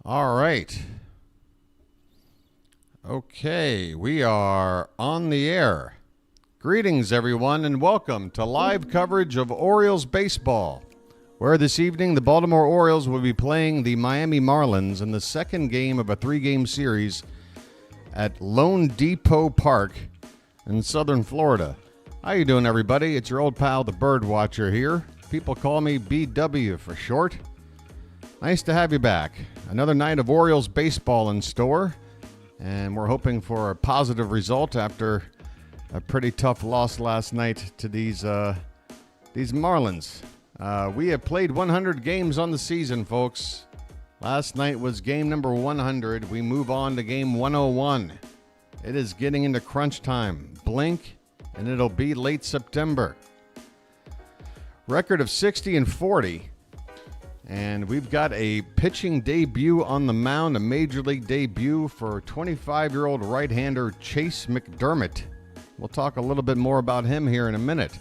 All right. Okay, we are on the air. Greetings, everyone, and welcome to live coverage of Orioles baseball, where this evening the Baltimore Orioles will be playing the Miami Marlins in the second game of a three-game series at Lone Depot Park in southern Florida. How you doing, everybody? It's your old pal, the Bird Watcher here. People call me BW for short. Nice to have you back. Another night of Orioles baseball in store, and we're hoping for a positive result after a pretty tough loss last night to these Marlins. We have played 100 games on the season, folks. Last night was game number 100. We move on to game 101. It is getting into crunch time. Blink, and it'll be late September. Record of 60-40. And we've got a pitching debut on the mound, a major league debut for 25-year-old right-hander Chayce McDermott. We'll talk a little bit more about him here in a minute.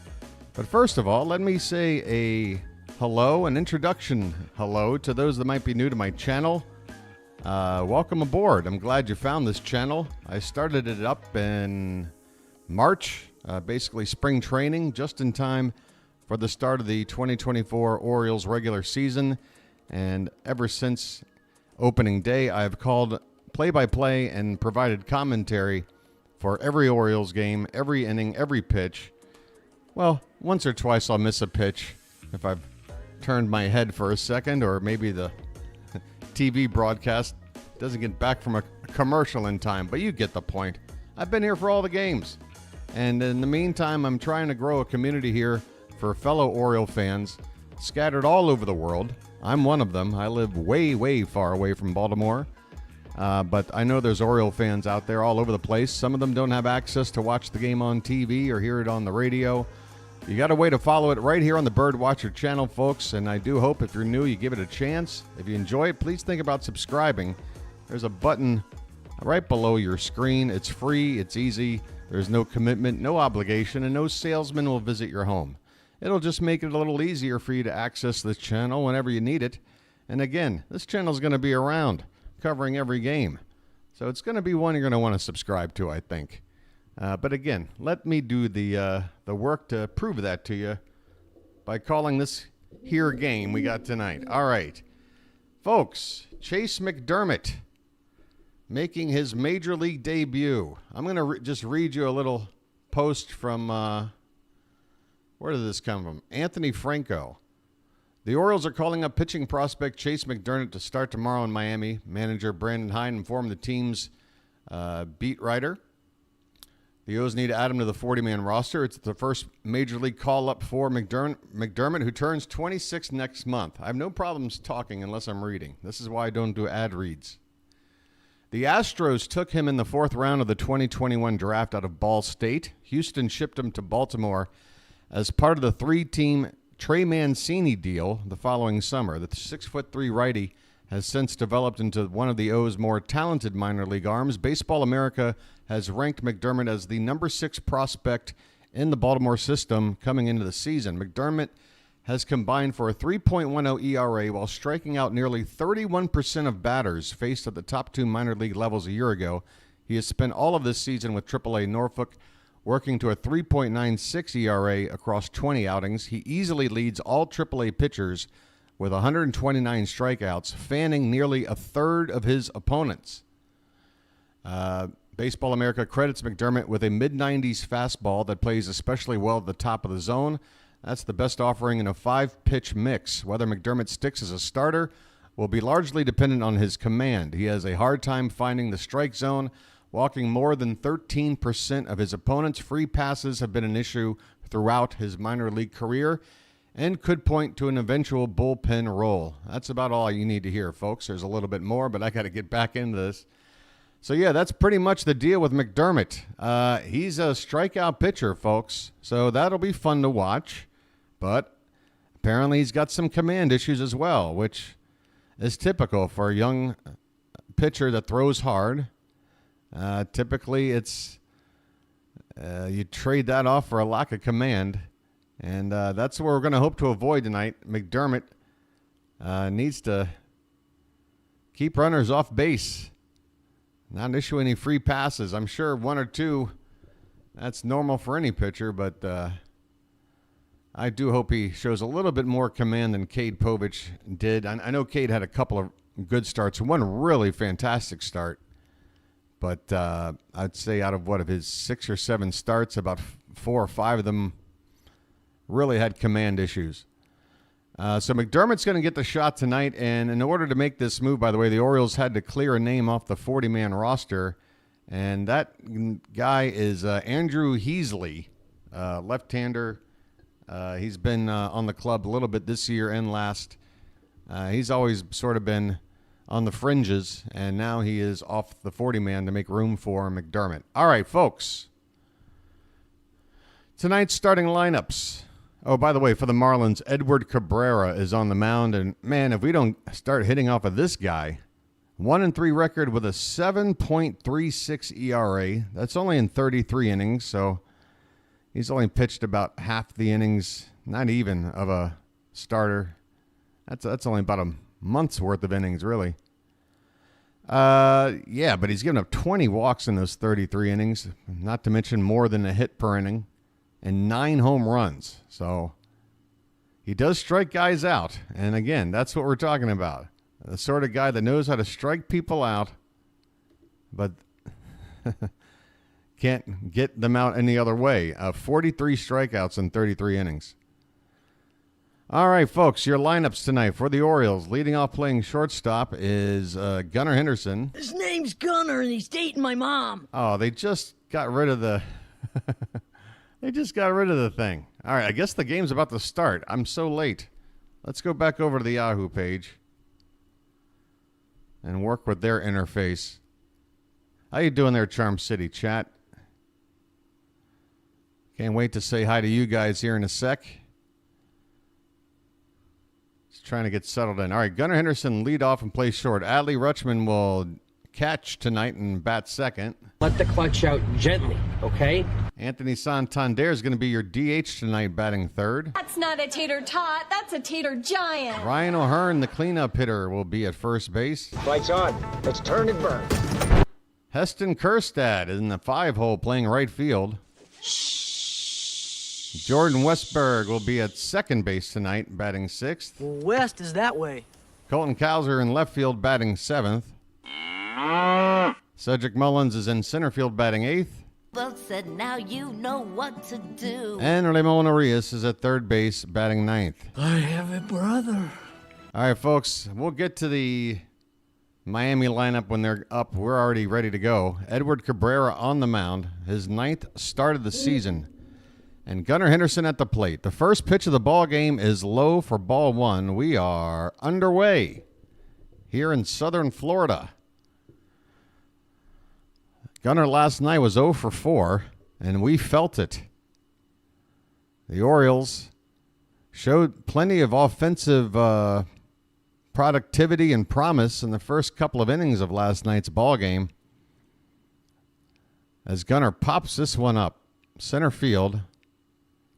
But first of all, let me say a hello, an introduction hello to those that might be new to my channel. Welcome aboard. I'm glad you found this channel. I started it up in March, basically spring training, just in time for the start of the 2024 Orioles regular season. And ever since opening day, I've called play-by-play and provided commentary for every Orioles game, every inning, every pitch. Well, once or twice I'll miss a pitch if I've turned my head for a second, or maybe the TV broadcast doesn't get back from a commercial in time, but you get the point. I've been here for all the games. And in the meantime, I'm trying to grow a community here for fellow Oriole fans scattered all over the world. I'm one of them. I live way, way far away from Baltimore. But I know there's Oriole fans out there all over the place. Some of them don't have access to watch the game on TV or hear it on the radio. You got a way to follow it right here on the Bird Watcher channel, folks. And I do hope if you're new, you give it a chance. If you enjoy it, please think about subscribing. There's a button right below your screen. It's free. It's easy. There's no commitment, no obligation, and no salesman will visit your home. It'll just make it a little easier for you to access this channel whenever you need it. And again, this channel is going to be around covering every game. So it's going to be one you're going to want to subscribe to, I think. But again, let me do the work to prove that to you by calling this here game we got tonight. All right. Folks, Chayce McDermott making his major league debut. I'm going to just read you a little post from... where did this come from? Anthony Franco. The Orioles are calling up pitching prospect Chayce McDermott to start tomorrow in Miami. Manager Brandon Hine informed the team's beat writer. The O's need to add him to the 40-man roster. It's the first major league call-up for McDermott, who turns 26 next month. I have no problems talking unless I'm reading. This is why I don't do ad reads. The Astros took him in the fourth round of the 2021 draft out of Ball State. Houston shipped him to Baltimore as part of the three-team Trey Mancini deal the following summer. The 6'3" righty has since developed into one of the O's more talented minor league arms. Baseball America has ranked McDermott as the number 6 prospect in the Baltimore system coming into the season. McDermott has combined for a 3.10 ERA while striking out nearly 31% of batters faced at the top 2 minor league levels a year ago. He has spent all of this season with AAA Norfolk, working to a 3.96 ERA across 20 outings. He easily leads all AAA pitchers with 129 strikeouts, fanning nearly a third of his opponents. Baseball America credits McDermott with a mid-90s fastball that plays especially well at the top of the zone. That's the best offering in a 5-pitch mix. Whether McDermott sticks as a starter will be largely dependent on his command. He has a hard time finding the strike zone, walking more than 13% of his opponents. Free passes have been an issue throughout his minor league career and could point to an eventual bullpen role. That's about all you need to hear, folks. There's a little bit more, but I got to get back into this. So, yeah, that's pretty much the deal with McDermott. He's a strikeout pitcher, folks, so that'll be fun to watch. But apparently he's got some command issues as well, which is typical for a young pitcher that throws hard. Typically, it's you trade that off for a lack of command, and that's what we're going to hope to avoid tonight. McDermott needs to keep runners off base, not issue any free passes. I'm sure one or two, that's normal for any pitcher, but I do hope he shows a little bit more command than Cade Povich did. I know Cade had a couple of good starts, one really fantastic start, but I'd say out of his 6 or 7 starts, about 4 or 5 of them really had command issues. So McDermott's going to get the shot tonight, and in order to make this move, by the way, the Orioles had to clear a name off the 40-man roster, and that guy is Andrew Heasley, left-hander. He's been on the club a little bit this year and last. He's always sort of been on the fringes, and now he is off the 40-man to make room for McDermott. All right, folks. Tonight's starting lineups. Oh, by the way, for the Marlins, Edward Cabrera is on the mound. And, man, if we don't start hitting off of this guy, 1-3 record with a 7.36 ERA. That's only in 33 innings, so he's only pitched about half the innings, not even, of a starter. That's only about a month's worth of innings, really. Yeah, but he's given up 20 walks in those 33 innings, not to mention more than a hit per inning, and 9 home runs. So he does strike guys out. And again, that's what we're talking about. The sort of guy that knows how to strike people out, but can't get them out any other way. 43 strikeouts in 33 innings. All right, folks, your lineups tonight for the Orioles. Leading off playing shortstop is Gunnar Henderson. His name's Gunnar, and he's dating my mom. Oh, they just got rid of the... They just got rid of the thing. All right, I guess the game's about to start. I'm so late. Let's go back over to the Yahoo page and work with their interface. How you doing there, Charm City chat? Can't wait to say hi to you guys here in a sec. Just trying to get settled in. All right, Gunnar Henderson lead off and play short. Adley Rutschman will catch tonight and bat second. Let the clutch out gently, okay? Anthony Santander is going to be your DH tonight, batting third. That's not a tater tot, that's a tater giant. Ryan O'Hearn, the cleanup hitter, will be at first base. Lights on. Let's turn and burn. Heston Kjerstad is in the 5-hole playing right field. Jordan Westberg will be at second base tonight, batting sixth. West is that way. Colton Cowser in left field, batting seventh. Cedric Mullins is in center field, batting eighth. Well said, now you know what to do. And Ramon Arias is at third base, batting ninth. I have a brother. All right, folks, we'll get to the Miami lineup when they're up. We're already ready to go. Edward Cabrera on the mound, his 9th start of the season. And Gunnar Henderson at the plate. The first pitch of the ball game is low for ball 1. We are underway here in southern Florida. Gunnar last night was 0 for 4, and we felt it. The Orioles showed plenty of offensive productivity and promise in the first couple of innings of last night's ball game. As Gunnar pops this one up, center field.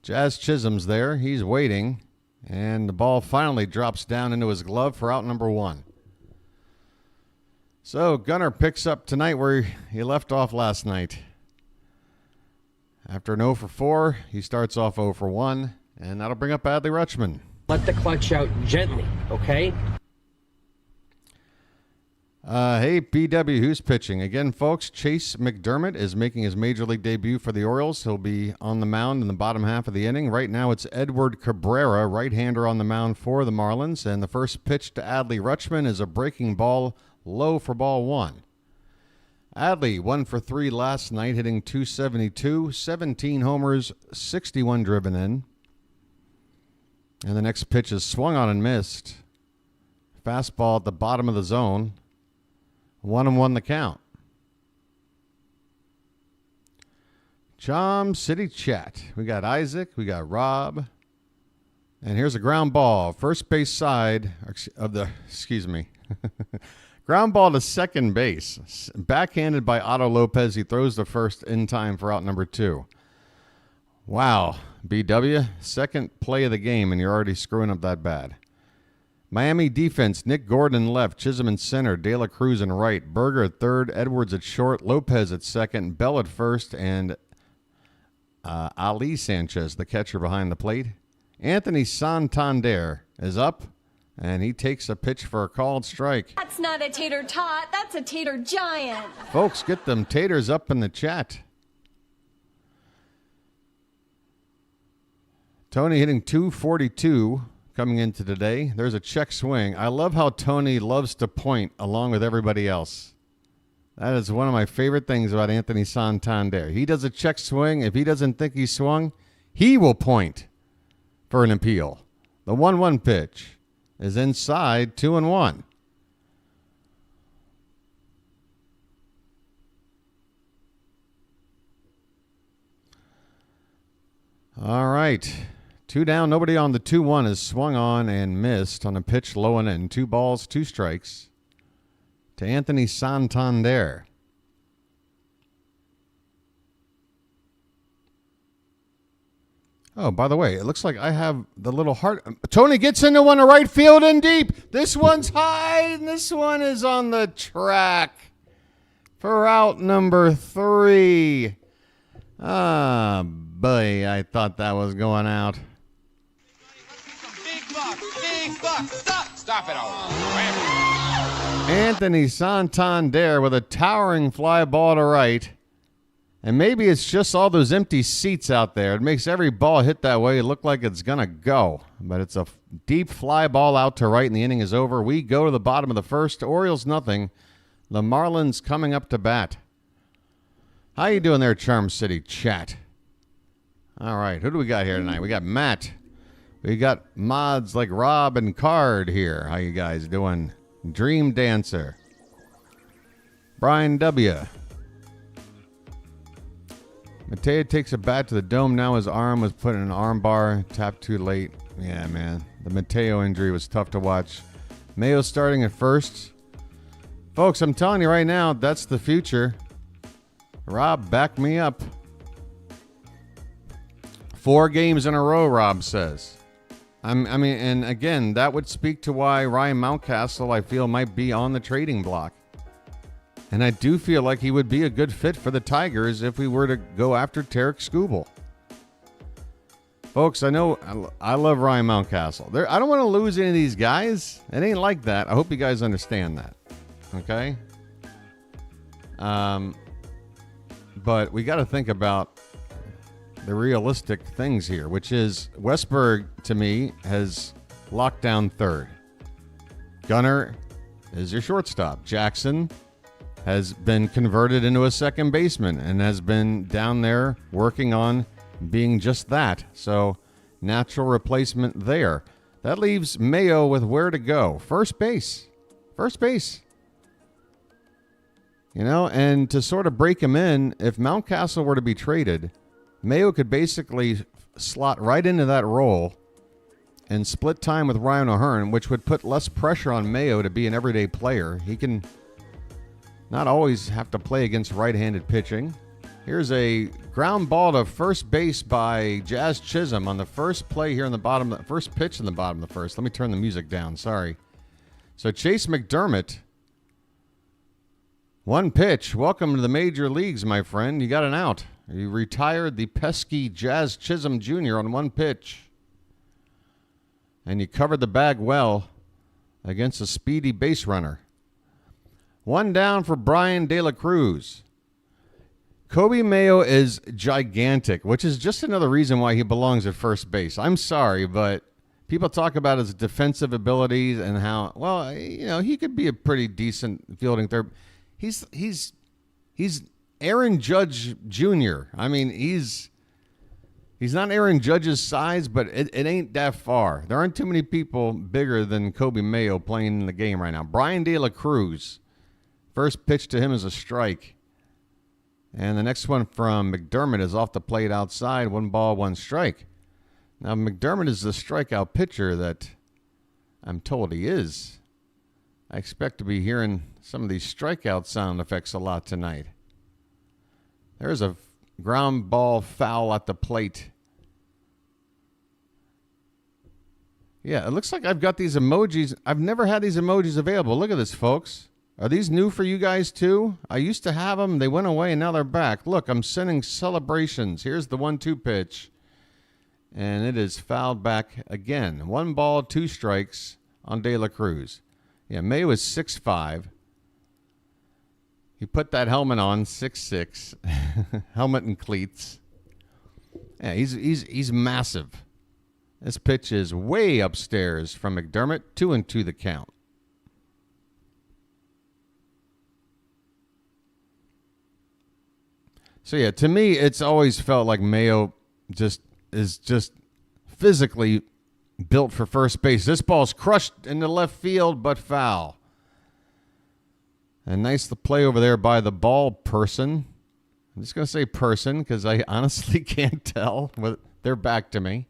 Jazz Chisholm's there. He's waiting, and the ball finally drops down into his glove for out number 1. So Gunnar picks up tonight where he left off last night. After an 0 for 4, he starts off 0 for 1, and that'll bring up Adley Rutschman. Let the clutch out gently, okay? Hey, BW, who's pitching? Again, folks, Chayce McDermott is making his major league debut for the Orioles. He'll be on the mound in the bottom half of the inning. Right now, it's Edward Cabrera, right-hander, on the mound for the Marlins. And the first pitch to Adley Rutschman is a breaking ball, low for ball 1. Adley, 1 for 3 last night, hitting .272, 17 homers, 61 driven in. And the next pitch is swung on and missed. Fastball at the bottom of the zone. 1-1 the count. Chom City chat. We got Isaac. We got Rob. And here's a ground ball. First base side of the, ground ball to second base. Backhanded by Otto Lopez. He throws the first in time for out number 2. Wow. BW, second play of the game, and you're already screwing up that bad. Miami defense, Nick Gordon left, Chisholm in center, De La Cruz in right, Berger at third, Edwards at short, Lopez at second, Bell at first, and Ali Sanchez, the catcher behind the plate. Anthony Santander is up, and he takes a pitch for a called strike. That's not a tater tot, that's a tater giant. Folks, get them taters up in the chat. Tony hitting .242 coming into today. There's a check swing. I love how Tony loves to point along with everybody else. That is one of my favorite things about Anthony Santander. He does a check swing. If he doesn't think he swung, he will point for an appeal. The 1-1 pitch is inside, 2-1. All right. 2 down, nobody on. The 2-1 is swung on and missed on a pitch low and in. 2 balls, 2 strikes to Anthony Santander. Oh, by the way, it looks like I have the little heart. Tony gets into one to right field and deep. This one's high, and this one is on the track for out number 3. Ah, boy, I thought that was going out. Big buck. Stop it all. Anthony Santander with a towering fly ball to right. And maybe it's just all those empty seats out there. It makes every ball hit that way look like it's going to go. But it's a deep fly ball out to right, and the inning is over. We go to the bottom of the first. Orioles nothing. The Marlins coming up to bat. How you doing there, Charm City chat? All right, who do we got here tonight? We got Matt. We got mods like Rob and Card here. How you guys doing? Dream Dancer. Brian W. Mateo takes a bat to the dome. Now his arm was put in an arm bar. Tapped too late. Yeah, man. The Mateo injury was tough to watch. Mayo starting at first. Folks, I'm telling you right now, that's the future. Rob, back me up. 4 games in a row, Rob says. And again, that would speak to why Ryan Mountcastle, I feel, might be on the trading block. And I do feel like he would be a good fit for the Tigers if we were to go after Tarek Skubal. Folks, I know I love Ryan Mountcastle. I don't want to lose any of these guys. It ain't like that. I hope you guys understand that. Okay? But we got to think about the realistic things here, which is Westberg, to me, has locked down third. Gunnar is your shortstop. Jackson has been converted into a second baseman and has been down there working on being just that. So, natural replacement there. That leaves Mayo with where to go. First base. You know, and to sort of break him in, if Mountcastle were to be traded, Mayo could basically slot right into that role and split time with Ryan O'Hearn, which would put less pressure on Mayo to be an everyday player. He can not always have to play against right-handed pitching. Here's a ground ball to first base by Jazz Chisholm on the first play here in the bottom, first pitch in the bottom of the first. Let me turn the music down. Sorry. So Chayce McDermott, 1 pitch. Welcome to the major leagues, my friend. You got an out. You retired the pesky Jazz Chisholm Jr. on 1 pitch. And you covered the bag well against a speedy base runner. 1 down for Brian De La Cruz. Kobe Mayo is gigantic, which is just another reason why he belongs at first base. I'm sorry, but people talk about his defensive abilities and how, well, you know, he could be a pretty decent fielding third. He's Aaron Judge Jr. I mean, he's not Aaron Judge's size, but it ain't that far. There aren't too many people bigger than Kobe Mayo playing in the game right now. Brian De La Cruz, first pitch to him is a strike. And the next one from McDermott is off the plate outside. 1 ball, 1 strike. Now, McDermott is the strikeout pitcher that I'm told he is. I expect to be hearing some of these strikeout sound effects a lot tonight. There's a ground ball foul at the plate. Yeah, it looks like I've got these emojis. I've never had these emojis available. Look at this, folks. Are these new for you guys, too? I used to have them. They went away, and now they're back. Look, I'm sending celebrations. Here's the 1-2 pitch. And it is fouled back again. 1 ball, 2 strikes on De La Cruz. Yeah, May was 6'5". He put that helmet on, 6'6". Helmet and cleats. Yeah, he's massive. This pitch is way upstairs from McDermott. 2-2 the count. So, yeah, to me, it's always felt like Mayo is just physically built for first base. This ball's crushed into left field, but foul. And nice the play over there by the ball person. I'm just going to say person because I honestly can't tell. They're back to me.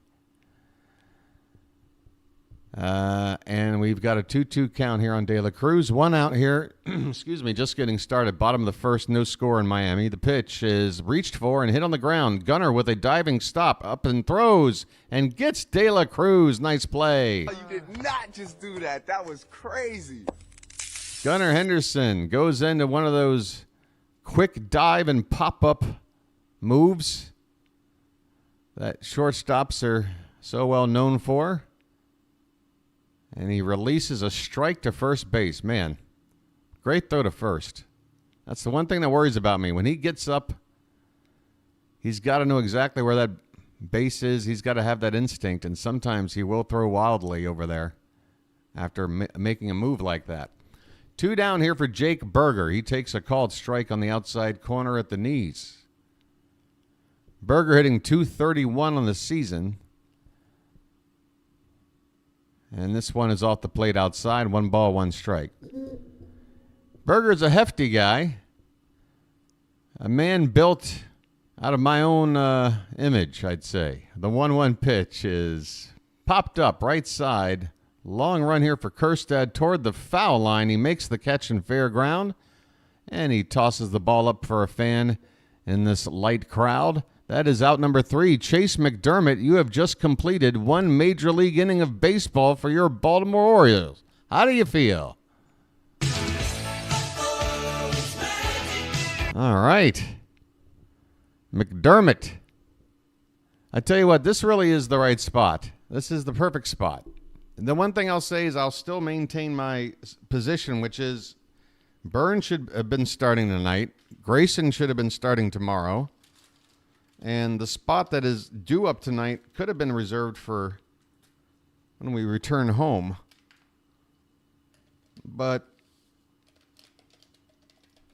And we've got a 2-2 count here on De La Cruz. 1 out here. Excuse me, just getting started. Bottom of the first, no score in Miami. The pitch is reached for and hit on the ground. Gunnar with a diving stop, up and throws, and gets De La Cruz. Nice play. You did not just do that. That was crazy. Gunnar Henderson goes into one of those quick dive and pop-up moves that shortstops are so well known for. And he releases a strike to first base. Man, great throw to first. That's the one thing that worries about me. When he gets up, he's got to know exactly where that base is. He's got to have that instinct, and sometimes he will throw wildly over there after making a move like that. 2 down here for Jake Berger. He takes a called strike on the outside corner at the knees. Berger hitting .231 on the season. And this one is off the plate outside. 1 ball, 1 strike. Berger's a hefty guy. A man built out of my own image, I'd say. The 1-1 pitch is popped up right side. Long run here for Kjerstad toward the foul line. He makes the catch in fair ground. And he tosses the ball up for a fan in this light crowd. That is out number 3. Chayce McDermott, you have just completed 1 major league inning of baseball for your Baltimore Orioles. How do you feel? All right. McDermott. I tell you what, this really is the right spot. This is the perfect spot. The one thing I'll say is I'll still maintain my position, which is Burns should have been starting tonight. Grayson should have been starting tomorrow. And the spot that is due up tonight could have been reserved for when we return home. But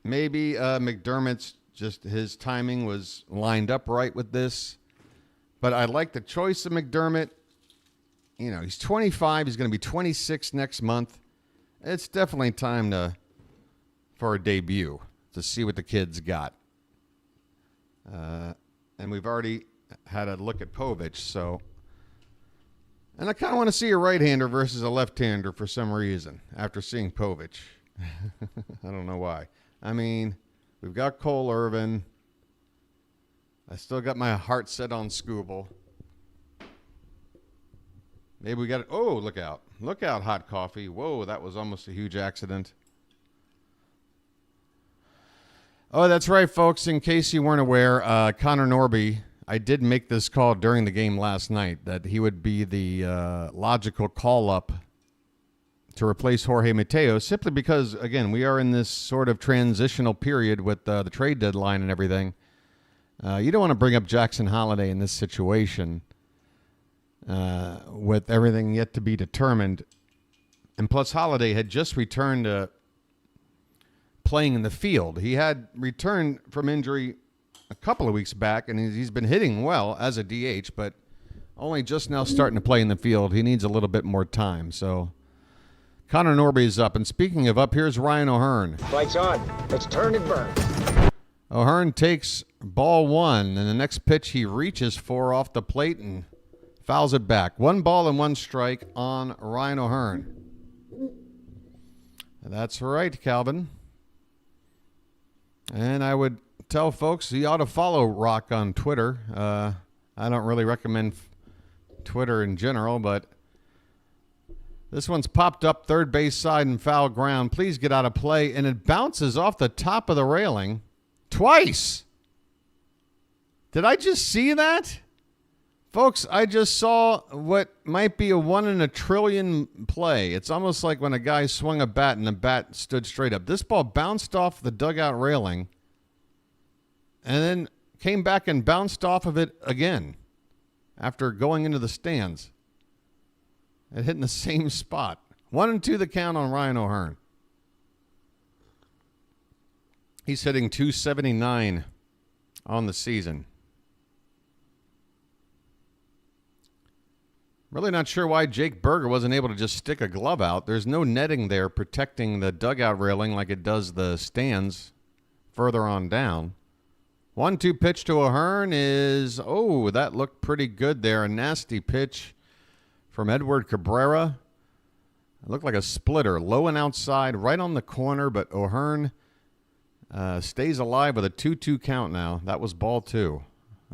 maybe McDermott's just his timing was lined up right with this. But I like the choice of McDermott. You know, he's 25. He's going to be 26 next month. It's definitely time for a debut to see what the kid's got. And we've already had a look at Povich, so. And I kind of want to see a right-hander versus a left-hander for some reason after seeing Povich. I don't know why. I mean, we've got Cole Irvin. I still got my heart set on Skubal. Maybe we got it. Oh, look out. Look out, hot coffee. Whoa, that was almost a huge accident. Oh, that's right, folks. In case you weren't aware, Connor Norby, I did make this call during the game last night that he would be the logical call-up to replace Jorge Mateo, simply because, again, we are in this sort of transitional period with the trade deadline and everything. You don't want to bring up Jackson Holliday in this situation with everything yet to be determined. And plus, Holliday had just returned to playing in the field. He had returned from injury a couple of weeks back, and he's been hitting well as a DH, but only just now starting to play in the field. He needs a little bit more time. So Connor Norby is up. And speaking of up, here's Ryan O'Hearn. Lights on. Let's turn and burn. O'Hearn takes ball 1, and the next pitch he reaches for off the plate and fouls it back. 1 ball and 1 strike on Ryan O'Hearn. That's right, Calvin. And I would tell folks he ought to follow Rock on Twitter. I don't really recommend Twitter in general, but This one's popped up third base side and foul ground. Please get out of play. And it bounces off the top of the railing twice. Did I just see that? Folks, I just saw what might be a 1 in a trillion play. It's almost like when a guy swung a bat and the bat stood straight up. This ball bounced off the dugout railing and then came back and bounced off of it again after going into the stands. It hit in the same spot. 1-2 the count on Ryan O'Hearn. He's hitting .279 on the season. Really not sure why Jake Berger wasn't able to just stick a glove out. There's no netting there protecting the dugout railing like it does the stands further on down. 1-2 pitch to O'Hearn is, that looked pretty good there. A nasty pitch from Edward Cabrera. It looked like a splitter, low and outside, right on the corner, but O'Hearn stays alive with a 2-2 count now. That was ball 2.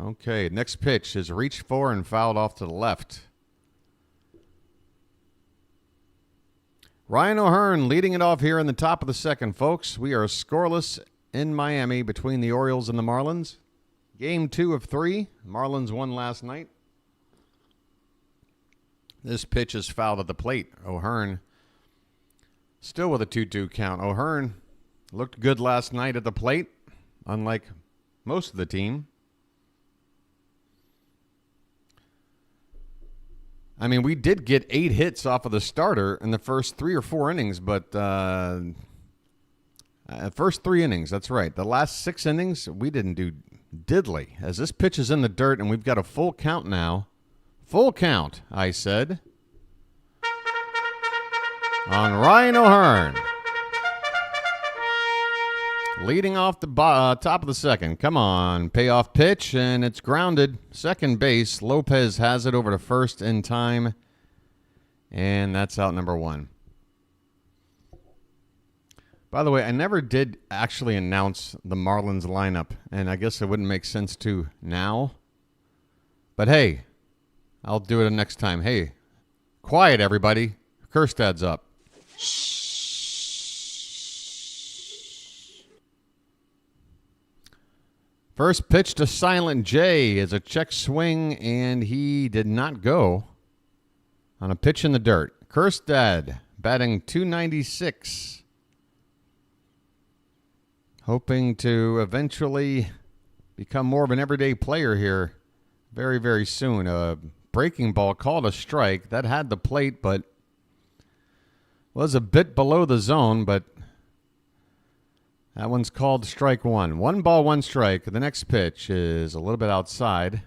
Okay, next pitch is reached for and fouled off to the left. Ryan O'Hearn leading it off here in the top of the second, folks. We are scoreless in Miami between the Orioles and the Marlins. Game 2 of 3. Marlins won last night. This pitch is fouled at the plate. O'Hearn still with a 2-2 count. O'Hearn looked good last night at the plate, unlike most of the team. I mean, we did get 8 hits off of the starter in the first 3 or 4 innings, but first 3 innings, that's right. The last 6 innings, we didn't do diddly. As this pitch is in the dirt, and we've got a full count now. Full count, I said, on Ryan O'Hearn. Leading off the top of the second. Come on, payoff pitch, and it's grounded. Second base, Lopez has it over to first in time, and that's out number 1. By the way, I never did actually announce the Marlins lineup, and I guess it wouldn't make sense to now. But hey, I'll do it next time. Hey, quiet, everybody. Kerstad's up. First pitch to Silent J is a check swing, and he did not go on a pitch in the dirt. Kerstad batting .296. Hoping to eventually become more of an everyday player here very, very soon. A breaking ball called a strike. That had the plate, but was a bit below the zone, but that one's called strike 1. 1 ball, 1 strike. The next pitch is a little bit outside.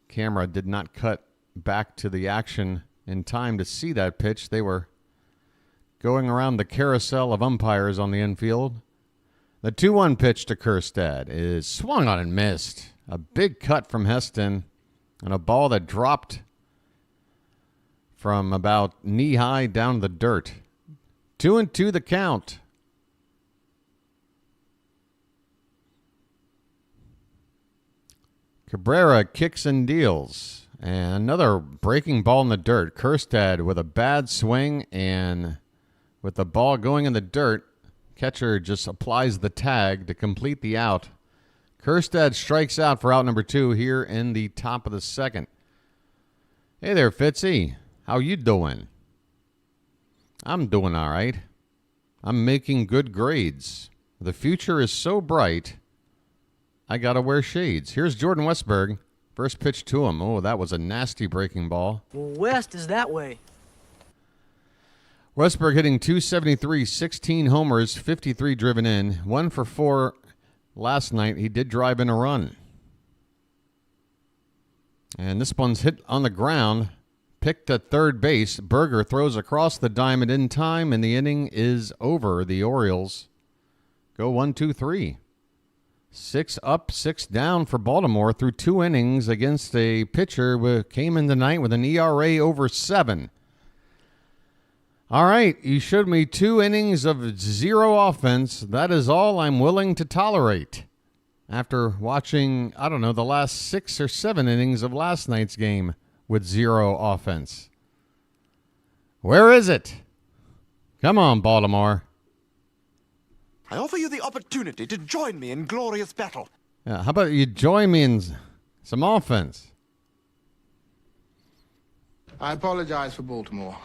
Camera did not cut back to the action in time to see that pitch. They were going around the carousel of umpires on the infield. The 2-1 pitch to Kerstad is swung on and missed. A big cut from Heston and a ball that dropped from about knee-high down to the dirt. 2-2 the count. Cabrera kicks and deals. And another breaking ball in the dirt. Kerstad with a bad swing, and with the ball going in the dirt, catcher just applies the tag to complete the out. Kerstad strikes out for out number 2 here in the top of the second. Hey there, Fitzy. How you doing? I'm doing all right. I'm making good grades. The future is so bright, I got to wear shades. Here's Jordan Westberg. First pitch to him. Oh, that was a nasty breaking ball. Well, West is that way. Westberg hitting .273, 16 homers, 53 driven in. 1 for 4 last night. He did drive in a run. And this one's hit on the ground. Picked at third base. Berger throws across the diamond in time, and the inning is over. The Orioles go 1-2-3. 6 up, 6 down for Baltimore through 2 innings against a pitcher who came in tonight with an ERA over 7. All right, you showed me 2 innings of 0 offense. That is all I'm willing to tolerate after watching, the last 6 or 7 innings of last night's game with 0 offense. Where is it? Come on, Baltimore. I offer you the opportunity to join me in glorious battle. Yeah, how about you join me in some offense? I apologize for Baltimore.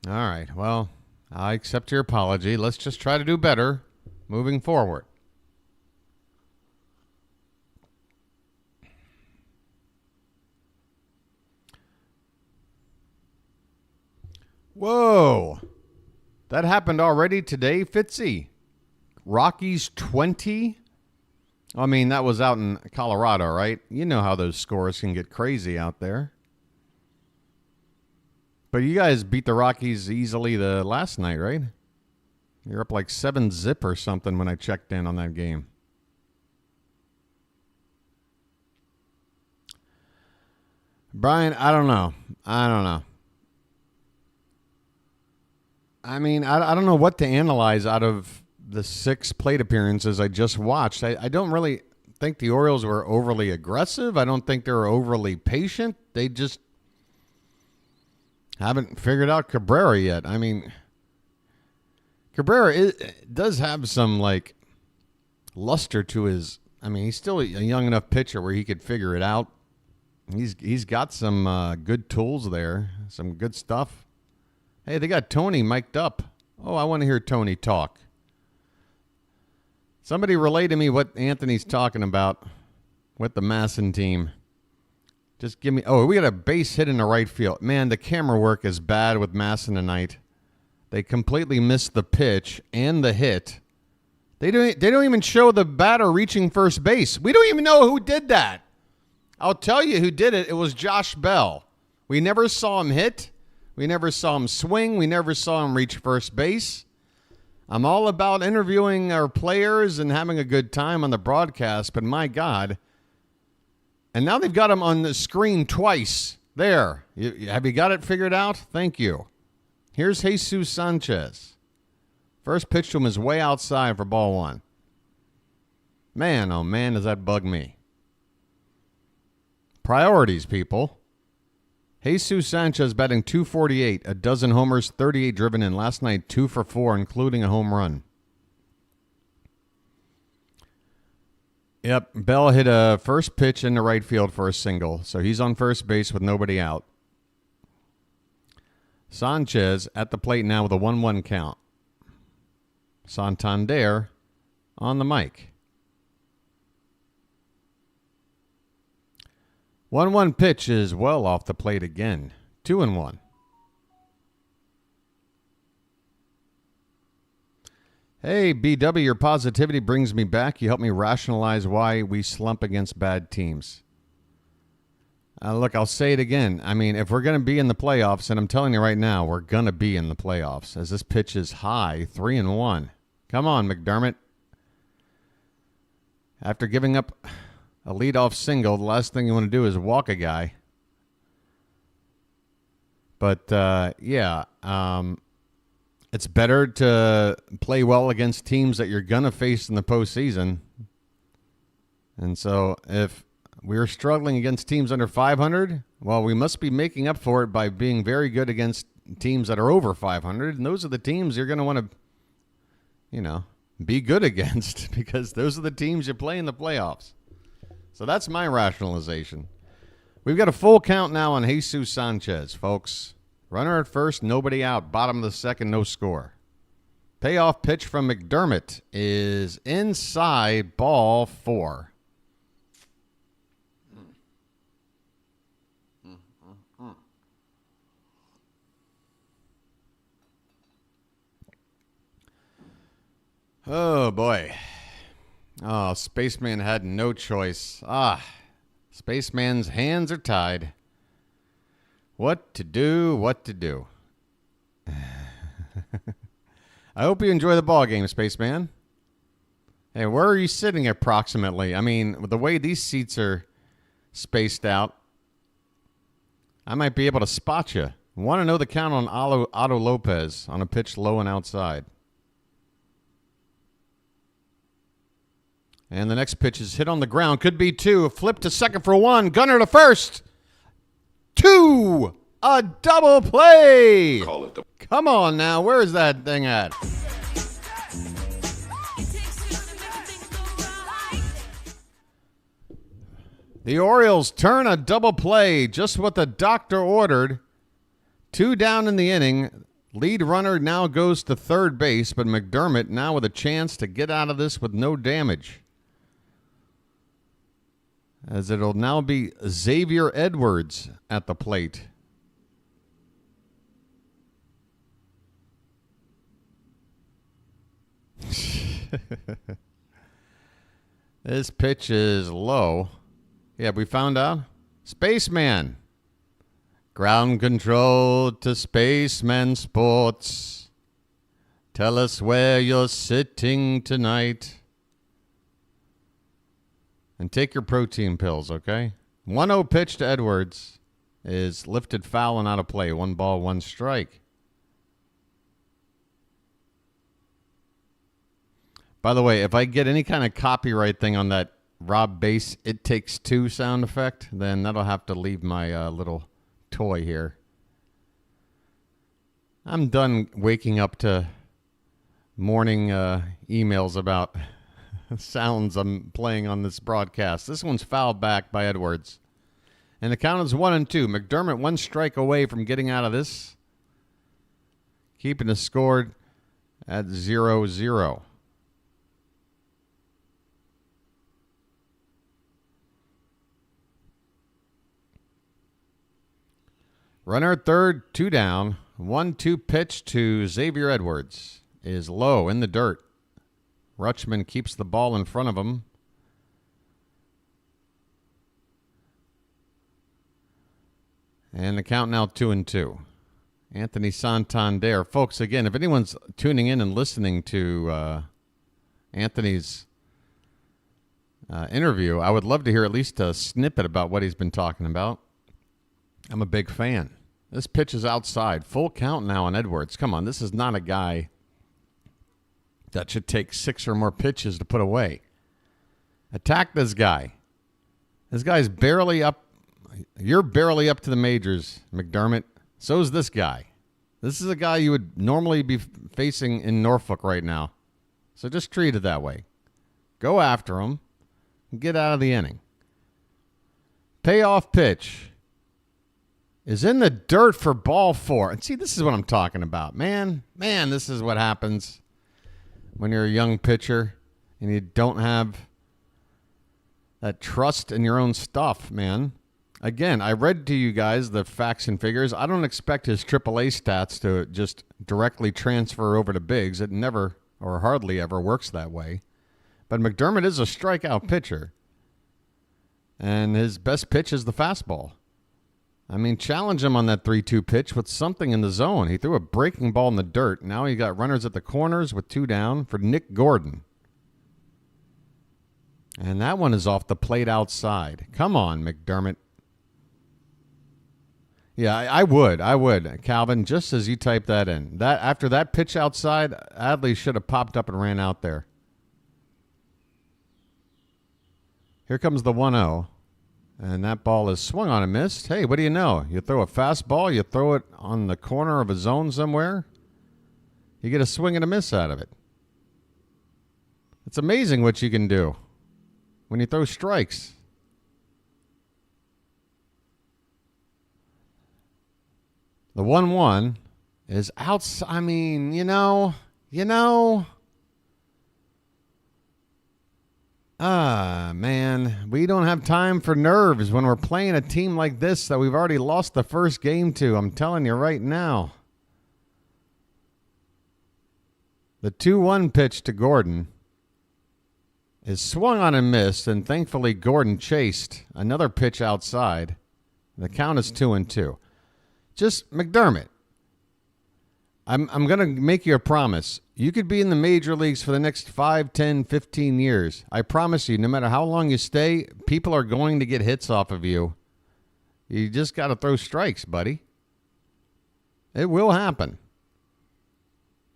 All right, well, I accept your apology. Let's just try to do better moving forward. Whoa. That happened already today, Fitzy. Rockies 20. I mean, that was out in Colorado, right? You know how those scores can get crazy out there. But you guys beat the Rockies easily the last night, right? You're up like 7-0 or something when I checked in on that game. Brian, I don't know. I mean, I don't know what to analyze out of the 6 plate appearances I just watched. I don't really think the Orioles were overly aggressive. I don't think they were overly patient. They just haven't figured out Cabrera yet. I mean, Cabrera does have some, like, luster to his... I mean, he's still a young enough pitcher where he could figure it out. He's got some good tools there, some good stuff. Hey, they got Tony mic'd up. Oh, I want to hear Tony talk. Somebody relay to me what Anthony's talking about with the Masson team. Just give me... Oh, we got a base hit in the right field. Man, the camera work is bad with Masson tonight. They completely missed the pitch and the hit. They don't even show the batter reaching first base. We don't even know who did that. I'll tell you who did it. It was Josh Bell. We never saw him hit. We never saw him swing. We never saw him reach first base. I'm all about interviewing our players and having a good time on the broadcast, but my God. And now they've got him on the screen twice. There. Have you got it figured out? Thank you. Here's Jesus Sanchez. First pitch to him is way outside for ball 1. Man, oh man, does that bug me. Priorities, people. Jesus Sanchez batting .248, a dozen homers, 38 driven in. Last night, 2 for 4, including a home run. Yep, Bell hit a first pitch in the right field for a single, so he's on first base with nobody out. Sanchez at the plate now with a 1-1 count. Santander on the mic. 1-1 pitch is well off the plate again. 2-1. Hey, BW, your positivity brings me back. You help me rationalize why we slump against bad teams. Look, I'll say it again. I mean, if we're going to be in the playoffs, and I'm telling you right now, we're going to be in the playoffs, as this pitch is high, 3-1. Come on, McDermott. After giving up a leadoff single, the last thing you want to do is walk a guy. But, it's better to play well against teams that you're going to face in the postseason. And so if we're struggling against teams under 500, well, we must be making up for it by being very good against teams that are over 500. And those are the teams you're going to want to, be good against, because those are the teams you play in the playoffs. So that's my rationalization. We've got a full count now on Jesus Sanchez, folks. Runner at first, nobody out. Bottom of the second, no score. Payoff pitch from McDermott is inside, ball 4. Oh, boy. Oh, Spaceman had no choice. Spaceman's hands are tied. What to do, I hope you enjoy the ball game, Spaceman. Hey, where are you sitting approximately? I mean, with the way these seats are spaced out, I might be able to spot you. Want to know the count on Otto Lopez on a pitch low and outside. And the next pitch is hit on the ground. Could be 2. A flip to second for 1. Gunner to first. 2. A double play. Call it the Come on now. Where's that thing at? The Orioles turn a double play, just what the doctor ordered. 2 down in the inning. Lead runner now goes to third base, but McDermott now with a chance to get out of this with no damage. As it'll now be Xavier Edwards at the plate. This pitch is low. Yeah, we found out. Spaceman. Ground control to Spaceman Sports. Tell us where you're sitting tonight. And take your protein pills, okay? 1-0 pitch to Edwards is lifted foul and out of play. 1 ball, 1 strike. By the way, if I get any kind of copyright thing on that Rob Bass It Takes Two sound effect, then that'll have to leave my little toy here. I'm done waking up to morning emails about sounds I'm playing on this broadcast. This one's fouled back by Edwards. And the count is 1-2. McDermott 1 strike away from getting out of this. Keeping the score at 0-0. Runner at third, 2 down. 1-2 pitch to Xavier Edwards is low in the dirt. Rutschman keeps the ball in front of him. And the count now 2-2. Anthony Santander. Folks, again, if anyone's tuning in and listening to Anthony's interview, I would love to hear at least a snippet about what he's been talking about. I'm a big fan. This pitch is outside. Full count now on Edwards. Come on, this is not a guy that should take 6 or more pitches to put away. Attack this guy. This guy's barely up. You're barely up to the majors, McDermott. So is this guy. This is a guy you would normally be facing in Norfolk right now. So just treat it that way. Go after him and get out of the inning. Payoff pitch is in the dirt for ball 4. And see, this is what I'm talking about. Man, this is what happens when you're a young pitcher and you don't have that trust in your own stuff, man. Again, I read to you guys the facts and figures. I don't expect his AAA stats to just directly transfer over to bigs. It never or hardly ever works that way. But McDermott is a strikeout pitcher. And his best pitch is the fastball. I mean, challenge him on that 3-2 pitch with something in the zone. He threw a breaking ball in the dirt. Now he got runners at the corners with 2 down for Nick Gordon. And that one is off the plate outside. Come on, McDermott. Yeah, I would, Calvin, just as you type that in. That after that pitch outside, Adley should have popped up and ran out there. Here comes the 1-0. And that ball is swung on and missed. Hey, what do you know? You throw a fastball, you throw it on the corner of a zone somewhere, you get a swing and a miss out of it. It's amazing what you can do when you throw strikes. The 1-1 is outside. I mean, you know. Man, we don't have time for nerves when we're playing a team like this that we've already lost the first game to. I'm telling you right now. The 2-1 pitch to Gordon is swung on and missed, and thankfully Gordon chased another pitch outside. The count is 2-2. Just McDermott, I'm going to make you a promise. You could be in the major leagues for the next 5, 10, 15 years. I promise you, no matter how long you stay, people are going to get hits off of you. You just got to throw strikes, buddy. It will happen.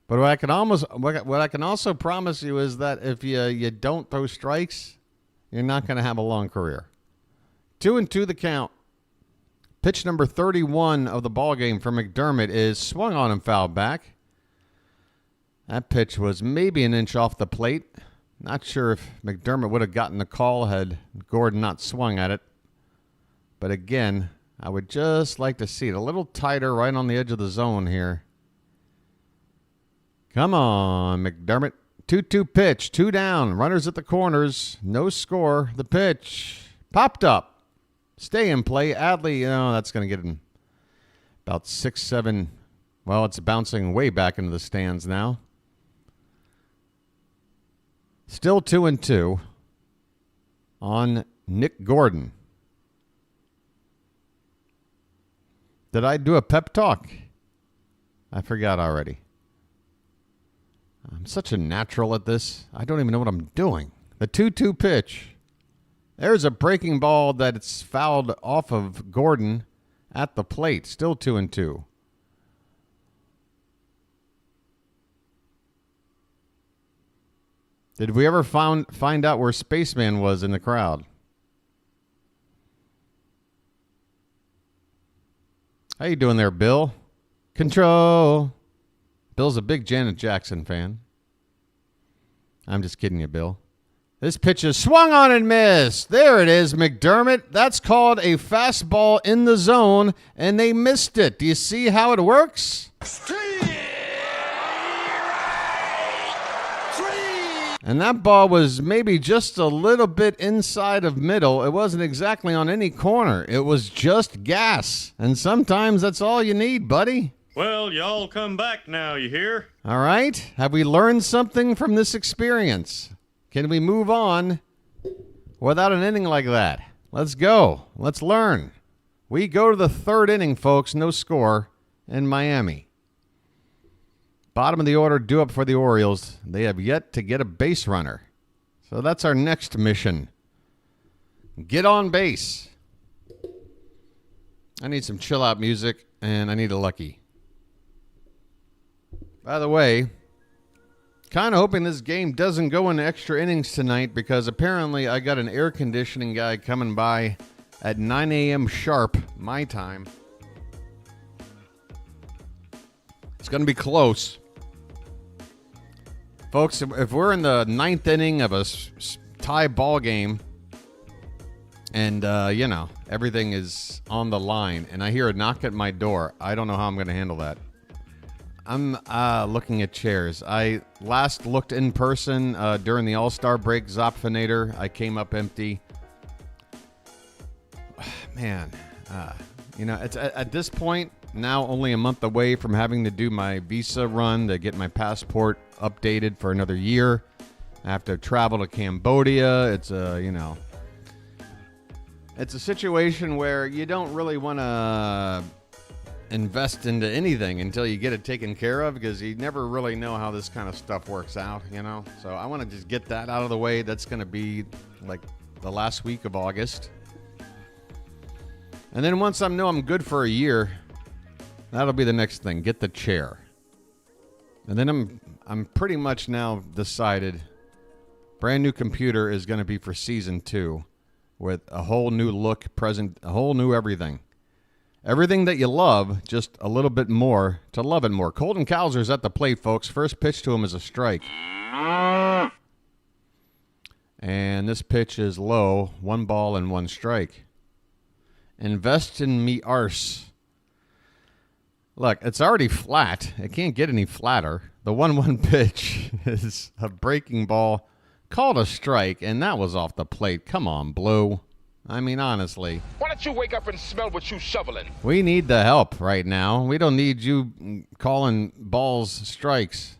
But what I can also promise you is that if you don't throw strikes, you're not going to have a long career. 2-2 the count. Pitch number 31 of the ballgame for McDermott is swung on and fouled back. That pitch was maybe an inch off the plate. Not sure if McDermott would have gotten the call had Gordon not swung at it. But again, I would just like to see it a little tighter right on the edge of the zone here. Come on, McDermott. 2-2 pitch, 2 down. Runners at the corners. No score. The pitch popped up. Stay in play. Adley, that's going to get him about 6, 7. Well, it's bouncing way back into the stands now. Still 2-2 on Nick Gordon. Did I do a pep talk? I forgot already. I'm such a natural at this. I don't even know what I'm doing. The 2-2 pitch. There's a breaking ball that it's fouled off of Gordon at the plate. Still 2-2. Did we ever find out where Spaceman was in the crowd? How you doing there, Bill? Control. Bill's a big Janet Jackson fan. I'm just kidding you, Bill. This pitch is swung on and missed. There it is, McDermott. That's called a fastball in the zone, and they missed it. Do you see how it works? And that ball was maybe just a little bit inside of middle. It wasn't exactly on any corner. It was just gas. And sometimes that's all you need, buddy. Well, y'all come back now, you hear? All right. Have we learned something from this experience? Can we move on without an inning like that? Let's go. Let's learn. We go to the 3rd inning, folks. No score in Miami. Bottom of the order, due up for the Orioles. They have yet to get a base runner. So that's our next mission. Get on base. I need some chill out music, and I need a Lucky. By the way, kind of hoping this game doesn't go into extra innings tonight because apparently I got an air conditioning guy coming by at 9 a.m. sharp, my time. It's going to be close. Folks, if we're in the 9th inning of a tie ball game and, everything is on the line and I hear a knock at my door, I don't know how I'm going to handle that. I'm looking at chairs. I last looked in person during the All-Star break, Zopfinator. I came up empty. Man, it's at this point, now only a month away from having to do my visa run to get my passport updated for another year. I have to travel to Cambodia. It's a situation where you don't really want to invest into anything until you get it taken care of because you never really know how this kind of stuff works out, So I want to just get that out of the way. That's going to be like the last week of August. And then once I know I'm good for a year, that'll be the next thing. Get the chair. And then I'm pretty much now decided brand new computer is going to be for season 2 with a whole new look, a whole new everything. Everything that you love, just a little bit more to love it more. Colton Cowser's at the plate, folks. First pitch to him is a strike. And this pitch is low. 1 ball and 1 strike. Invest in me arse. Look, it's already flat. It can't get any flatter. The 1-1 pitch is a breaking ball called a strike, and that was off the plate. Come on, Blue. I mean, honestly. Why don't you wake up and smell what you shoveling? We need the help right now. We don't need you calling balls strikes.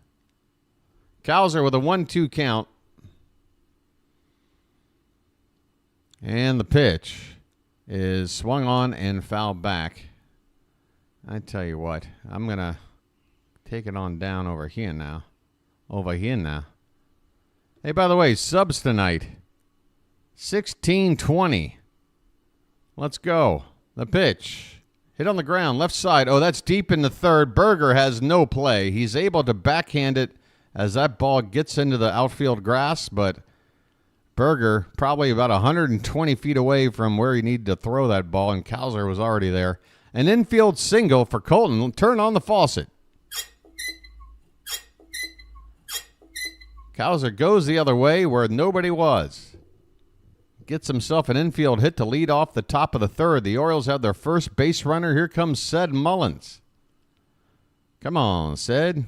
Cowser with a 1-2 count. And the pitch is swung on and fouled back. I tell you what, I'm going to take it on down over here now. Hey, by the way, subs tonight. 16-20. Let's go. The pitch. Hit on the ground, left side. Oh, that's deep in the third. Berger has no play. He's able to backhand it as that ball gets into the outfield grass, but Berger probably about 120 feet away from where he needed to throw that ball, and Cowser was already there. An infield single for Colton. Turn on the faucet. Cowser goes the other way where nobody was. Gets himself an infield hit to lead off the top of the third. The Orioles have their first base runner. Here comes Ced Mullins. Come on, Ced.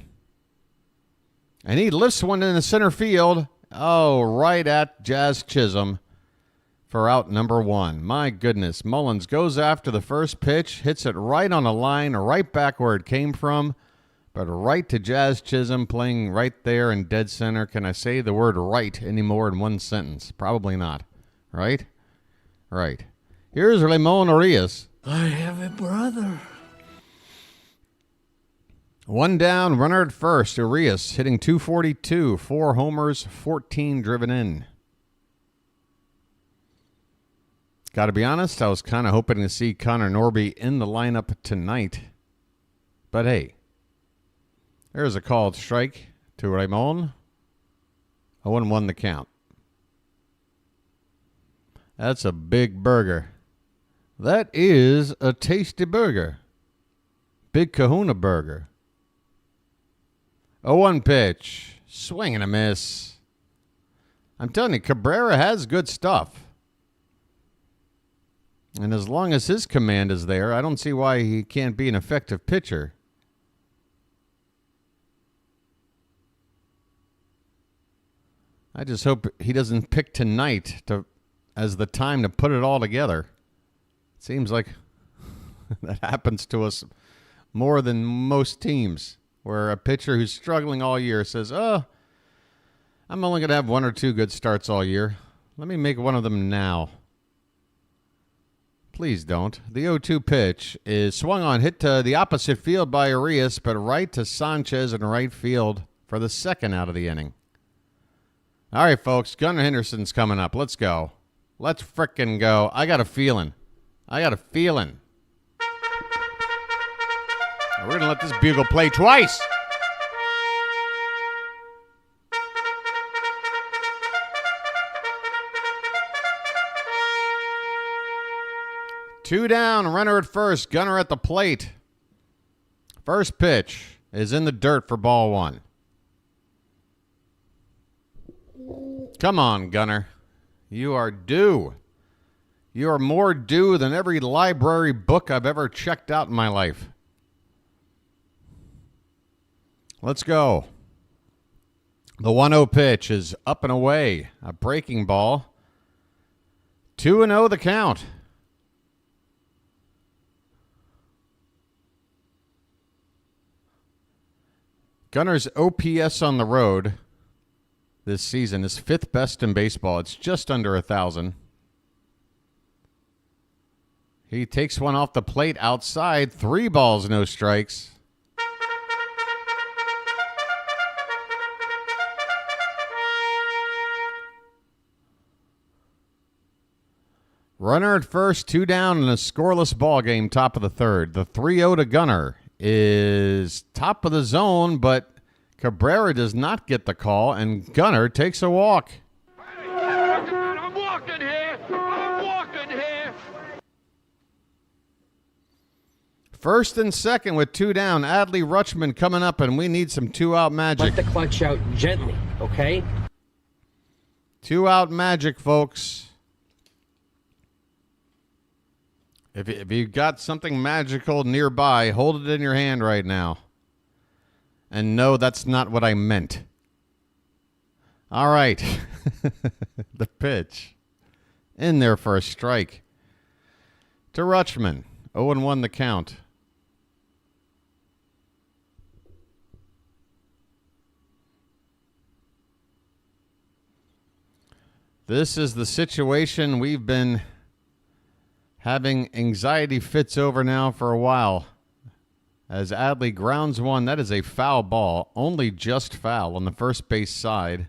And he lifts one in the center field. Oh, right at Jazz Chisholm for out number one. My goodness. Mullins goes after the first pitch, hits it right on a line, right back where it came from, but right to Jazz Chisholm, playing right there in dead center. Can I say the word right anymore in one sentence? Probably not. Right? Right. Here's Ramon Arias. I have a brother. One down, runner at first. Arias hitting .242, 4 homers, 14 driven in. Got to be honest, I was kind of hoping to see Connor Norby in the lineup tonight. But hey, there's a called strike to Ramon. 0-1 the count. That's a big burger. That is a tasty burger. Big Kahuna burger. 0-1 pitch. Swing and a miss. I'm telling you, Cabrera has good stuff. And as long as his command is there, I don't see why he can't be an effective pitcher. I just hope he doesn't pick tonight as the time to put it all together. It seems like that happens to us more than most teams, where a pitcher who's struggling all year says, oh, I'm only going to have 1 or 2 good starts all year. Let me make one of them now. Please don't. The 0-2 pitch is swung on, hit to the opposite field by Arias, but right to Sanchez in right field for the second out of the inning. All right, folks, Gunnar Henderson's coming up. Let's go. Let's frickin' go. I got a feeling. We're going to let this bugle play twice. Two down, runner at first, Gunnar at the plate. First pitch is in the dirt for ball one. Come on, Gunnar. You are due. You are more due than every library book I've ever checked out in my life. Let's go. The 1-0 pitch is up and away. A breaking ball. 2-0 the count. Gunnar's OPS on the road this season is 5th best in baseball. It's just under 1,000. He takes one off the plate outside. 3 balls, no strikes. Runner at first, 2 down in a scoreless ball game, top of the third. The 3-0 to Gunnar is top of the zone, but Cabrera does not get the call, and Gunnar takes a walk. I'm walking here. First and second with 2 down. Adley Rutschman coming up, and we need some 2-out magic. Let the clutch out gently, okay? 2-out magic, folks. If you've got something magical nearby, hold it in your hand right now. And no, that's not what I meant. All right. The pitch. In there for a strike. To Rutschman. 0-1 the count. This is the situation we've been having anxiety fits over now for a while. As Adley grounds one, that is a foul ball, only just foul on the first base side.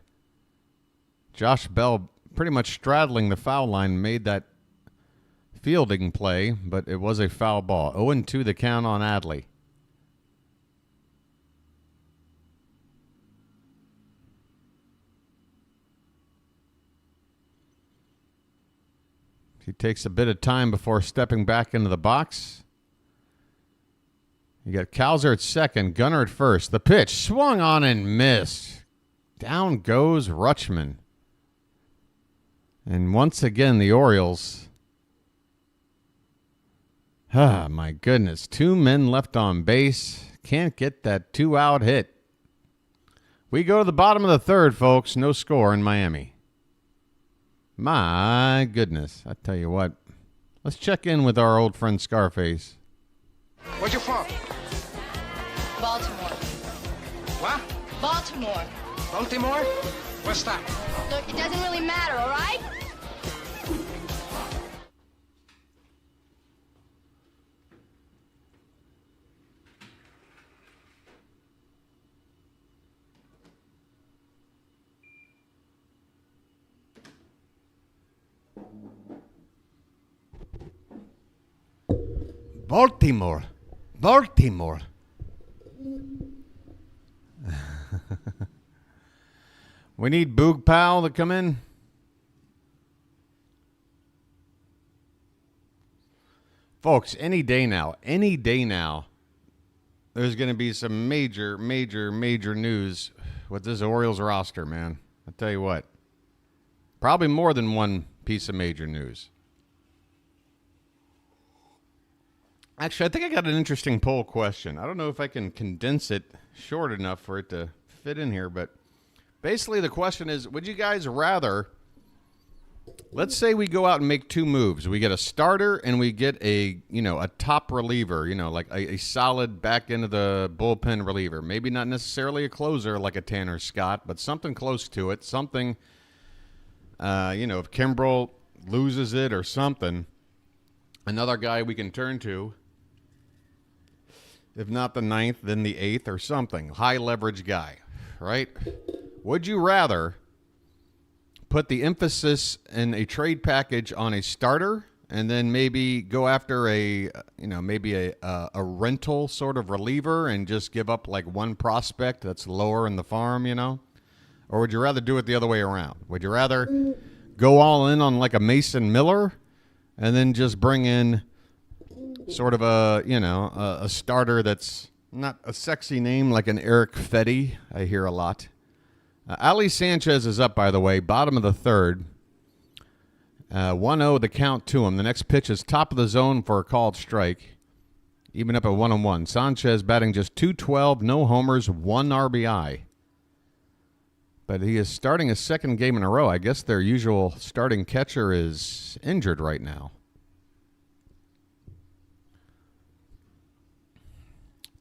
Josh Bell pretty much straddling the foul line made that fielding play, but it was a foul ball. 0-2 the count on Adley. He takes a bit of time before stepping back into the box. You got Cowser at second, Gunnar at first. The pitch swung on and missed. Down goes Rutschman. And once again, the Orioles. Ah, my goodness. 2 men left on base. Can't get that 2-out hit. We go to the bottom of the third, folks. No score in Miami. My goodness. I tell you what. Let's check in with our old friend Scarface. Where you from? Baltimore. What? Baltimore. Baltimore? What's that? Look, it doesn't really matter, all right? Baltimore. Baltimore. We need Boog Powell to come in. Folks, any day now, there's going to be some major news with this Orioles roster, man. I'll tell you what. Probably more than one piece of major news. Actually, I think I got an interesting poll question. I don't know if I can condense it short enough for it to fit in here, but basically the question is, would you guys rather, let's say we go out and make 2 moves. We get a starter and we get a top reliever, like a solid back into the bullpen reliever. Maybe not necessarily a closer like a Tanner Scott, but something close to it. Something, if Kimbrel loses it or something, another guy we can turn to. If not the 9th, then the 8th or something. High leverage guy, right? Would you rather put the emphasis in a trade package on a starter and then maybe go after a rental sort of reliever and just give up like one prospect that's lower in the farm, Or would you rather do it the other way around? Would you rather go all in on like a Mason Miller and then just bring in sort of a starter that's not a sexy name like an Eric Fetty, I hear a lot. Ali Sanchez is up, by the way, bottom of the third. 1-0 the count to him. The next pitch is top of the zone for a called strike. Even up at 1-1. Sanchez batting just .212, no homers, 1 RBI. But he is starting a second game in a row. I guess their usual starting catcher is injured right now.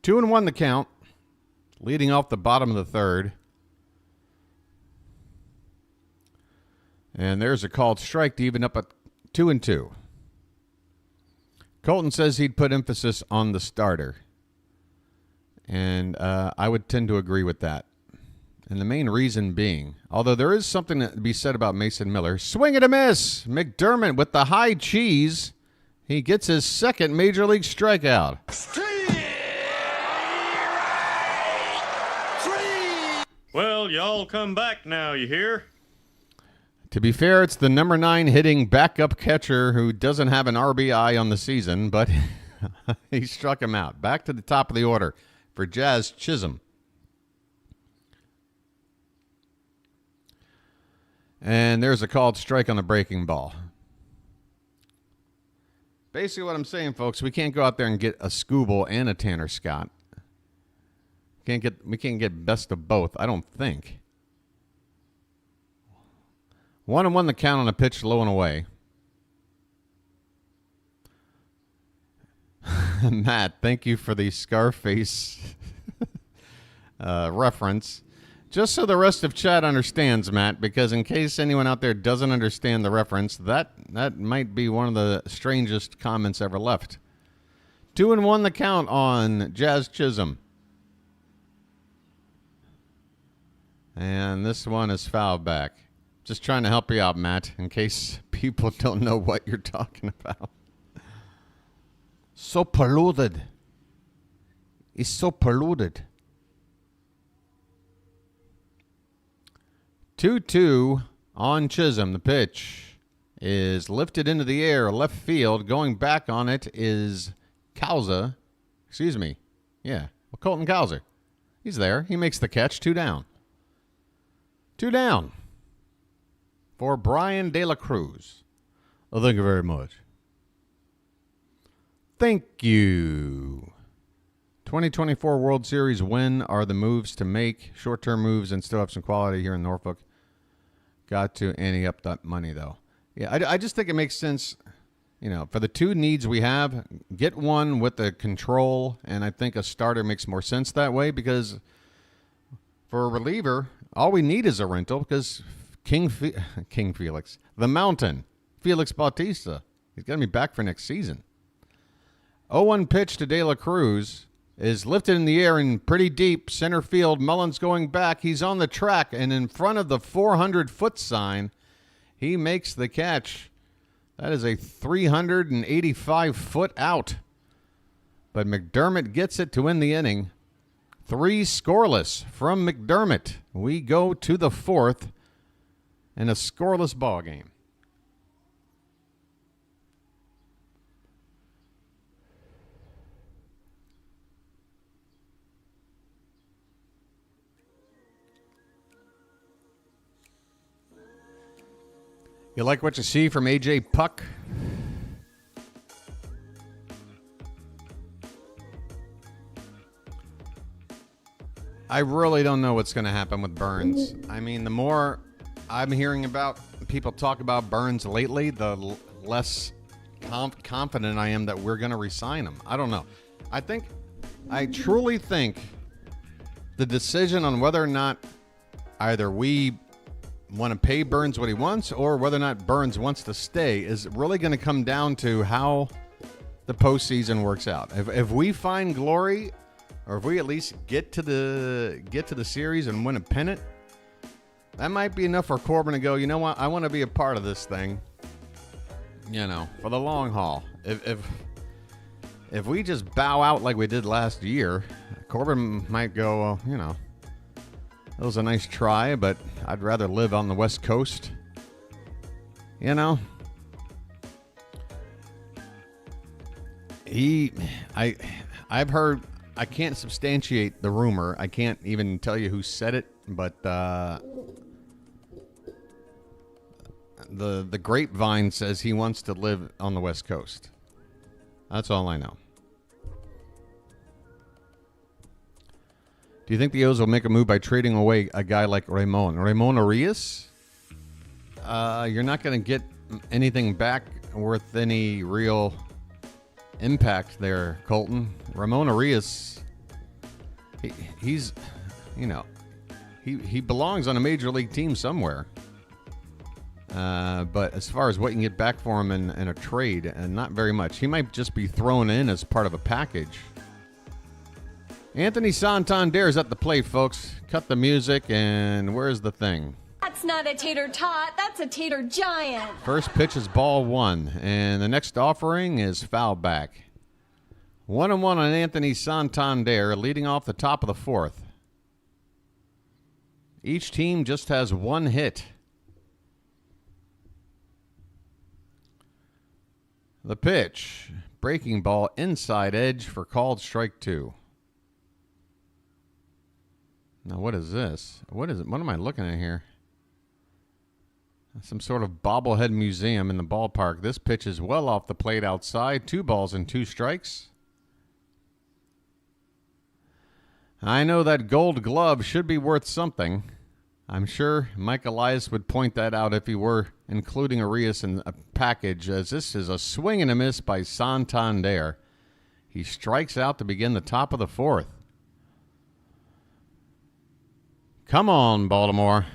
2-1 the count, leading off the bottom of the third. And there's a called strike to even up at 2-2. Colton says he'd put emphasis on the starter. And I would tend to agree with that. And the main reason being, although there is something to be said about Mason Miller, swing and a miss. McDermott with the high cheese. He gets his second major league strikeout. Well, y'all come back now, you hear? To be fair, it's the number 9 hitting backup catcher who doesn't have an RBI on the season, but he struck him out. Back to the top of the order for Jazz Chisholm. And there's a called strike on the breaking ball. Basically what I'm saying, folks, we can't go out there and get a Skubal and a Tanner Scott. We can't get best of both, I don't think. 1-1 the count on a pitch low and away. Matt, thank you for the Scarface reference. Just so the rest of chat understands, Matt, because in case anyone out there doesn't understand the reference, that might be one of the strangest comments ever left. 2-1 the count on Jazz Chisholm. And this one is fouled back. Just trying to help you out, Matt, in case people don't know what you're talking about. So polluted. It's so polluted. 2-2 on Chisholm. The pitch is lifted into the air, left field. Going back on it is Causa. Excuse me. Yeah, well, Colton Causa. He's there. He makes the catch. 2 down. 2 down for Brian De La Cruz. Well, thank you very much. Thank you. 2024 World Series win are the moves to make. Short-term moves and still have some quality here in Norfolk. Got to ante up that money, though. Yeah, I just think it makes sense, you know, for the 2 needs we have, get one with the control, and I think a starter makes more sense that way because for a reliever, all we need is a rental because King Felix, the Mountain, Felix Bautista, he's going to be back for next season. 0-1 pitch to De La Cruz is lifted in the air and pretty deep center field. Mullins going back. He's on the track, and in front of the 400-foot sign, he makes the catch. That is a 385-foot out. But McDermott gets it to win the inning. 3 scoreless from McDermott. We go to the 4th in a scoreless ball game. You like what you see from A.J. Puck? I really don't know what's going to happen with Burns. I mean, the more I'm hearing about people talk about Burns lately, the less confident I am that we're going to re-sign him. I don't know. I truly think the decision on whether or not either we want to pay Burns what he wants or whether or not Burns wants to stay is really going to come down to how the postseason works out. If we find glory, or if we at least get to the series and win a pennant, that might be enough for Corbin to go, you know what, I want to be a part of this thing, you know, for the long haul. If we just bow out like we did last year, Corbin might go, well, you know, it was a nice try, but I'd rather live on the West Coast. You know? I've heard, I can't substantiate the rumor. I can't even tell you who said it, but the grapevine says he wants to live on the West Coast. That's all I know. Do you think the O's will make a move by trading away a guy like Ramon Arias? You're not going to get anything back worth any real impact there, Colton. Ramon Arias, he's, you know, he belongs on a major league team somewhere. But as far as what you can get back for him in a trade, not very much. He might just be thrown in as part of a package. Anthony Santander's at the plate, folks. Cut the music, and where's the thing? That's not a tater tot, that's a tater giant. First pitch is ball 1, and the next offering is foul back. 1-1 on Anthony Santander, leading off the top of the 4th. Each team just has 1 hit. The pitch, breaking ball inside edge for called strike 2. Now, what is this? What is it? What am I looking at here? Some sort of bobblehead museum in the ballpark. This pitch is well off the plate outside. 2 balls and 2 strikes. I know that gold glove should be worth something. I'm sure Mike Elias would point that out if he were including Arias in a package, as this is a swing and a miss by Santander. He strikes out to begin the top of the 4th. Come on, Baltimore.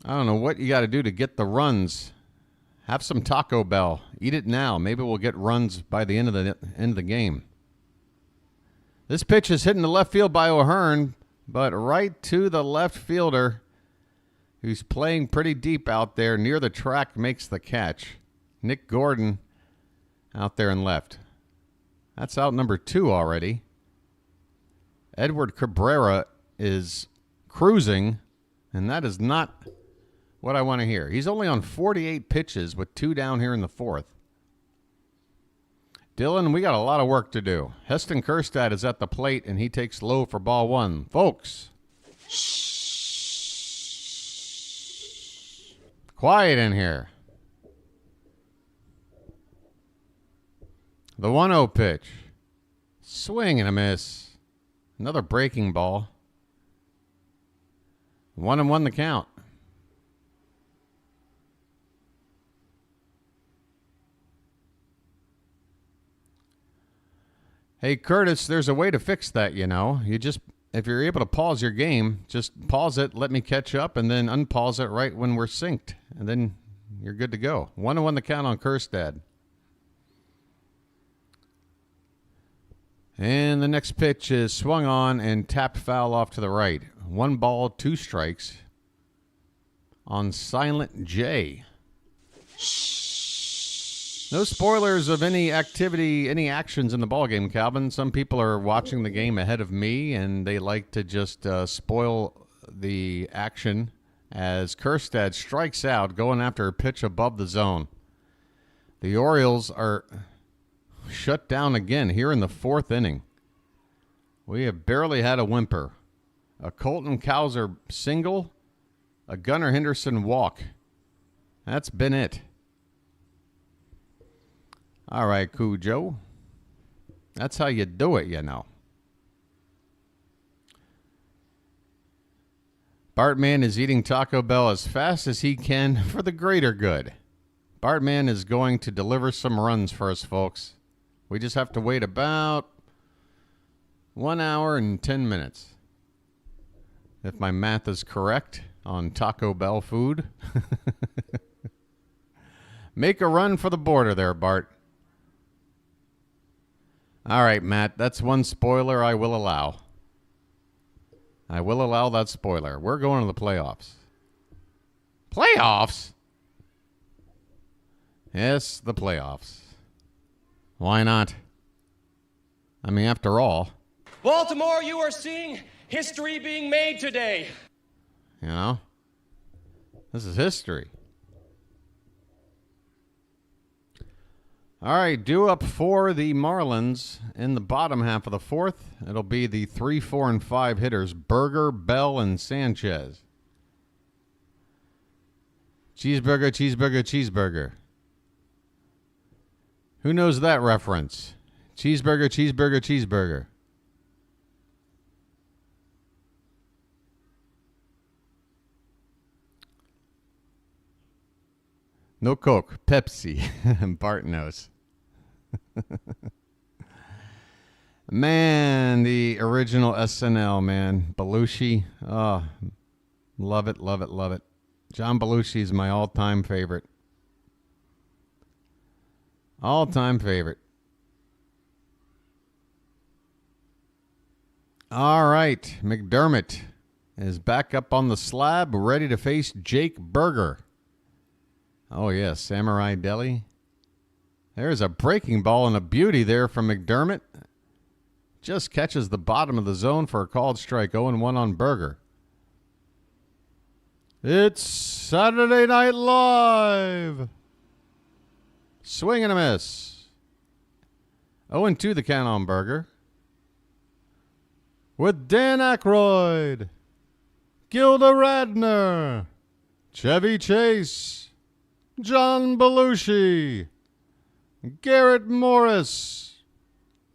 I don't know what you got to do to get the runs. Have some Taco Bell. Eat it now. Maybe we'll get runs by the end of the game. This pitch is hitting the left field by O'Hearn, but right to the left fielder, who's playing pretty deep out there near the track, makes the catch. Nick Gordon out there in left. That's out number 2 already. Edward Cabrera is cruising And that is not what I want to hear. He's only on 48 pitches with 2 down here in the 4th. Dylan, we got a lot of work to do. Heston Kjerstad is at the plate, and he takes low for ball 1. Folks, quiet in here. The 1-0 pitch. Swing and a miss. Another breaking ball. 1-1 the count. Hey, Curtis, there's a way to fix that, you know. You just, if you're able to pause your game, just pause it, let me catch up, and then unpause it right when we're synced. And then you're good to go. 1-1 the count on Kjerstad. And the next pitch is swung on and tapped foul off to the right. 1 ball, 2 strikes on Silent J. No spoilers of any activity, any actions in the ballgame, Calvin. Some people are watching the game ahead of me, and they like to just spoil the action as Kjerstad strikes out, going after a pitch above the zone. The Orioles are shut down again here in the 4th inning. We have barely had a whimper. A Colton Cowser single, a Gunnar Henderson walk. That's been it. All right, Cujo. That's how you do it, you know. Bartman is eating Taco Bell as fast as he can for the greater good. Bartman is going to deliver some runs for us, folks. We just have to wait about 1 hour and 10 minutes. If my math is correct on Taco Bell food. Make a run for the border there, Bart. All right, Matt, that's one spoiler I will allow. I will allow that spoiler. We're going to the playoffs. Playoffs? Yes, the playoffs. Why not? I mean, after all. Baltimore, you are seeing history being made today. You know? This is history. All right, due up for the Marlins in the bottom half of the 4th. It'll be the 3, 4, and 5 hitters, Berger, Bell, and Sanchez. Cheeseburger, cheeseburger, cheeseburger. Who knows that reference? Cheeseburger, cheeseburger, cheeseburger. No Coke, Pepsi. Bart knows. Man, the original SNL, man. Belushi. Oh, love it, love it, love it. John Belushi is my all-time favorite. All-time favorite. All right, McDermott is back up on the slab, ready to face Jake Berger. Oh, yes, Samurai Deli. There's a breaking ball and a beauty there from McDermott. Just catches the bottom of the zone for a called strike. 0-1 on Berger. It's Saturday Night Live. Swing and a miss. 0-2 the count on Berger. With Dan Aykroyd, Gilda Radner, Chevy Chase, John Belushi, Garrett Morris,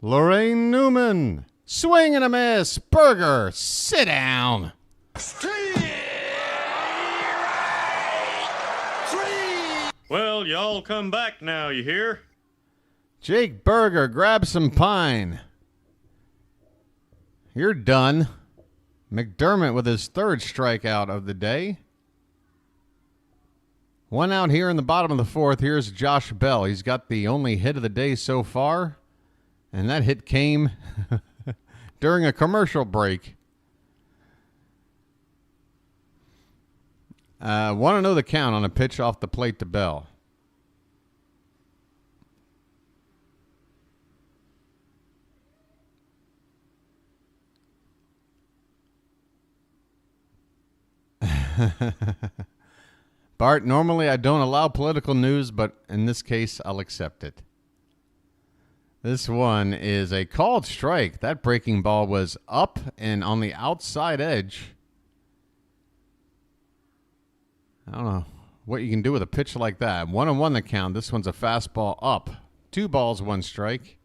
Lorraine Newman. Swing and a miss. Berger, sit down. Well, y'all come back now, you hear? Jake Berger, grab some pine. You're done. McDermott with his 3rd strikeout of the day. 1 out here in the bottom of the 4th. Here's Josh Bell. He's got the only hit of the day so far. And that hit came during a commercial break. Want to know the count on a pitch off the plate to Bell. Bart, normally I don't allow political news, but in this case, I'll accept it. This one is a called strike. That breaking ball was up and on the outside edge. I don't know what you can do with a pitch like that. 1-1 the count. This one's a fastball up. 2 balls, 1 strike.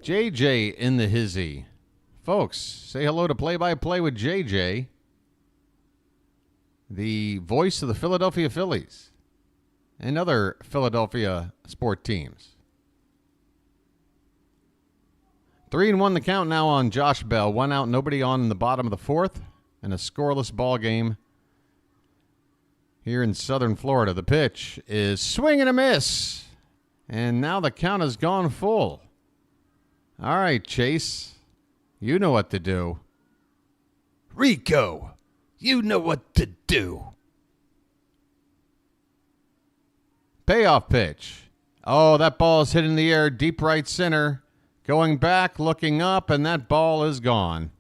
JJ in the hizzy. Folks, say hello to play-by-play with JJ, the voice of the Philadelphia Phillies and other Philadelphia sport teams. 3-1 the count now on Josh Bell. 1 out, nobody on in the bottom of the 4th, and a scoreless ball game here in southern Florida. The pitch is swing and a miss, and now the count has gone full. All right, Chase, you know what to do. Rico, you know what to do. Payoff pitch. Oh, that ball is hit in the air, deep right center. Going back, looking up, and that ball is gone.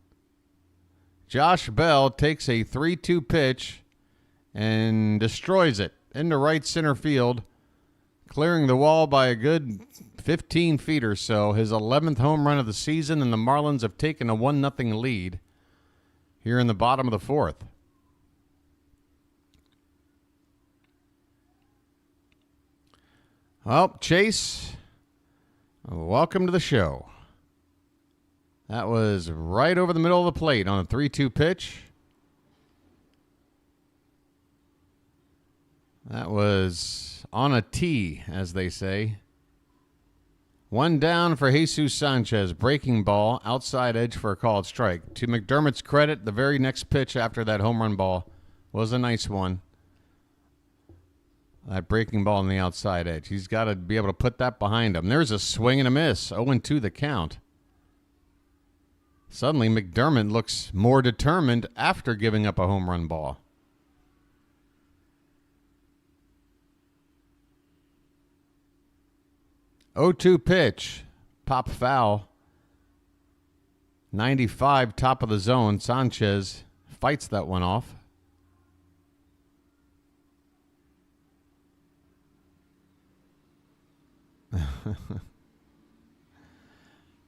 Josh Bell takes a 3-2 pitch and destroys it into right center field, clearing the wall by a good 15 feet or so. His 11th home run of the season, and the Marlins have taken a 1-0 lead here in the bottom of the 4th. Well, Chase, welcome to the show. That was right over the middle of the plate on a 3-2 pitch. That was on a tee, as they say. 1 down for Jesus Sanchez. Breaking ball, outside edge for a called strike. To McDermott's credit, the very next pitch after that home run ball was a nice one. That breaking ball on the outside edge. He's got to be able to put that behind him. There's a swing and a miss. 0-2 the count. Suddenly, McDermott looks more determined after giving up a home run ball. (0-2 pitch. Pop foul. 95, top of the zone. Sanchez fights that one off.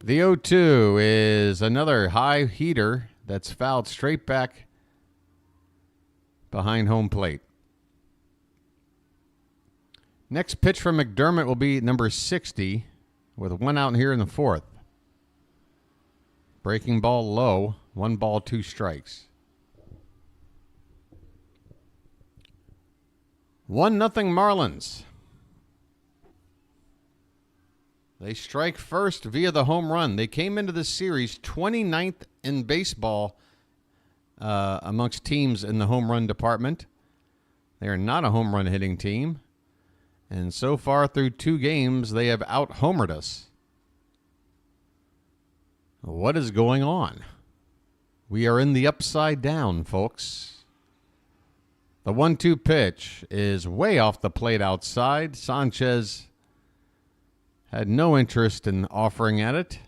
The 0-2 is another high heater that's fouled straight back behind home plate. Next pitch from McDermott will be number 60 with 1 out here in the 4th. Breaking ball low, 1 ball, 2 strikes. 1-0 Marlins. They strike first via the home run. They came into this series 29th in baseball amongst teams in the home run department. They are not a home run hitting team. And so far through 2 games, they have out-homered us. What is going on? We are in the upside down, folks. The 1-2 pitch is way off the plate outside. Sanchez had no interest in offering at it.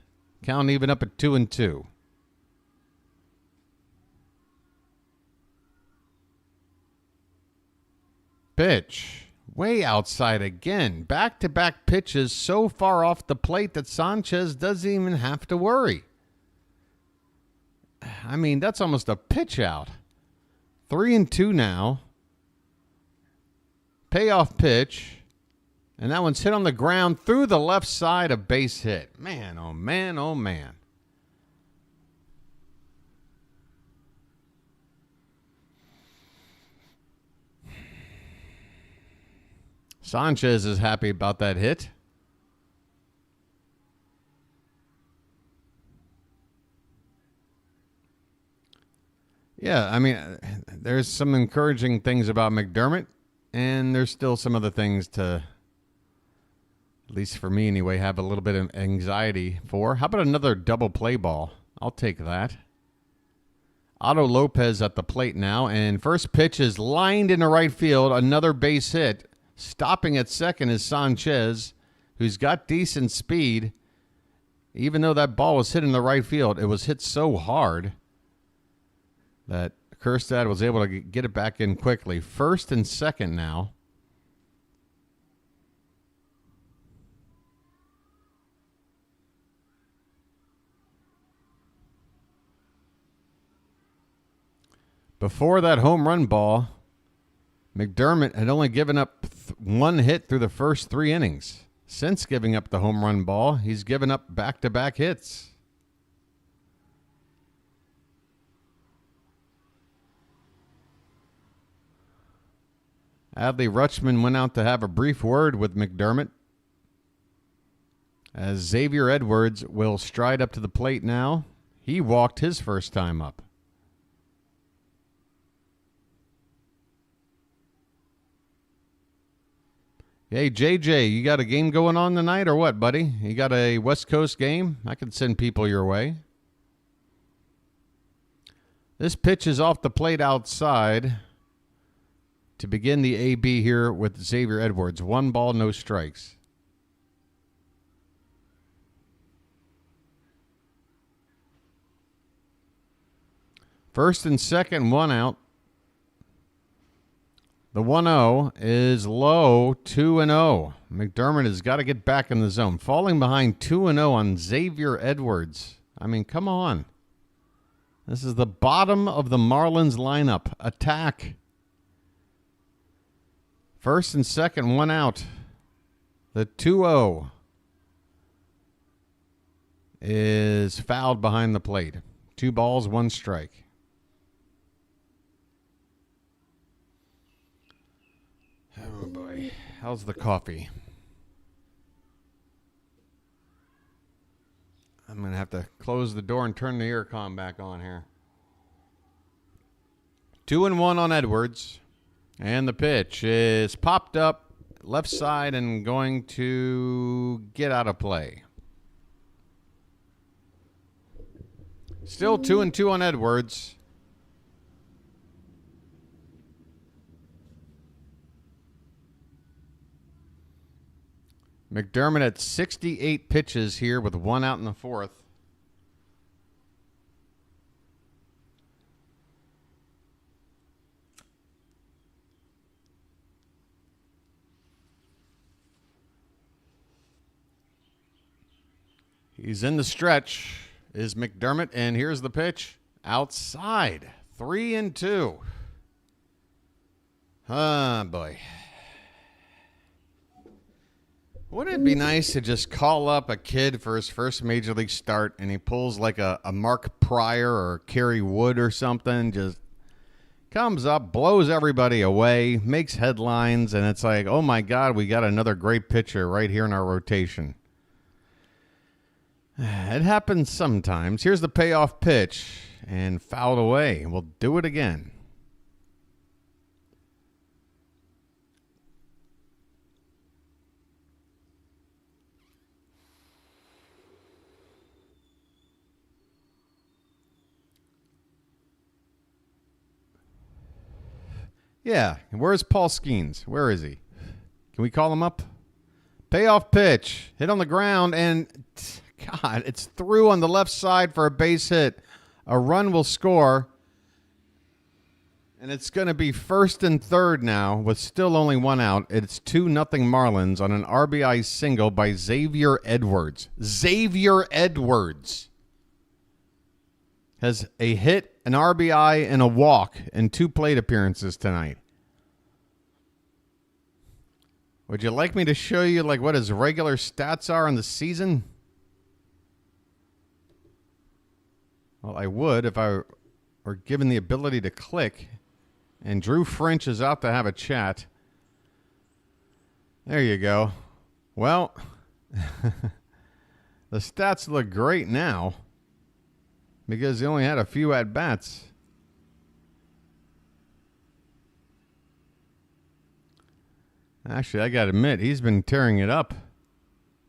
Count even up at 2-2. Pitch. Way outside again. Back-to-back pitches so far off the plate that Sanchez doesn't even have to worry. I mean, that's almost a pitch out. 3-2 now. Payoff pitch. And that one's hit on the ground through the left side, a base hit. Man, oh man, oh man. Sanchez is happy about that hit. Yeah, I mean, there's some encouraging things about McDermott, and there's still some other things to, at least for me anyway, have a little bit of anxiety for. How about another double play ball? I'll take that. Otto Lopez at the plate now, and first pitch is lined into right field. Another base hit. Stopping at second is Sanchez, who's got decent speed. Even though that ball was hit in the right field, it was hit so hard that Kerstad was able to get it back in quickly. First and second now. Before that home run ball, McDermott had only given up one hit through the first 3 innings. Since giving up the home run ball, he's given up back-to-back hits. Adley Rutschman went out to have a brief word with McDermott, as Xavier Edwards will stride up to the plate now. He walked his first time up. Hey, JJ, you got a game going on tonight or what, buddy? You got a West Coast game? I can send people your way. This pitch is off the plate outside to begin the AB here with Xavier Edwards. 1 ball, no strikes. First and second, 1 out. The 1-0 is low, 2-0. McDermott has got to get back in the zone. Falling behind 2-0 on Xavier Edwards. I mean, come on. This is the bottom of the Marlins lineup. Attack. First and second, 1 out. The 2-0 is fouled behind the plate. 2 balls, 1 strike. Oh, boy. How's the coffee? I'm going to have to close the door and turn the aircon back on here. 2-1 on Edwards. And the pitch is popped up left side and going to get out of play. Still 2-2 on Edwards. McDermott at 68 pitches here with 1 out in the 4th. He's in the stretch, is McDermott, and here's the pitch. Outside, 3-2. Ah, boy. Wouldn't it be nice to just call up a kid for his first major league start and he pulls like a Mark Pryor or Kerry Wood or something, just comes up, blows everybody away, makes headlines, and it's like, oh my God, we got another great pitcher right here in our rotation. It happens sometimes. Here's the payoff pitch and fouled away. We'll do it again. Yeah, where's Paul Skeens? Where is he? Can we call him up? Payoff pitch. Hit on the ground, and God, it's through on the left side for a base hit. A run will score, and it's going to be first and third now with still only 1 out. It's 2-0 Marlins on an RBI single by Xavier Edwards. Xavier Edwards has a hit, an RBI, and a walk in 2 plate appearances tonight. Would you like me to show you like what his regular stats are in the season? Well, I would if I were given the ability to click. And Drew French is out to have a chat. There you go. Well, the stats look great now because he only had a few at-bats. Actually, I got to admit, he's been tearing it up.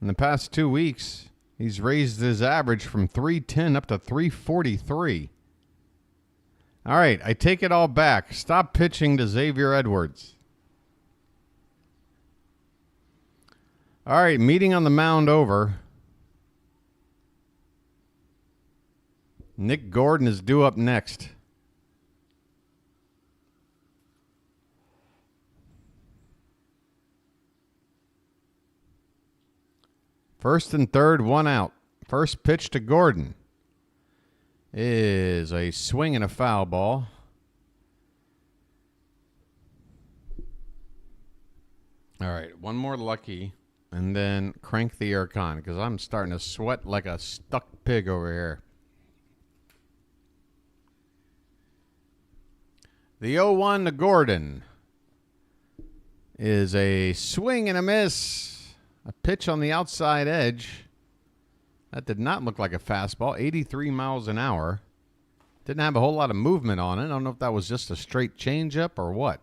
In the past 2 weeks, he's raised his average from 310 up to 343. All right, I take it all back. Stop pitching to Xavier Edwards. All right, meeting on the mound over. Nick Gordon is due up next. First and third, one out. First pitch to Gordon is a swing and a foul ball. All right, one more lucky, and then crank the aircon because I'm starting to sweat like a stuck pig over here. The 0-1 to Gordon is a swing and a miss. A pitch on the outside edge. That did not look like a fastball. 83 miles an hour. Didn't have a whole lot of movement on it. I don't know if that was just a straight changeup or what.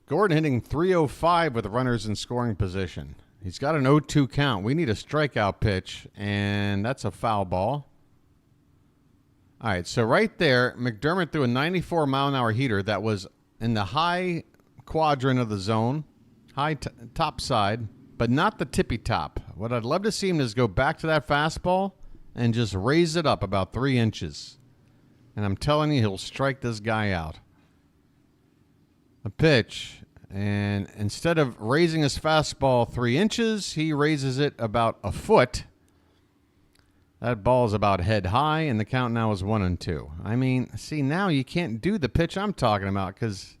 Gordon hitting .305 with runners in scoring position. He's got an 0-2 count. We need a strikeout pitch, and that's a foul ball. All right, so right there, McDermott threw a 94-mile-an-hour heater that was in the high quadrant of the zone, top side, but not the tippy top. What I'd love to see him is go back to that fastball and just raise it up about 3 inches. And I'm telling you, he'll strike this guy out. A pitch, and instead of raising his fastball 3 inches, he raises it about a foot. That ball is about head high, and the count now is 1-2. I mean, see, now you can't do the pitch I'm talking about because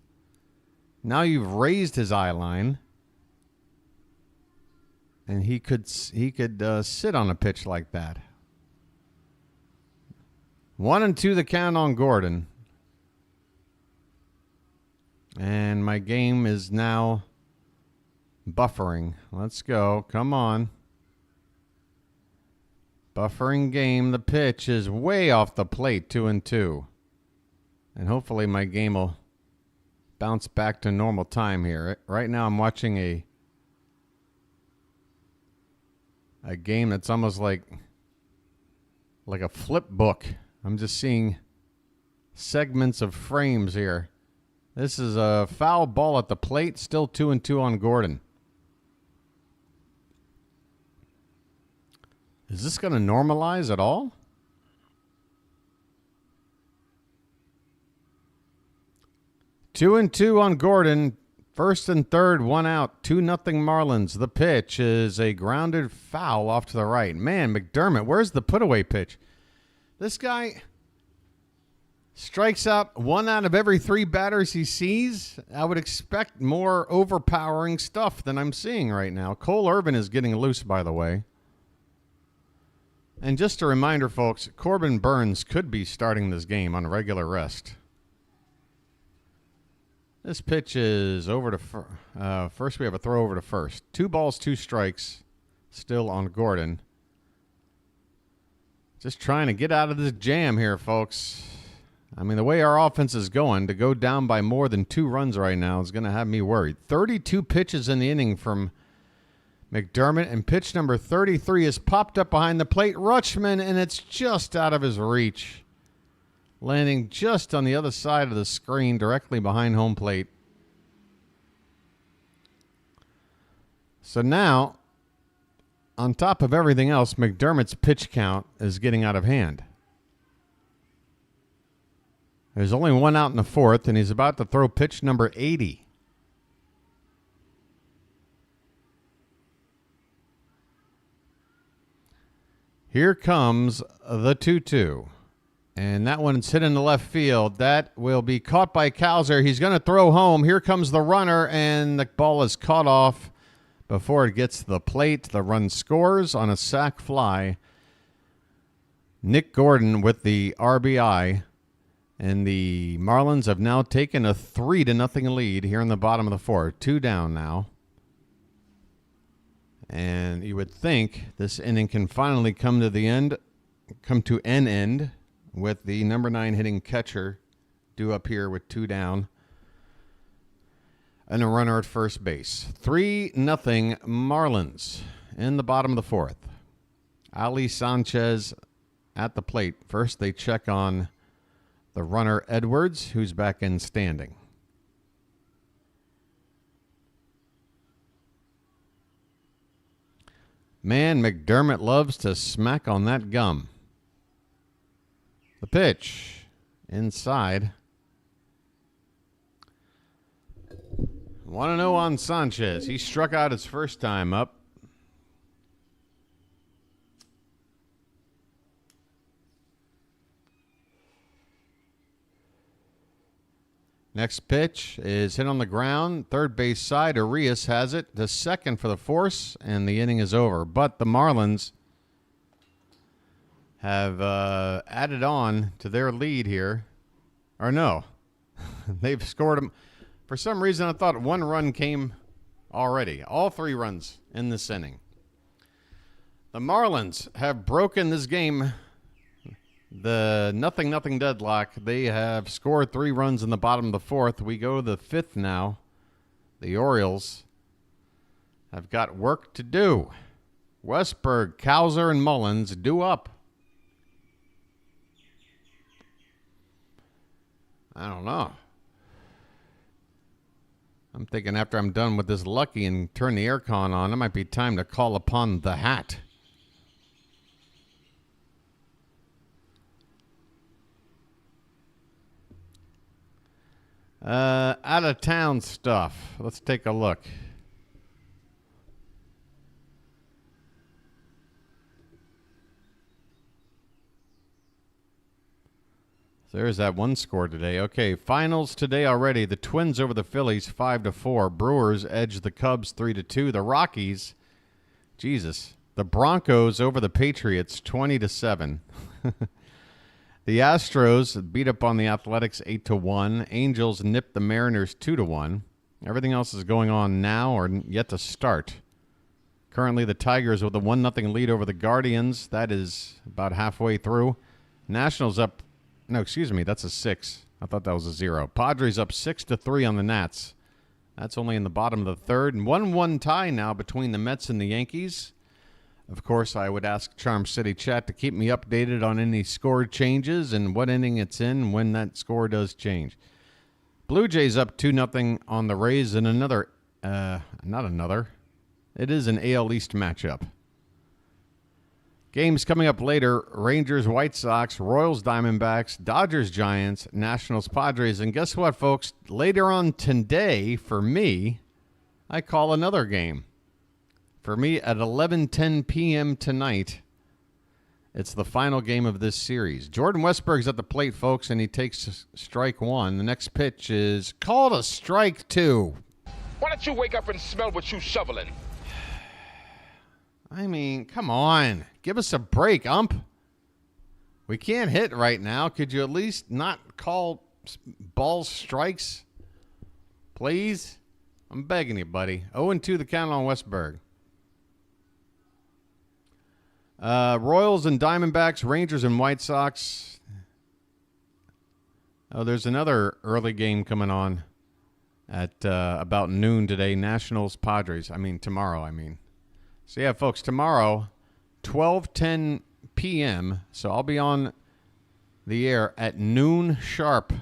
now you've raised his eye line. And he could sit on a pitch like that. 1-2 the count on Gordon. And my game is now buffering. Let's go. Come on. Buffering game. The pitch is way off the plate, 2-2. And hopefully my game will bounce back to normal time here. Right now I'm watching a game that's almost like a flip book. I'm just seeing segments of frames here. This is a foul ball at the plate, still 2-2 on Gordon. Is this going to normalize at all? Two and two on Gordon. First and third, one out, 2-0 Marlins. The pitch is a grounded foul off to the right. Man, McDermott, where's the put-away pitch? This guy strikes out 1 out of every 3 batters he sees. I would expect more overpowering stuff than I'm seeing right now. Cole Irvin is getting loose, by the way. And just a reminder, folks, Corbin Burns could be starting this game on regular rest. This pitch is over to first. We have a throw over to first. 2 balls, 2 strikes still on Gordon. Just trying to get out of this jam here, folks. I mean, the way our offense is going, to go down by more than 2 runs right now is going to have me worried. 32 pitches in the inning from McDermott, and pitch number 33 is popped up behind the plate. Rutschman, and it's just out of his reach. Landing just on the other side of the screen, directly behind home plate. So now, on top of everything else, McDermott's pitch count is getting out of hand. There's only 1 out in the 4th, and he's about to throw pitch number 80. Here comes the 2-2. And that one's hit in the left field. That will be caught by Cowser. He's going to throw home. Here comes the runner, and the ball is caught off before it gets to the plate. The run scores on a sac fly. Nick Gordon with the RBI. And the Marlins have now taken a 3-0 lead here in the bottom of the 4th. 2 down now. And you would think this inning can finally come to an end. With the number 9 hitting catcher due up here with 2 down. And a runner at first base. 3-0 Marlins in the bottom of the 4th. Ali Sanchez at the plate. First they check on the runner Edwards, who's back in standing. Man, McDermott loves to smack on that gum. The pitch inside. 1-0 on Sanchez. He struck out his first time up. Next pitch is hit on the ground. Third base side, Arias has it to second for the force, and the inning is over. But the Marlins have added on to their lead here. Or no, they've scored them. For some reason, I thought one run came already. All 3 runs in this inning. The Marlins have broken this game. The 0-0 deadlock. They have scored 3 runs in the bottom of the 4th. We go to the 5th now. The Orioles have got work to do. Westberg, Cowser, and Mullins due up. I don't know. I'm thinking after I'm done with this Lucky and turn the aircon on, it might be time to call upon the Hat. Out of town stuff. Let's take a look. So there's that one score today. Okay, finals today already. The Twins over the Phillies 5-4. Brewers edge the Cubs 3-2. The Rockies, Jesus. The Broncos over the Patriots 20-7. The Astros beat up on the Athletics 8-1. Angels nipped the Mariners 2-1. Everything else is going on now or yet to start. Currently, the Tigers with a 1-0 lead over the Guardians. That is about halfway through. Nationals up. No, excuse me. That's a 6. I thought that was a 0. Padres up 6-3 on the Nats. That's only in the bottom of the 3rd. And 1-1 tie now between the Mets and the Yankees. Of course, I would ask Charm City Chat to keep me updated on any score changes and what inning it's in when that score does change. Blue Jays up 2-0 on the Rays in another, it is an AL East matchup. Games coming up later, Rangers, White Sox, Royals, Diamondbacks, Dodgers, Giants, Nationals, Padres. And guess what, folks? Later on today, for me, I call another game. For me, at 11:10 p.m. tonight, it's the final game of this series. Jordan Westberg's at the plate, folks, and he takes strike 1. The next pitch is called a strike 2. Why don't you wake up and smell what you shoveling? I mean, come on. Give us a break, ump. We can't hit right now. Could you at least not call balls strikes? Please? I'm begging you, buddy. 0-2 the count on Westberg. Royals and Diamondbacks, Rangers and White Sox. Oh, there's another early game coming on at about noon today. Nationals, Padres. Tomorrow. So, yeah, folks, tomorrow, 12:10 p.m. So I'll be on the air at noon sharp.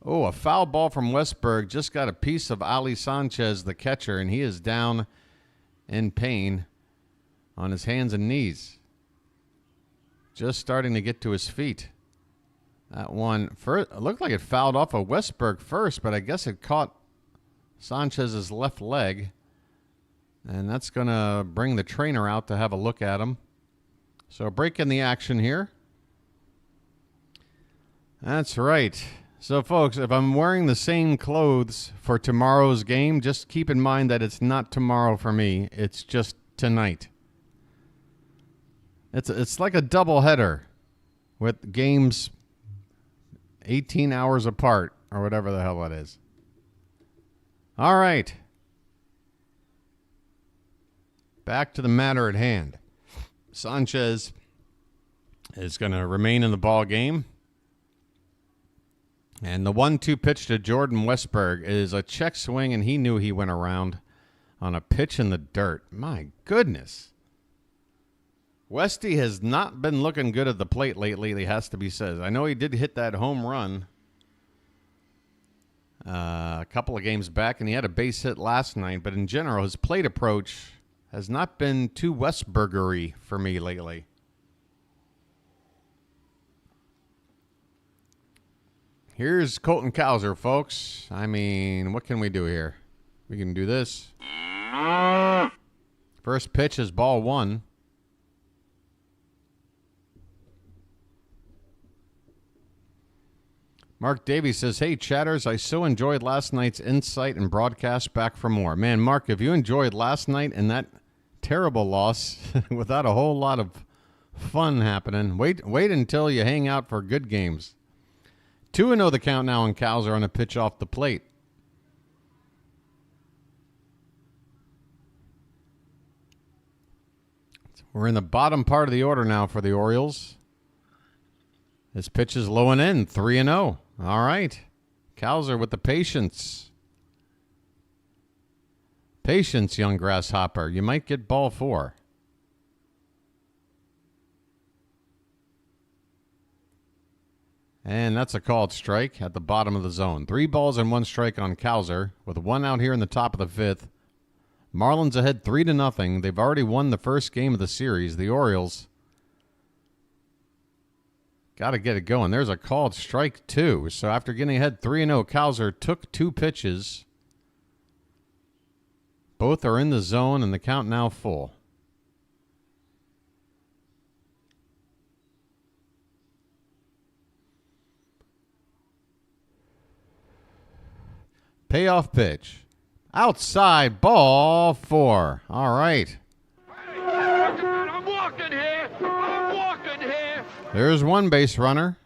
Oh, a foul ball from Westberg. Just got a piece of Ali Sanchez, the catcher, and he is down in pain on his hands and knees. Just starting to get to his feet. That one, first, it looked like it fouled off of Westberg first, but I guess it caught Sanchez's left leg. And that's going to bring the trainer out to have a look at him. So a break in the action here. That's right. So, folks, if I'm wearing the same clothes for tomorrow's game, just keep in mind that it's not tomorrow for me. It's just tonight. It's like a doubleheader with games 18 hours apart or whatever the hell it is. All right. Back to the matter at hand. Sanchez is going to remain in the ball game. And the 1-2 pitch to Jordan Westberg is a check swing, and he knew he went around on a pitch in the dirt. My goodness. Westy has not been looking good at the plate lately, it has to be said. I know he did hit that home run a couple of games back, and he had a base hit last night. But in general, his plate approach has not been too Westbergery for me lately. Here's Colton Cowser, folks. What can we do here? We can do this. First pitch is ball 1. Mark Davies says, hey, chatters, I so enjoyed last night's insight and broadcast. Back for more. Man, Mark, if you enjoyed last night and that terrible loss without a whole lot of fun happening, wait until you hang out for good games. 2-0 the count now, and Cows are on a pitch off the plate. We're in the bottom part of the order now for the Orioles. This pitch is low and in, 3-0. All right. Cowser with the patience. Patience, young grasshopper. You might get ball 4. And that's a called strike at the bottom of the zone. 3 balls and 1 strike on Cowser with 1 out here in the top of the 5th. Marlins ahead 3-0. They've already won the first game of the series. The Orioles got to get it going. There's a called strike, too. So after getting ahead 3-0, Cowser took 2 pitches. Both are in the zone, and the count now full. Payoff pitch. Outside, ball 4. All right. I'm walking here. I'm walking here. There's one base runner.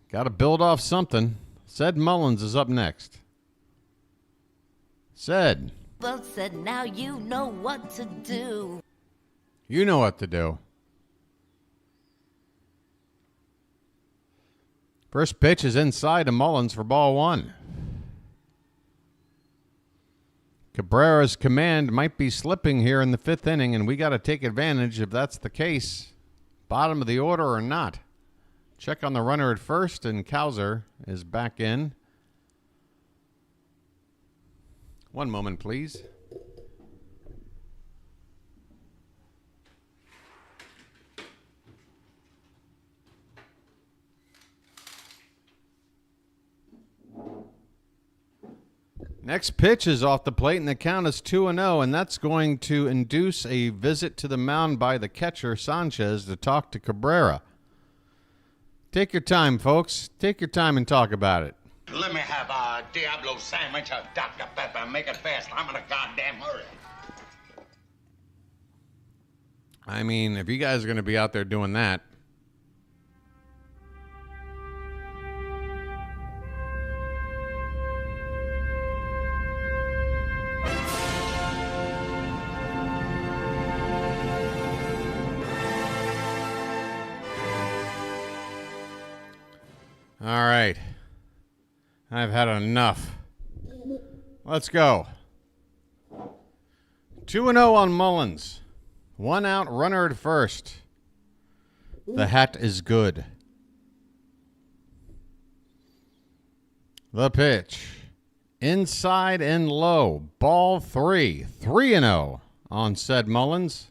Got to build off something. Ced Mullins is up next. Ced. Well said, now you know what to do. You know what to do. First pitch is inside to Mullins for ball 1. Cabrera's command might be slipping here in the 5th inning, and we got to take advantage if that's the case. Bottom of the order or not. Check on the runner at first, and Cowser is back in. One moment, please. Next pitch is off the plate, and the count is 2-0, and that's going to induce a visit to the mound by the catcher, Sanchez, to talk to Cabrera. Take your time, folks. Take your time and talk about it. Let me have a Diablo sandwich, a Dr. Pepper. Make it fast. I'm in a goddamn hurry. I mean, if you guys are going to be out there doing that, all right. I've had enough. Let's go. 2-0 on Mullins. 1 out, runner at first. The hat is good. The pitch. Inside and low. Ball 3. 3-0 on Ced Mullins.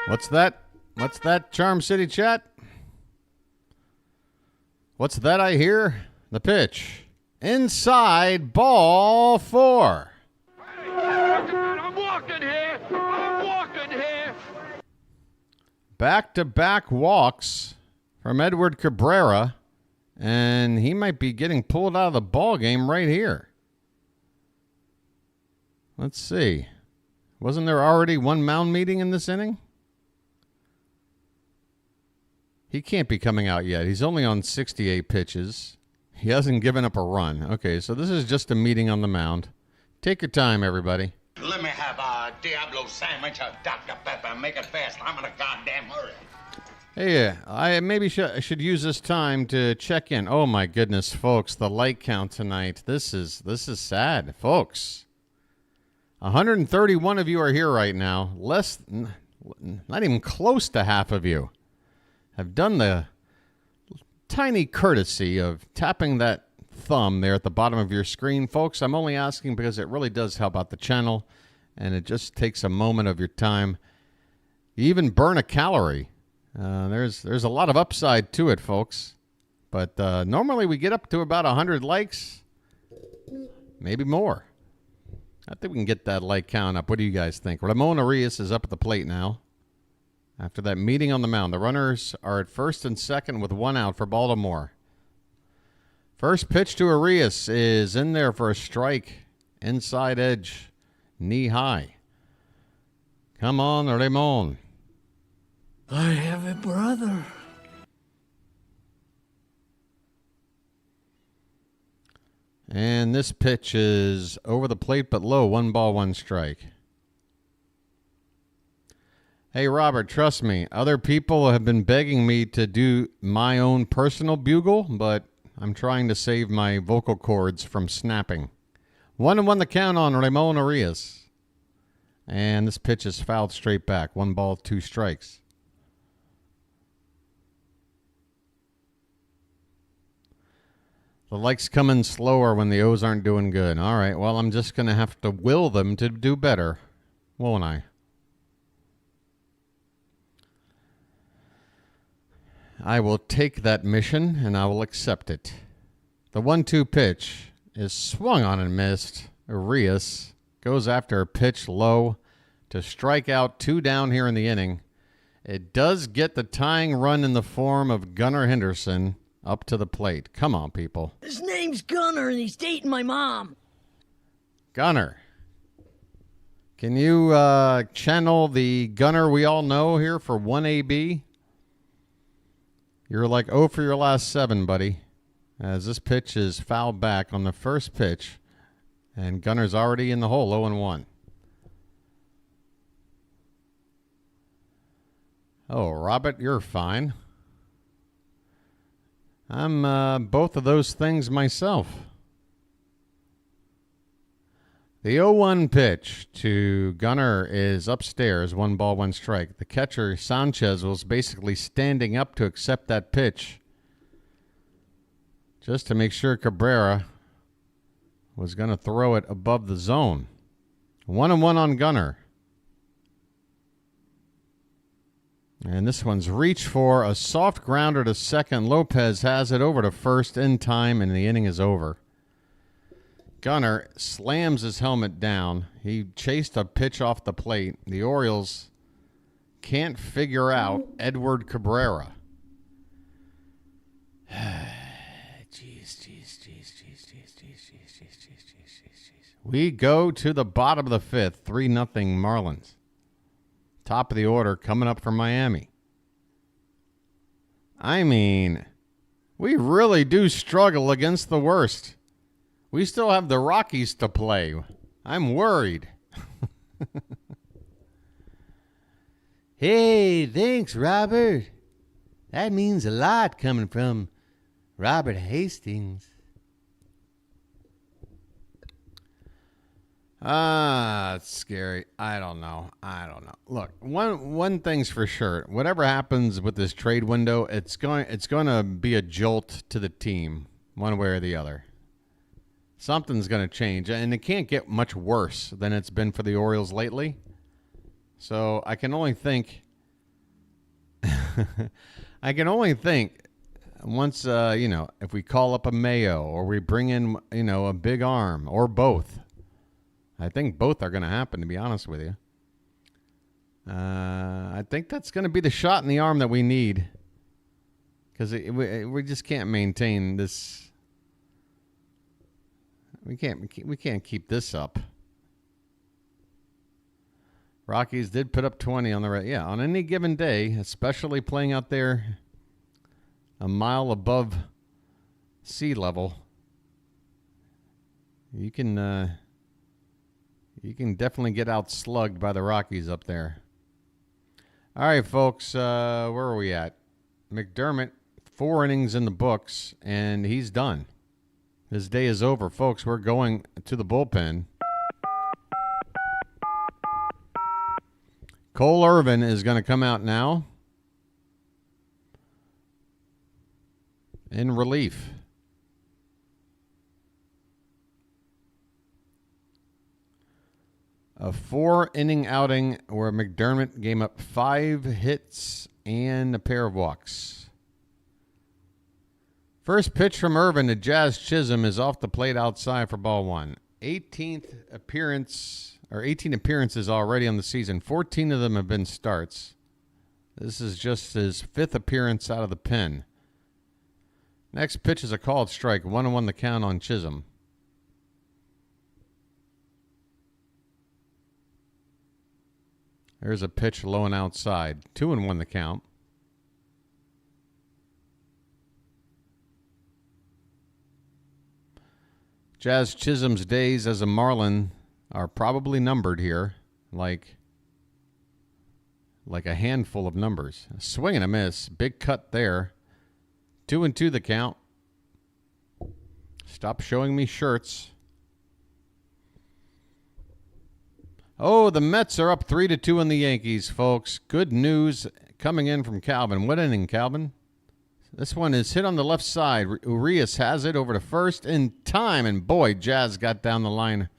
What's that? What's that, Charm City chat? What's that I hear? The pitch. Inside, ball 4. I'm walking here. I'm walking here. Back-to-back walks from Edward Cabrera, and he might be getting pulled out of the ball game right here. Let's see. Wasn't there already one mound meeting in this inning? He can't be coming out yet. He's only on 68 pitches. He hasn't given up a run. Okay, so this is just a meeting on the mound. Take your time, everybody. Let me have a Diablo sandwich, a Dr. Pepper. Make it fast. I'm in a goddamn hurry. Hey, I maybe should use this time to check in. Oh my goodness, folks, the like count tonight. This is sad, folks. 131 of you are here right now. Not even close to half of you have done the tiny courtesy of tapping that thumb there at the bottom of your screen. Folks, I'm only asking because it really does help out the channel, and it just takes a moment of your time. You even burn a calorie. There's a lot of upside to it, folks. But normally we get up to about 100 likes, maybe more. I think we can get that like count up. What do you guys think? Ramon Arias is up at the plate now. After that meeting on the mound, the runners are at first and second with one out for Baltimore. First pitch to Arias is in there for a strike. Inside edge, knee high. Come on, Ramon. I have a brother. And this pitch is over the plate but low. 1 ball, 1 strike. Hey, Robert, trust me. Other people have been begging me to do my own personal bugle, but I'm trying to save my vocal cords from snapping. 1-1 the count on Ramon Arias. And this pitch is fouled straight back. 1 ball, 2 strikes. The likes come in slower when the O's aren't doing good. All right, well, I'm just going to have to will them to do better, won't I? I will take that mission, and I will accept it. The 1-2 pitch is swung on and missed. Arias goes after a pitch low to strike out 2 down here in the inning. It does get the tying run in the form of Gunnar Henderson up to the plate. Come on, people. His name's Gunnar, and he's dating my mom. Gunnar. Can you channel the Gunnar we all know here for 1AB? You're like 0 for your last 7, buddy. As this pitch is fouled back on the first pitch. And Gunnar's already in the hole, 0-1. Oh, Robert, you're fine. I'm both of those things myself. The 0-1 pitch to Gunnar is upstairs, 1 ball, 1 strike. The catcher, Sanchez, was basically standing up to accept that pitch just to make sure Cabrera was going to throw it above the zone. 1-1 on Gunnar. And this one's reached for a soft grounder to second. Lopez has it over to first in time, and the inning is over. Gunnar slams his helmet down. He chased a pitch off the plate. The Orioles can't figure out Edward Cabrera. We go to the bottom of the 5th, 3-0 Marlins. Top of the order coming up from Miami. I mean, we really do struggle against the worst. We still have the Rockies to play. I'm worried. Hey, thanks, Robert. That means a lot coming from Robert Hastings. It's scary. I don't know. Look, one thing's for sure. Whatever happens with this trade window, it's going to be a jolt to the team, one way or the other. Something's going to change, and it can't get much worse than it's been for the Orioles lately. So I can only think. Once if we call up a Mayo or we bring in a big arm or both. I think both are going to happen, to be honest with you. I think that's going to be the shot in the arm that we need, because we just can't maintain this. We can't keep this up. Rockies did put up 20 on on any given day, especially playing out there a mile above sea level. You can definitely get out slugged by the Rockies up there. All right, folks, where are we at? McDermott, 4 innings in the books, and he's done. His day is over, folks. We're going to the bullpen. Cole Irvin is going to come out now in relief. A 4-inning outing where McDermott gave up 5 hits and a pair of walks. First pitch from Irvin to Jazz Chisholm is off the plate outside for ball 1. 18th appearance, or 18 appearances already on the season. 14 of them have been starts. This is just his 5th appearance out of the pen. Next pitch is a called strike. 1-1 the count on Chisholm. There's a pitch low and outside. 2-1 the count. Jazz Chisholm's days as a Marlin are probably numbered here, like a handful of numbers. A swing and a miss. Big cut there. 2-2 the count. Stop showing me shirts. Oh, the Mets are up 3-2 on the Yankees, folks. Good news coming in from Calvin. What inning, Calvin? This one is hit on the left side. Urias has it over to first in time. And boy, Jazz got down the line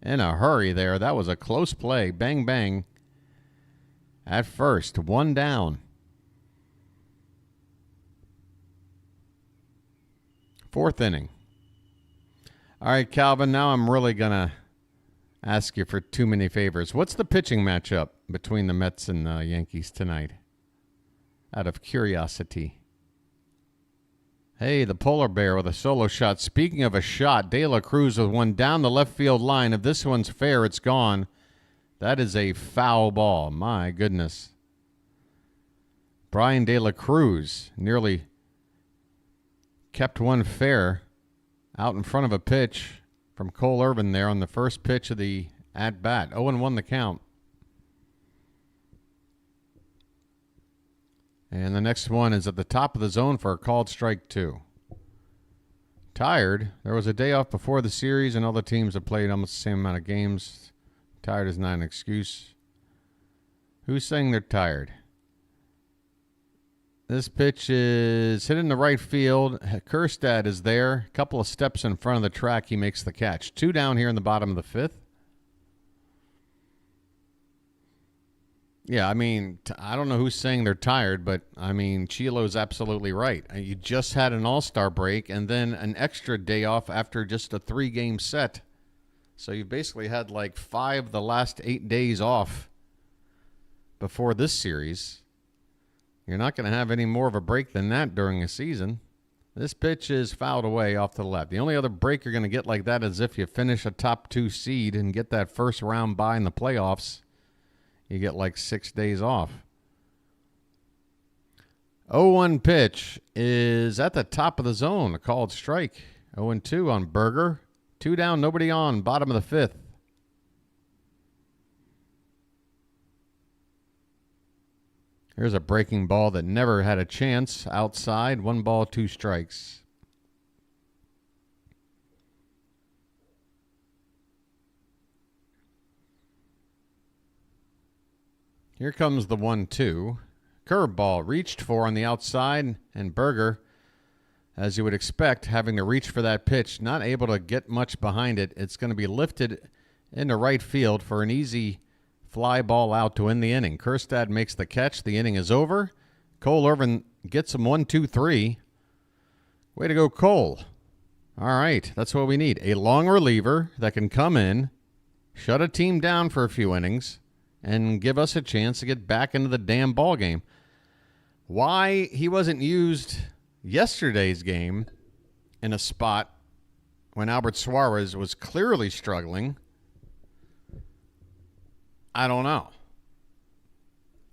in a hurry there. That was a close play. Bang, bang. At first, 1 down. 4th inning. All right, Calvin, now I'm really going to ask you for too many favors. What's the pitching matchup between the Mets and the Yankees tonight? Out of curiosity. Hey, the polar bear with a solo shot. Speaking of a shot, De La Cruz with one down the left field line. If this one's fair, it's gone. That is a foul ball. My goodness. Brian De La Cruz nearly kept one fair out in front of a pitch from Cole Irvin there on the first pitch of the at-bat. 0-1 the count. And the next one is at the top of the zone for a called strike 2. Tired. There was a day off before the series, and all the teams have played almost the same amount of games. Tired is not an excuse. Who's saying they're tired? This pitch is hit in the right field. Kjerstad is there. A couple of steps in front of the track. He makes the catch. 2 down here in the bottom of the 5th. Yeah, I mean, I don't know who's saying they're tired, but, I mean, Chilo's absolutely right. You just had an all-star break and then an extra day off after just a 3-game set. So you basically had like 5 the last 8 days off before this series. You're not going to have any more of a break than that during a season. This pitch is fouled away off to the left. The only other break you're going to get like that is if you finish a top 2 seed and get that first round bye in the playoffs. You get like 6 days off. 0-1 pitch is at the top of the zone. A called strike. 0-2 on Berger. 2 down, nobody on. Bottom of the 5th. Here's a breaking ball that never had a chance. Outside. 1 ball, 2 strikes. Here comes the 1-2. Curveball reached for on the outside, and Berger, as you would expect, having to reach for that pitch, not able to get much behind it. It's going to be lifted into right field for an easy fly ball out to end the inning. Kjerstad makes the catch. The inning is over. Cole Irvin gets him 1-2-3. Way to go, Cole. All right, that's what we need. A long reliever that can come in, shut a team down for a few innings, and give us a chance to get back into the damn ball game. Why he wasn't used yesterday's game in a spot when Albert Suarez was clearly struggling, I don't know.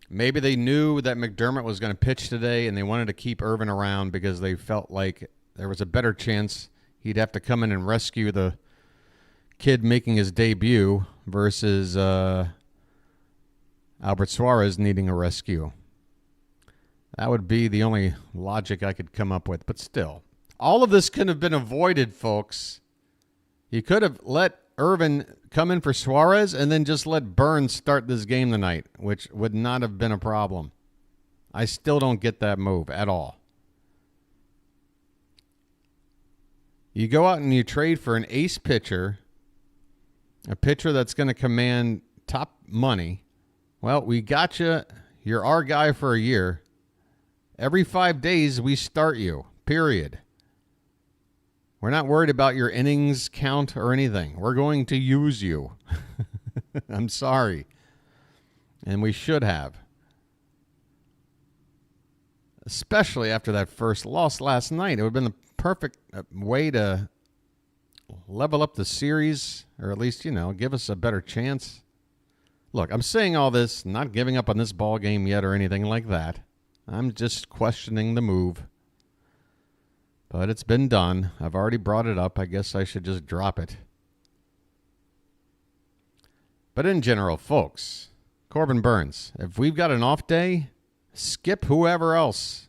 Maybe they knew that McDermott was going to pitch today and they wanted to keep Irvin around because they felt like there was a better chance he'd have to come in and rescue the kid making his debut versus Albert Suarez needing a rescue. That would be the only logic I could come up with. But still, all of this could have been avoided, folks. You could have let Irvin come in for Suarez and then just let Burns start this game tonight, which would not have been a problem. I still don't get that move at all. You go out and you trade for an ace pitcher, a pitcher that's going to command top money. Well, we got you. You're our guy for a year. Every 5 days, we start you, period. We're not worried about your innings count or anything. We're going to use you. I'm sorry. And we should have. Especially after that first loss last night. It would have been the perfect way to level up the series, or at least, give us a better chance. Look, I'm saying all this, not giving up on this ball game yet or anything like that. I'm just questioning the move. But it's been done. I've already brought it up. I guess I should just drop it. But in general, folks, Corbin Burnes, if we've got an off day, skip whoever else.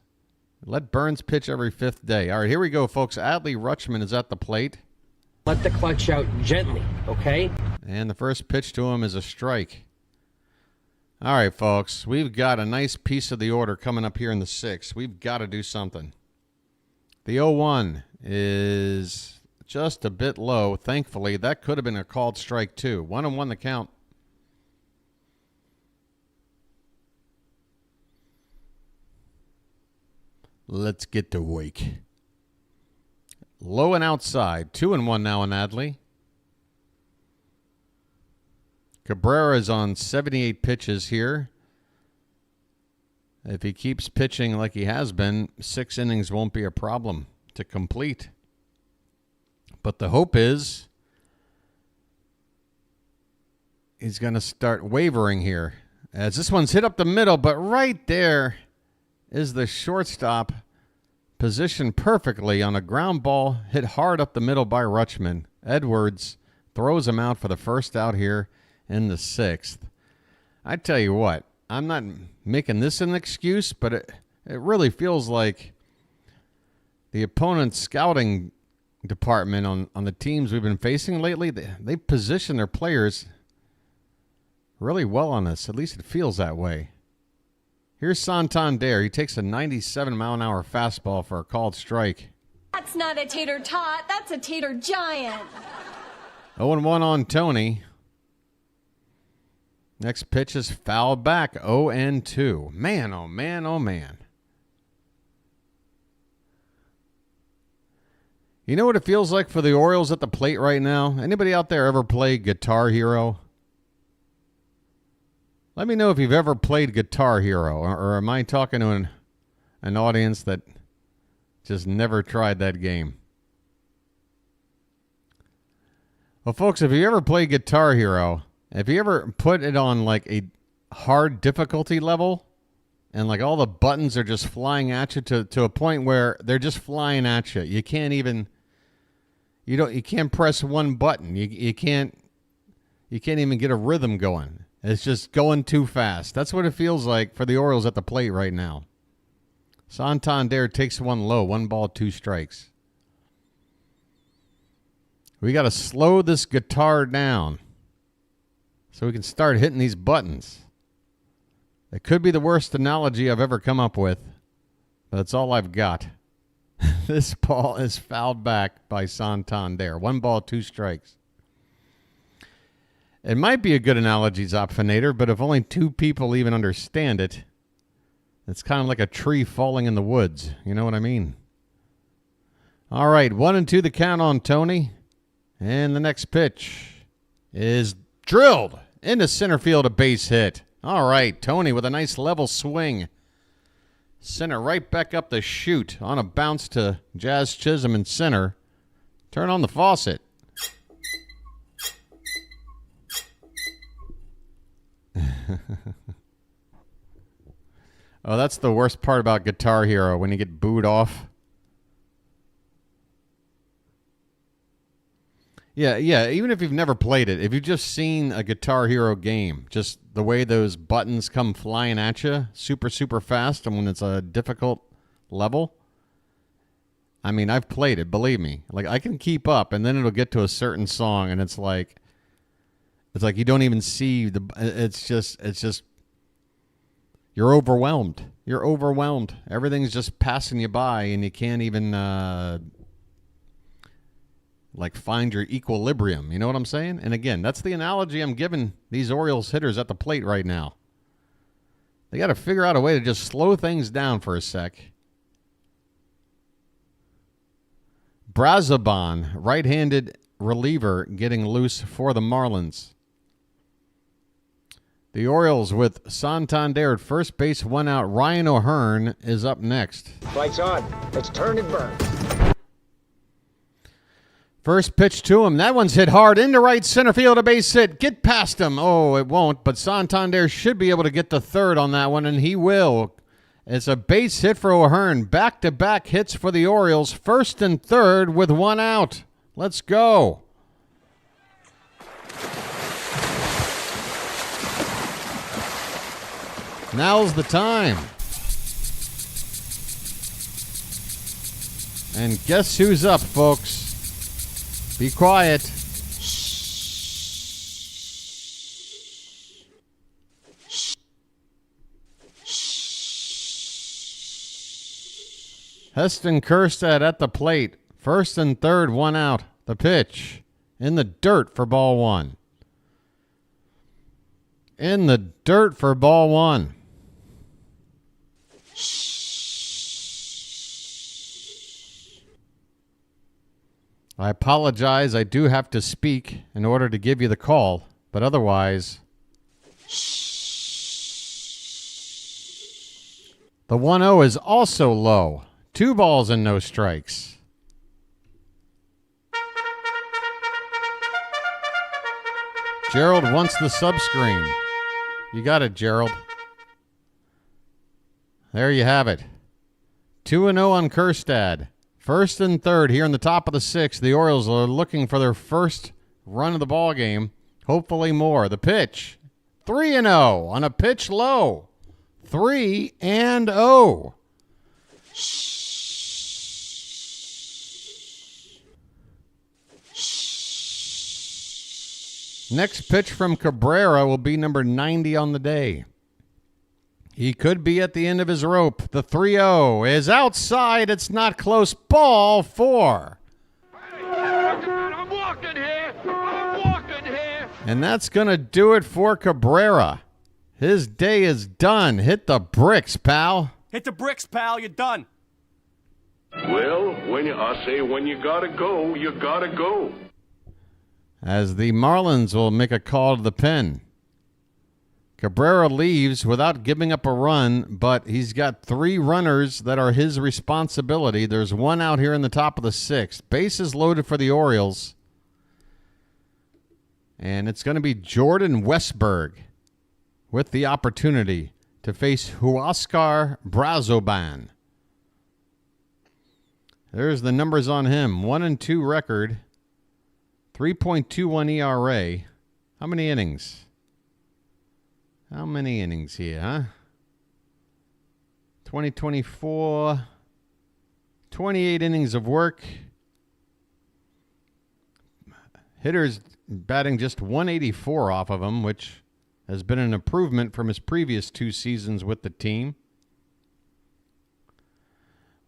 Let Burnes pitch every fifth day. All right, here we go, folks. Adley Rutschman is at the plate. Let the clutch out gently, okay? And the first pitch to him is a strike. All right, folks, we've got a nice piece of the order coming up here in the sixth. We've got to do something. The 0-1 is just a bit low. Thankfully, that could have been a called strike, too. 1-1 the count. Let's get to work. Low and outside. 2-1 now in Adley. Cabrera is on 78 pitches here. If he keeps pitching like he has been, 6 innings won't be a problem to complete. But the hope is he's going to start wavering here. As this one's hit up the middle, but right there is the shortstop positioned perfectly on a ground ball hit hard up the middle by Rutschman. Edwards throws him out for the first out here in the sixth. I tell you what, I'm not making this an excuse, but it really feels like the opponent's scouting department on the teams we've been facing lately, they position their players really well on this. At least it feels that way. Here's Santander. He takes a 97-mile-an-hour fastball for a called strike. That's not a tater tot. That's a tater giant. 0-1 on Tony. Next pitch is fouled back. 0-2. Man, oh man, oh man. You know what it feels like for the Orioles at the plate right now? Anybody out there ever play Guitar Hero? Let me know if you've ever played Guitar Hero, or am I talking to an audience that just never tried that game? Well, folks, if you ever play Guitar Hero, if you ever put it on like a hard difficulty level and like all the buttons are just flying at you to a point where they're just flying at you. You can't even, you can't press one button. You can't even get a rhythm going. It's just going too fast. That's what it feels like for the Orioles at the plate right now. Santander takes one low. 1 ball, 2 strikes. We got to slow this guitar down so we can start hitting these buttons. It could be the worst analogy I've ever come up with, but that's all I've got. This ball is fouled back by Santander. 1 ball, 2 strikes. It might be a good analogy, Zopfinator, but if only 2 people even understand it, it's kind of like a tree falling in the woods. You know what I mean? All right, 1-2 the count on Tony. And the next pitch is drilled into center field, a base hit. All right, Tony with a nice level swing. Center right back up the chute on a bounce to Jazz Chisholm in center. Turn on the faucet. Oh, that's the worst part about Guitar Hero, when you get booed off. Yeah, even if you've never played it, if you've just seen a Guitar Hero game, just the way those buttons come flying at you super, super fast, and when it's a difficult level, I mean, I've played it, believe me. Like, I can keep up, and then it'll get to a certain song, and it's like you don't even see it's just you're overwhelmed. You're overwhelmed. Everything's just passing you by, and you can't even find your equilibrium. You know what I'm saying? And again, that's the analogy I'm giving these Orioles hitters at the plate right now. They got to figure out a way to just slow things down for a sec. Brazoban, right-handed reliever, getting loose for the Marlins. The Orioles with Santander at first base, 1 out. Ryan O'Hearn is up next. Lights on. Let's turn and burn. First pitch to him. That one's hit hard into right center field, a base hit. Get past him. Oh, it won't, but Santander should be able to get to third on that one, and he will. It's a base hit for O'Hearn. Back-to-back hits for the Orioles. First and third with 1 out. Let's go. Now's the time. And guess who's up, folks? Be quiet. Heston Kjerstad at the plate. First and third, 1 out. The pitch. In the dirt for ball 1. In the dirt for ball 1. I apologize. I do have to speak in order to give you the call, but otherwise, the 1-0 is also low. 2 balls and no strikes. Gerald wants the subscreen. You got it, Gerald. There you have it. 2-0 on Kjerstad. First and third here in the top of the 6th. The Orioles are looking for their first run of the ball game. Hopefully more. The pitch. 3-0 on a pitch low. 3-0. Next pitch from Cabrera will be number 90 on the day. He could be at the end of his rope. The 3-0 is outside. It's not close. Ball 4. I'm walking here. I'm walking here. And that's going to do it for Cabrera. His day is done. Hit the bricks, pal. Hit the bricks, pal. You're done. Well, when you gotta go, you gotta go. As the Marlins will make a call to the pen. Cabrera leaves without giving up a run, but he's got 3 runners that are his responsibility. There's 1 out here in the top of the 6th. Bases loaded for the Orioles. And it's going to be Jordan Westburg with the opportunity to face Huascar Brazoban. There's the numbers on him. 1-2 record. 3.21 ERA. How many innings? How many innings here, huh? 2024. 28 innings of work. Hitters batting just 184 off of him, which has been an improvement from his previous 2 seasons with the team.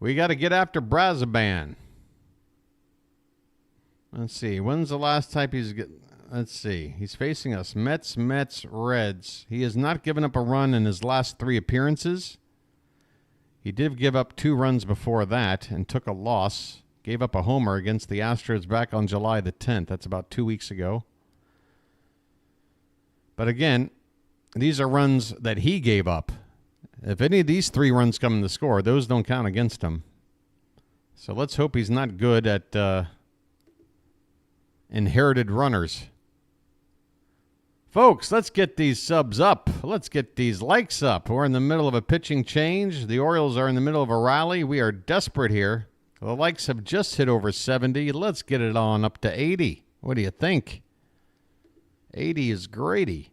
We got to get after Brazoban. Let's see. When's the last time let's see. He's facing us. Mets, Reds. He has not given up a run in his last 3 appearances. He did give up 2 runs before that and took a loss. Gave up a homer against the Astros back on July the 10th. That's about 2 weeks ago. But again, these are runs that he gave up. If any of these 3 runs come in the score, those don't count against him. So let's hope he's not good at inherited runners. Folks, let's get these subs up. Let's get these likes up. We're in the middle of a pitching change. The Orioles are in the middle of a rally. We are desperate here. The likes have just hit over 70. Let's get it on up to 80. What do you think? 80 is greaty.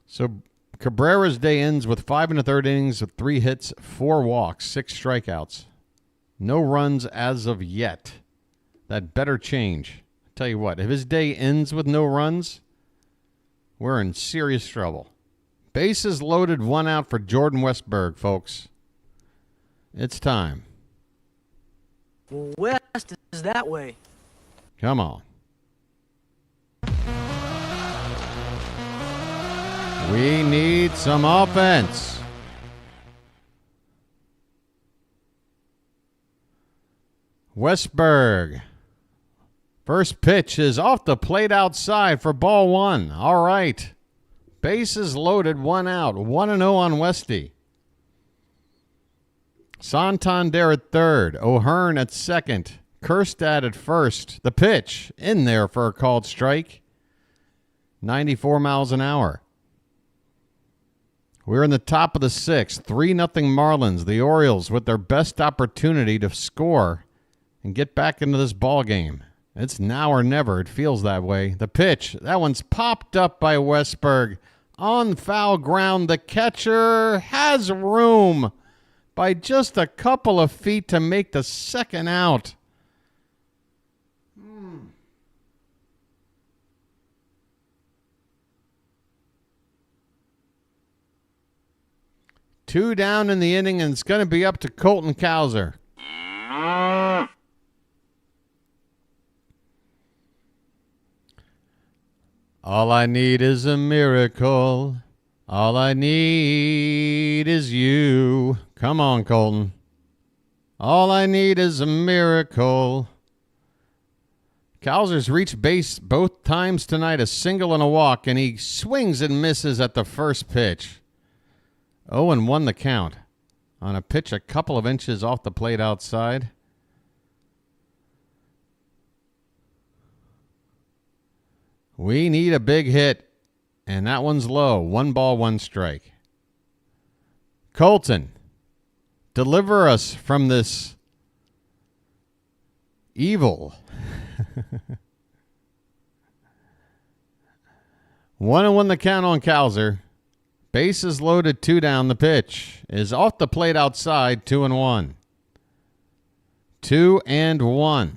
So Cabrera's day ends with 5 1/3 innings with 3 hits, 4 walks, 6 strikeouts. No runs as of yet. That better change. Tell you what, if his day ends with no runs, we're in serious trouble. Bases loaded, 1 out for Jordan Westburg, folks. It's time. West is that way. Come on. We need some offense. Westberg. First pitch is off the plate outside for ball one. All right. Bases loaded, 1 out. 1-0 on Westy. Santander at third. O'Hearn at second. Kerstad at first. The pitch in there for a called strike. 94 miles an hour. We're in the top of the sixth. 3-0 Marlins. The Orioles with their best opportunity to score and get back into this ball game. It's now or never. It feels that way. The pitch. That one's popped up by Westberg. On foul ground. The catcher has room by just a couple of feet to make the second out. Two down in the inning, and it's going to be up to Colton Cowser. All I need is a miracle. All I need is you. Come on, Colton. All I need is a miracle. Cowser's reached base both times tonight, a single and a walk, and he swings and misses at the first pitch. 0-1 the count on a pitch a couple of inches off the plate outside. We need a big hit, and that one's low. 1 ball, 1 strike. Colton, deliver us from this evil. 1-1 the count on Cowser. Bases loaded, 2 down. The pitch is off the plate outside, 2-1. 2-1.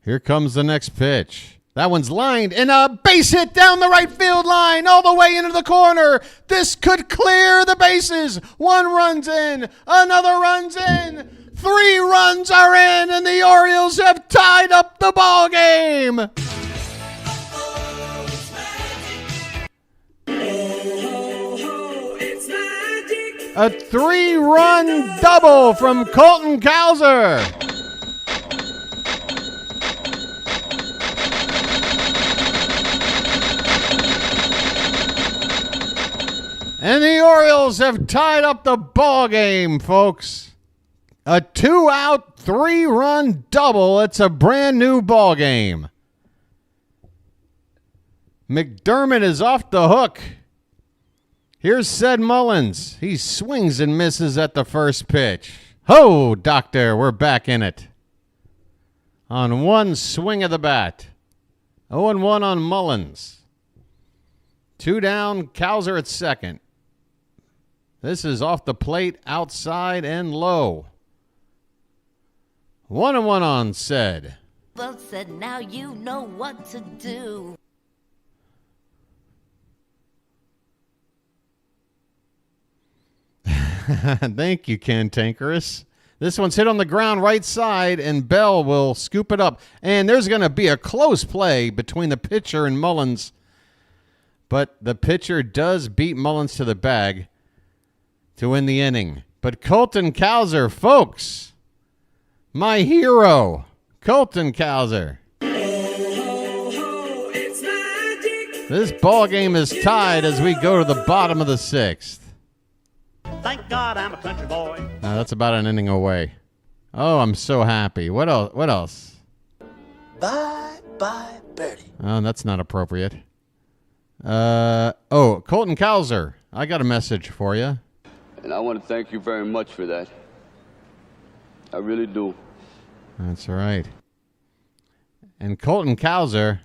Here comes the next pitch. That one's lined, and a base hit down the right field line, all the way into the corner. This could clear the bases. 1 run's in, another run's in. 3 runs are in, and the Orioles have tied up the ball game. A 3-run double from Colton Cowser. And the Orioles have tied up the ball game, folks. A 2-out, 3-run double. It's a brand new ball game. McDermott is off the hook. Here's Ced Mullins. He swings and misses at the first pitch. Ho, doctor, we're back in it. On 1 swing of the bat. 0-1 on Mullins. 2 down, Cowser at second. This is off the plate, outside, and low. 1-1 on Ced. Well said, now you know what to do. Thank you, Cantankerous. This one's hit on the ground right side, and Bell will scoop it up. And there's going to be a close play between the pitcher and Mullins. But the pitcher does beat Mullins to the bag to win the inning. But Colton Cowser, folks, my hero, Colton Cowser. This ball game is tied as we go to the bottom of the 6th. Thank God I'm a country boy. Now that's about an inning away. Oh, I'm so happy. What else? What else? Bye, birdie. Oh, that's not appropriate. Colton Cowser, I got a message for you. And I want to thank you very much for that. I really do. That's right. And Colton Cowser.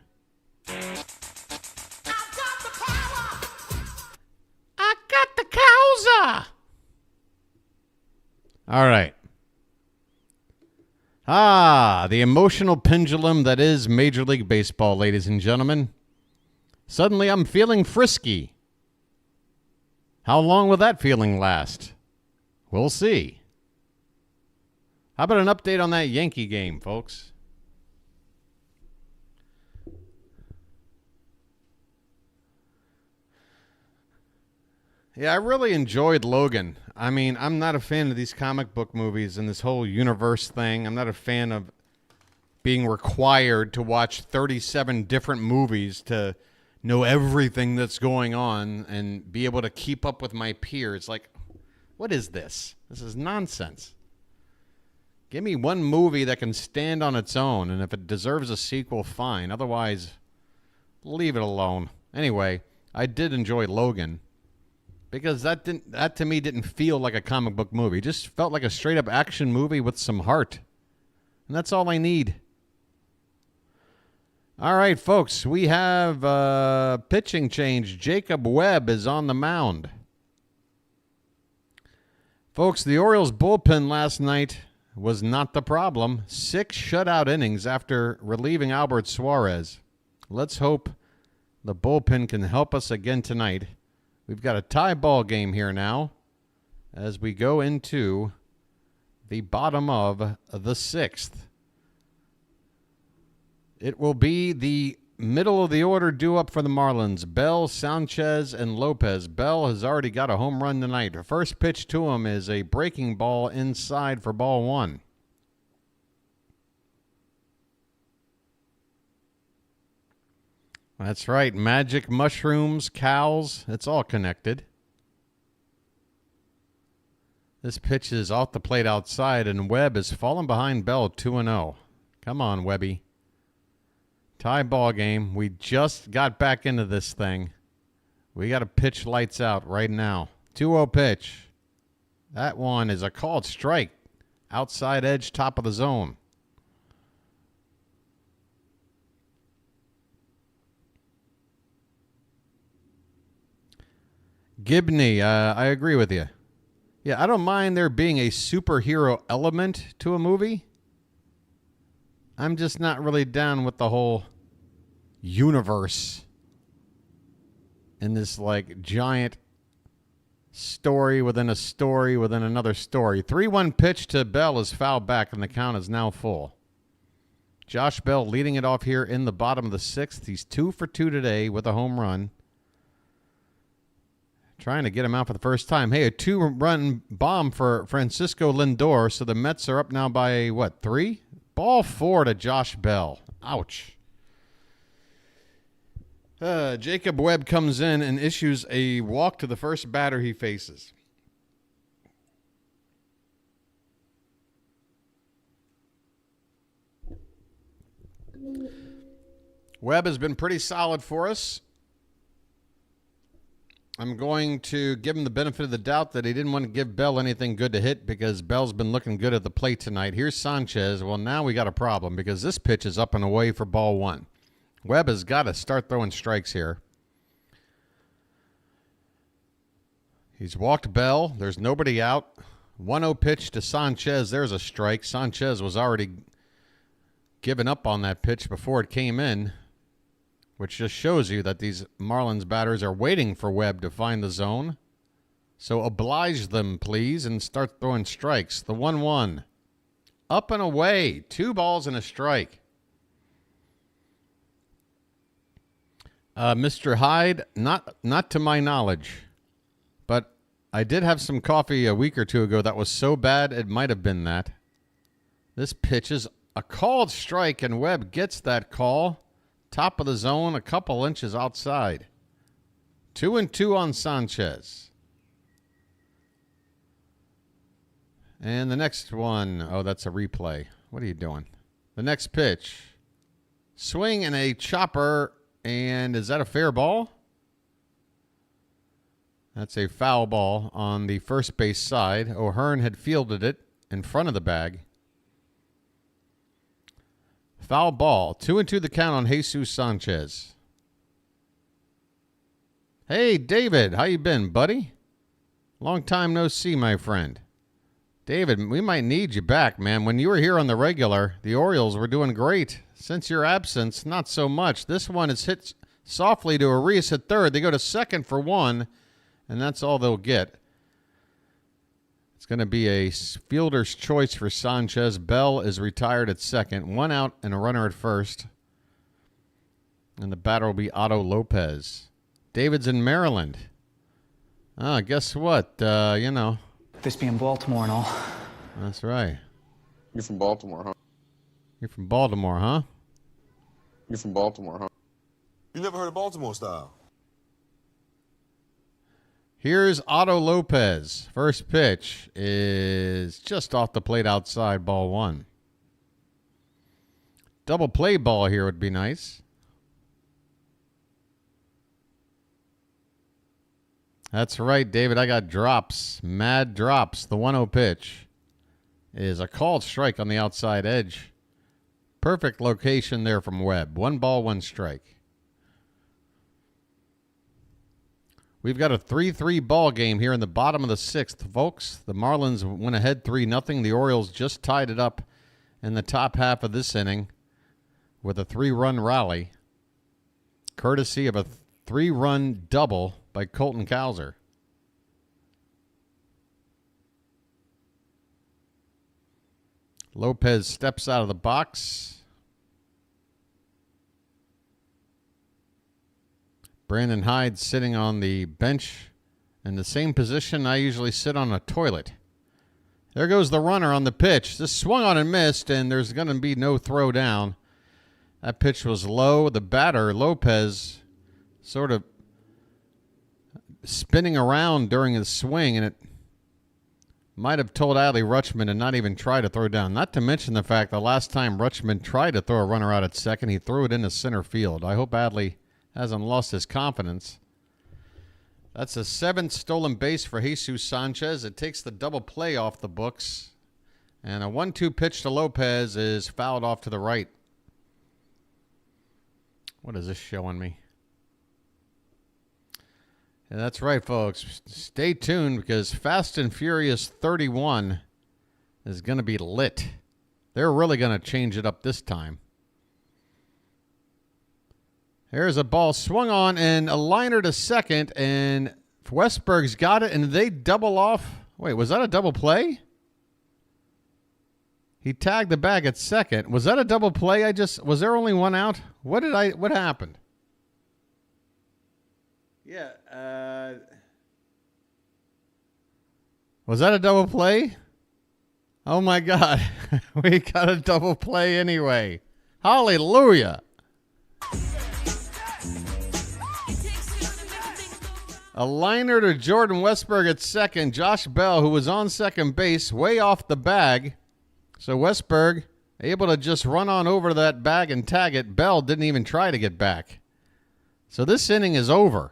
I got the Cowser. All right. The emotional pendulum that is Major League Baseball, ladies and gentlemen. Suddenly I'm feeling frisky. How long will that feeling last? We'll see. How about an update on that Yankee game, folks? Yeah, I really enjoyed Logan. I mean, I'm not a fan of these comic book movies and this whole universe thing. I'm not a fan of being required to watch 37 different movies to know everything that's going on and be able to keep up with my peers. Like, what is this? This is nonsense. Give me one movie that can stand on its own, and if it deserves a sequel, fine. Otherwise, leave it alone. Anyway, I did enjoy Logan because that to me didn't feel like a comic book movie. It just felt like a straight-up action movie with some heart. And that's all I need. All right, folks, we have pitching change. Jacob Webb is on the mound. Folks, the Orioles bullpen last night was not the problem. 6 shutout innings after relieving Albert Suarez. Let's hope the bullpen can help us again tonight. We've got a tie ball game here now as we go into the bottom of the 6th. It will be the middle of the order due up for the Marlins. Bell, Sanchez, and Lopez. Bell has already got a home run tonight. The first pitch to him is a breaking ball inside for ball 1. That's right. Magic mushrooms, cows, it's all connected. This pitch is off the plate outside, and Webb is falling behind Bell 2-0. Come on, Webby. Tie ball game. We just got back into this thing. We got to pitch lights out right now. 2-0 pitch. That one is a called strike. Outside edge, top of the zone. Gibney, I agree with you. Yeah, I don't mind there being a superhero element to a movie. I'm just not really down with the whole universe in this like giant story within a story within another story. 3-1 pitch to Bell is fouled back and the count is now full. Josh Bell leading it off here in the bottom of the 6th. He's 2 for 2 today with a home run. Trying to get him out for the first time. Hey, a 2-run bomb for Francisco Lindor. So the Mets are up now by, 3? Ball 4 to Josh Bell. Ouch. Jacob Webb comes in and issues a walk to the first batter he faces. Webb has been pretty solid for us. I'm going to give him the benefit of the doubt that he didn't want to give Bell anything good to hit because Bell's been looking good at the plate tonight. Here's Sanchez. Well, now we got a problem because this pitch is up and away for ball 1. Webb has got to start throwing strikes here. He's walked Bell. There's nobody out. 1-0 pitch to Sanchez. There's a strike. Sanchez was already giving up on that pitch before it came in, which just shows you that these Marlins batters are waiting for Webb to find the zone. So oblige them, please, and start throwing strikes. The 1-1. Up and away. 2 balls and a strike. Mr. Hyde, not to my knowledge, but I did have some coffee a week or 2 ago that was so bad it might have been that. This pitch is a called strike, and Webb gets that call. Top of the zone, a couple inches outside. 2-2 on Sanchez. And the next one, oh, that's a replay. What are you doing? The next pitch. Swing and a chopper, and is that a fair ball? That's a foul ball on the first base side. O'Hearn had fielded it in front of the bag. Foul ball. 2-2 the count on Jesus Sanchez. Hey, David. How you been, buddy? Long time no see, my friend. David, we might need you back, man. When you were here on the regular, the Orioles were doing great. Since your absence, not so much. This one is hit softly to Arias at third. They go to second for 1, and that's all they'll get. It's going to be a fielder's choice for Sanchez. Bell is retired at second. 1 out and a runner at first. And the batter will be Otto Lopez. David's in Maryland. Guess what? This being Baltimore and all. That's right. You're from Baltimore, huh? You're from Baltimore, huh? You're from Baltimore, huh? You never heard of Baltimore style? Here's Otto Lopez. First pitch is just off the plate outside, ball one. Double play ball here would be nice. That's right, David. I got drops. Mad drops. The 1-0 pitch is a called strike on the outside edge. Perfect location there from Webb. 1 ball, 1 strike. We've got a 3-3 ball game here in the bottom of the 6th, folks. The Marlins went ahead 3-0. The Orioles just tied it up in the top half of this inning with a 3-run rally, courtesy of a 3-run double by Colton Cowser. Lopez steps out of the box. Brandon Hyde sitting on the bench in the same position I usually sit on a toilet. There goes the runner on the pitch. This swung on and missed, and there's going to be no throw down. That pitch was low. The batter, Lopez, sort of spinning around during the swing, and it might have told Adley Rutschman to not even try to throw down. Not to mention the fact the last time Rutschman tried to throw a runner out at second, he threw it into center field. I hope Adley hasn't lost his confidence. That's a 7th stolen base for Jesus Sanchez. It takes the double play off the books. And a 1-2 pitch to Lopez is fouled off to the right. What is this showing me? Yeah, that's right, folks. Stay tuned because Fast and Furious 31 is going to be lit. They're really going to change it up this time. Here's a ball swung on and a liner to second, and Westberg's got it, and they double off. Wait, was that a double play? He tagged the bag at second. Was that a double play? Was there only one out? What happened? Yeah, was that a double play? Oh my God. We got a double play anyway. Hallelujah. A liner to Jordan Westberg at second. Josh Bell, who was on second base, way off the bag. So Westberg able to just run on over to that bag and tag it. Bell didn't even try to get back. So this inning is over.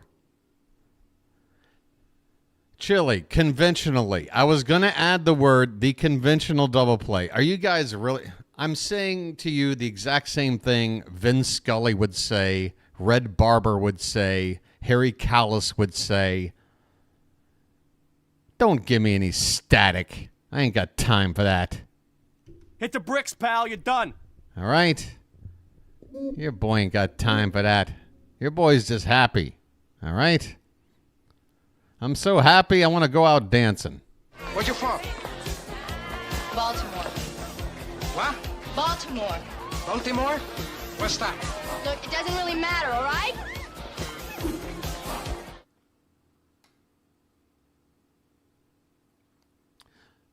Chili, conventionally. I was going to add the conventional double play. Are you guys really? I'm saying to you the exact same thing Vin Scully would say, Red Barber would say, Harry Callis would say. Don't give me any static. I ain't got time for that. Hit the bricks, pal. You're done. All right. Your boy ain't got time for that. Your boy's just happy. All right? I'm so happy I want to go out dancing. Where you from? Baltimore. What? Baltimore. Baltimore? What's that? Look, it doesn't really matter, all right?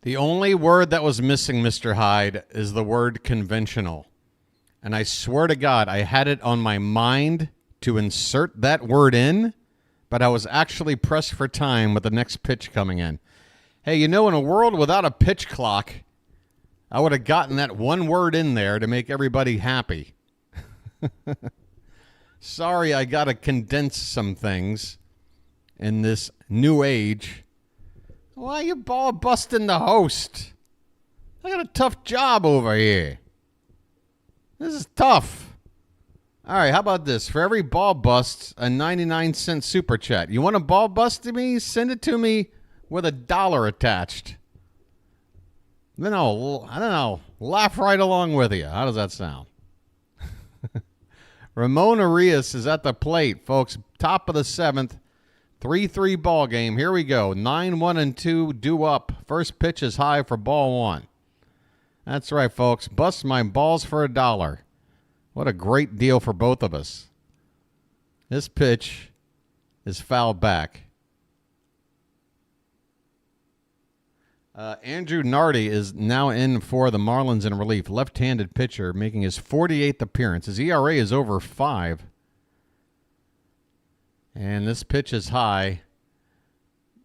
The only word that was missing, Mr. Hyde, is the word conventional. And I swear to God, I had it on my mind to insert that word in, but I was actually pressed for time with the next pitch coming in. Hey, you know, in a world without a pitch clock, I would have gotten that one word in there to make everybody happy. Sorry, I got to condense some things in this new age. Why are you ball busting the host? I got a tough job over here. This is tough. All right, how about this? For every ball bust, a 99-cent super chat. You want a ball bust to me? Send it to me with $1 attached. Then I don't know, laugh right along with you. How does that sound? Ramon Arias is at the plate, folks. Top of the 7th. 3-3 ball game. Here we go. 9-1-2 due up. First pitch is high for ball one. That's right, folks. Bust my balls for $1. What a great deal for both of us. This pitch is fouled back. Andrew Nardi is now in for the Marlins in relief. Left-handed pitcher making his 48th appearance. His ERA is over 5. And this pitch is high.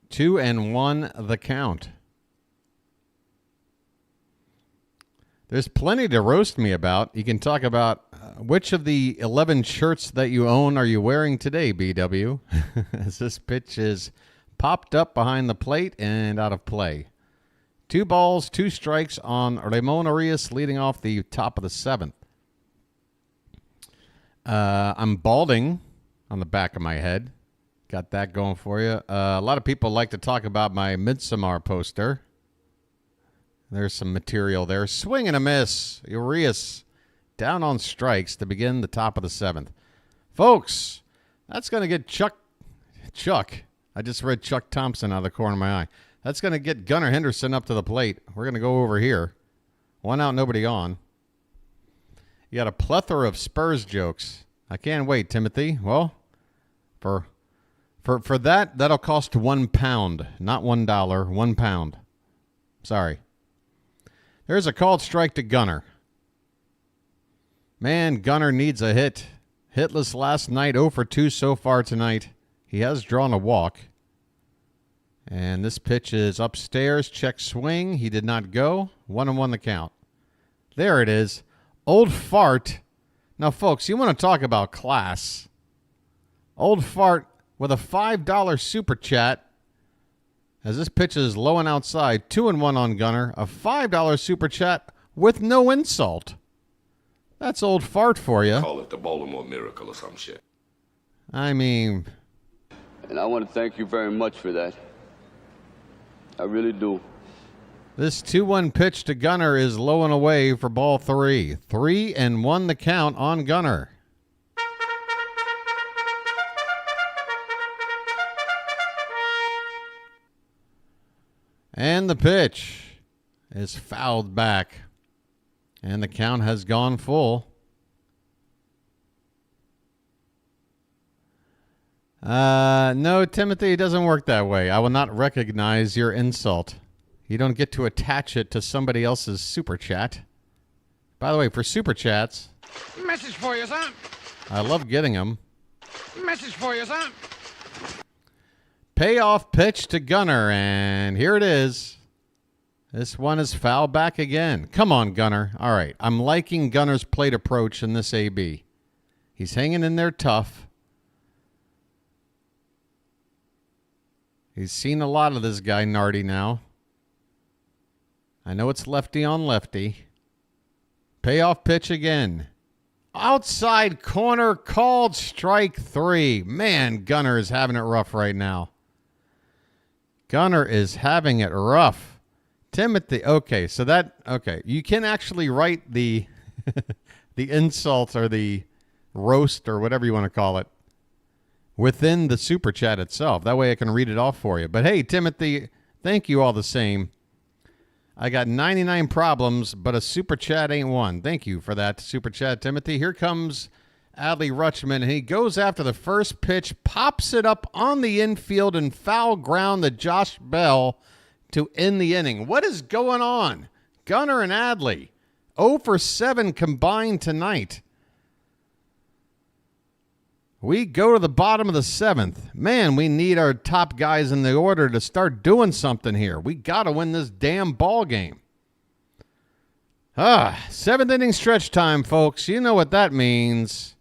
2-1 the count. There's plenty to roast me about. You can talk about which of the 11 shirts that you own are you wearing today, BW? As this pitch is popped up behind the plate and out of play. 2 balls, 2 strikes on Ramon Arias leading off the top of the 7th. I'm balding on the back of my head. Got that going for you. A lot of people like to talk about my Midsommar poster. There's some material there. Swing and a miss. Arias down on strikes to begin the top of the 7th. Folks, that's going to get Chuck. I just read Chuck Thompson out of the corner of my eye. That's going to get Gunnar Henderson up to the plate. We're going to go over here. 1 out, nobody on. You got a plethora of Spurs jokes. I can't wait, Timothy. Well, for that, that'll cost £1, not $1, £1. Sorry. There's a called strike to Gunnar. Man, Gunnar needs a hit. Hitless last night, 0 for 2 so far tonight. He has drawn a walk. And this pitch is upstairs. Check swing. He did not go. 1-1 the count. There it is. Old Fart. Now, folks, you want to talk about class. Old Fart with a $5 super chat. As this pitch is low and outside. 2-1 on Gunnar. A $5 super chat with no insult. That's Old Fart for you. Call it the Baltimore Miracle or some shit. I mean... And I want to thank you very much for that. I really do. This 2-1 pitch to Gunnar is low and away for ball 3. 3-1 the count on Gunnar. And the pitch is fouled back. And the count has gone full. No, Timothy, it doesn't work that way. I will not recognize your insult. You don't get to attach it to somebody else's super chat. By the way, for super chats... Message for you, son. I love getting them. Message for you, son. Payoff pitch to Gunnar, and here it is. This one is foul back again. Come on, Gunnar. All right, I'm liking Gunnar's plate approach in this AB. He's hanging in there tough. He's seen a lot of this guy, Nardi, now. I know it's lefty on lefty. Payoff pitch again. Outside corner, called strike 3. Man, Gunnar is having it rough right now. Gunnar is having it rough. Timothy, okay, you can actually write the the insult or the roast or whatever you want to call it within the super chat itself. That way I can read it off for you. But hey, Timothy, thank you all the same. I got 99 problems, but a super chat ain't one. Thank you for that super chat, Timothy. Here comes Adley Rutschman, and he goes after the first pitch, pops it up on the infield and foul ground to Josh Bell to end the inning. What is going on? Gunnar and Adley, 0 for 7 combined tonight. We go to the bottom of the 7th. Man, we need our top guys in the order to start doing something here. We got to win this damn ball game. 7th inning stretch time, folks. You know what that means.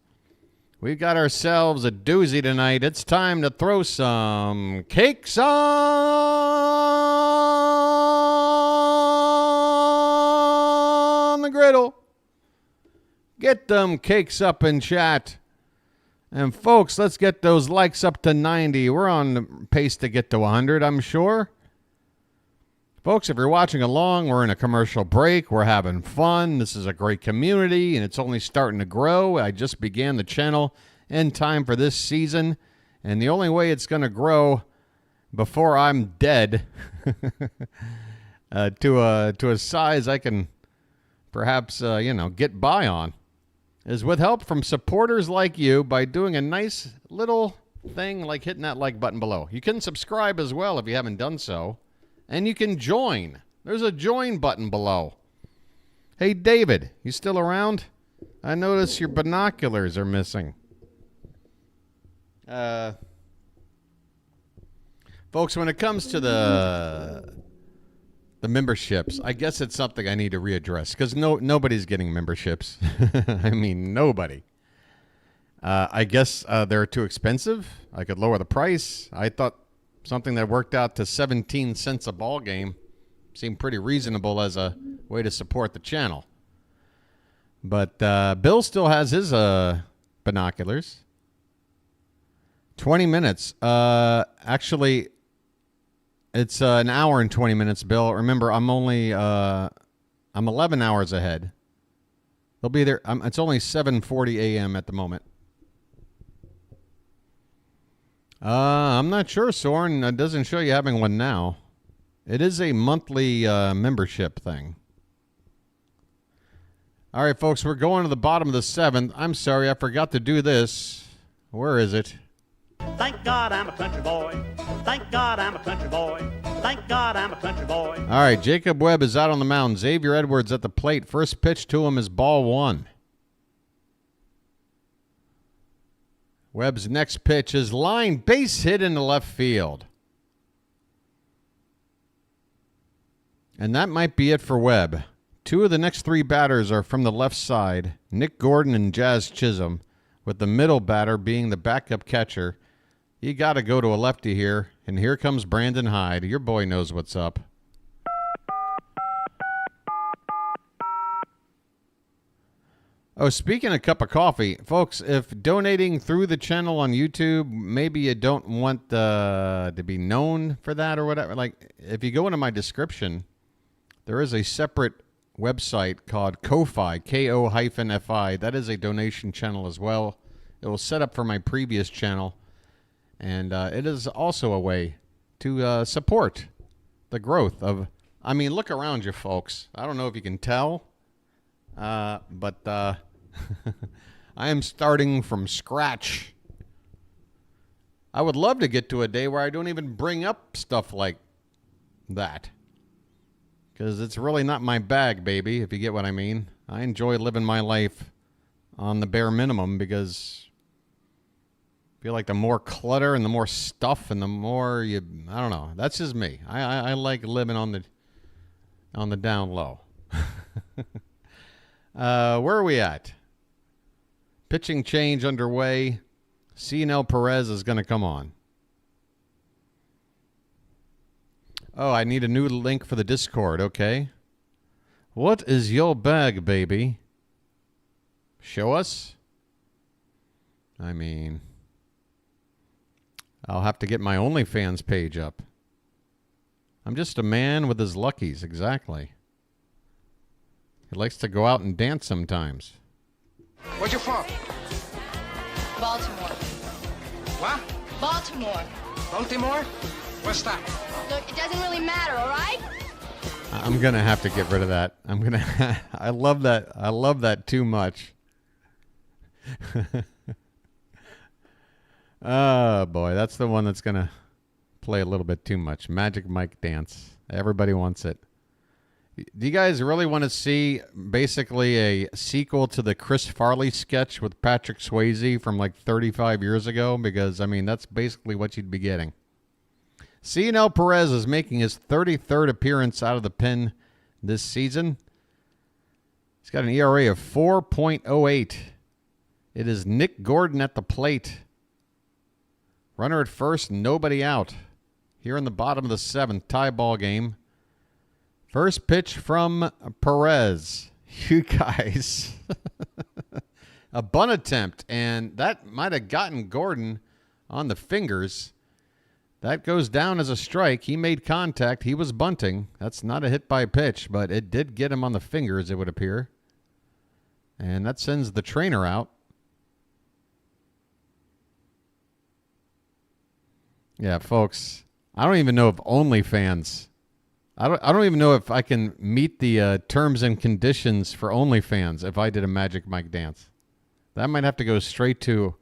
We've got ourselves a doozy tonight. It's time to throw some cakes on the griddle. Get them cakes up in chat. And folks, let's get those likes up to 90. We're on pace to get to 100, I'm sure. Folks, if you're watching along, we're in a commercial break. We're having fun. This is a great community, and it's only starting to grow. I just began the channel in time for this season, and the only way it's going to grow before I'm dead to a size I can perhaps get by on is with help from supporters like you by doing a nice little thing like hitting that like button below. You can subscribe as well if you haven't done so. and you can join. There's a join button below. Hey, David, you still around? I notice your binoculars are missing. Folks, when it comes to the memberships, I guess it's something I need to readdress because nobody's getting memberships. I mean, nobody. I guess they're too expensive. I could lower the price. I thought something that worked out to 17 cents a ball game seemed pretty reasonable as a way to support the channel. But Bill still has his binoculars. 20 minutes. Actually, it's an hour and 20 minutes, Bill. Remember, I'm 11 hours ahead. They'll be there. It's only 7:40 a.m. at the moment. I'm not sure, Soren. It doesn't show you having one now. It is a monthly membership thing. All right, folks, we're going to the bottom of the 7th. I'm sorry, I forgot to do this. Where is it? Thank God I'm a country boy. Thank God I'm a country boy. Thank God I'm a country boy. All right, Jacob Webb is out on the mound. Xavier Edwards at the plate. First pitch to him is ball 1. Webb's next pitch is line base hit into left field. And that might be it for Webb. 2 of the next 3 batters are from the left side, Nick Gordon and Jazz Chisholm, with the middle batter being the backup catcher. You got to go to a lefty here, and here comes Brandon Hyde. Your boy knows what's up. Oh, speaking of cup of coffee, folks, if donating through the channel on YouTube, maybe you don't want to be known for that or whatever. Like, if you go into my description, there is a separate website called Ko-Fi, Ko-Fi. That is a donation channel as well. It was set up for my previous channel, and it is also a way to support the growth of... I mean, look around you, folks. I don't know if you can tell, but I am starting from scratch. I would love to get to a day where I don't even bring up stuff like that. Because it's really not my bag, baby, if you get what I mean. I enjoy living my life on the bare minimum because I feel like the more clutter and the more stuff and the more I don't know. That's just me. I like living on the down low. Where are we at? Pitching change underway. Cionel Perez is going to come on. Oh, I need a new link for the Discord. Okay. What is your bag, baby? Show us? I mean, I'll have to get my OnlyFans page up. I'm just a man with his luckies, exactly. He likes to go out and dance sometimes. Where you from? Baltimore. What? Baltimore. Baltimore? What's that? Look, it doesn't really matter, all right? I'm going to have to get rid of that. I love that. I love that too much. Oh, boy. That's the one that's going to play a little bit too much. Magic Mike dance. Everybody wants it. Do you guys really want to see basically a sequel to the Chris Farley sketch with Patrick Swayze from like 35 years ago? Because, I mean, that's basically what you'd be getting. Cionel Perez is making his 33rd appearance out of the pen this season. He's got an ERA of 4.08. It is Nick Gordon at the plate. Runner at first, nobody out. Here in the bottom of the 7th, tie ball game. First pitch from Perez. You guys. A bunt attempt, and that might have gotten Gordon on the fingers. That goes down as a strike. He made contact. He was bunting. That's not a hit by pitch, but it did get him on the fingers, it would appear. And that sends the trainer out. Yeah, folks, I don't even know if OnlyFans... I don't even know if I can meet the terms and conditions for OnlyFans if I did a Magic Mike dance. That might have to go straight to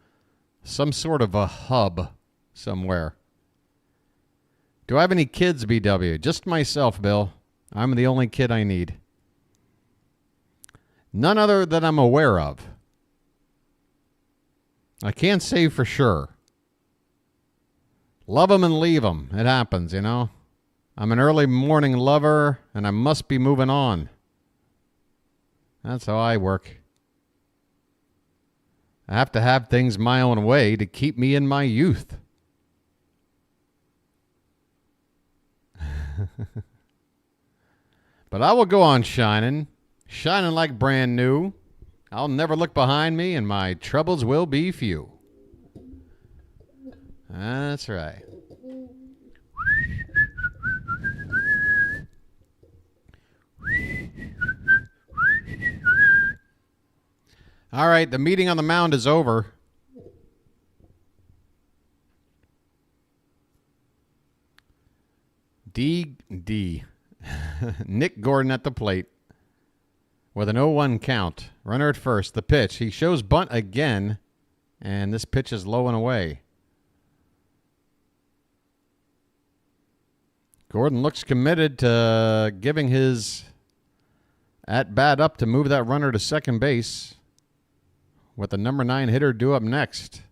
some sort of a hub somewhere. Do I have any kids, BW? Just myself, Bill. I'm the only kid I need. None other that I'm aware of. I can't say for sure. Love them and leave them. It happens, you know. I'm an early morning lover, and I must be moving on. That's how I work. I have to have things my own way to keep me in my youth. But I will go on shining like brand new. I'll never look behind me, and my troubles will be few. That's right. All right, the meeting on the mound is over. D. Nick Gordon at the plate with an 0-1 count. Runner at first. The pitch. He shows bunt again, and this pitch is low and away. Gordon looks committed to giving his at-bat up to move that runner to second base, with the number 9 hitter due up next.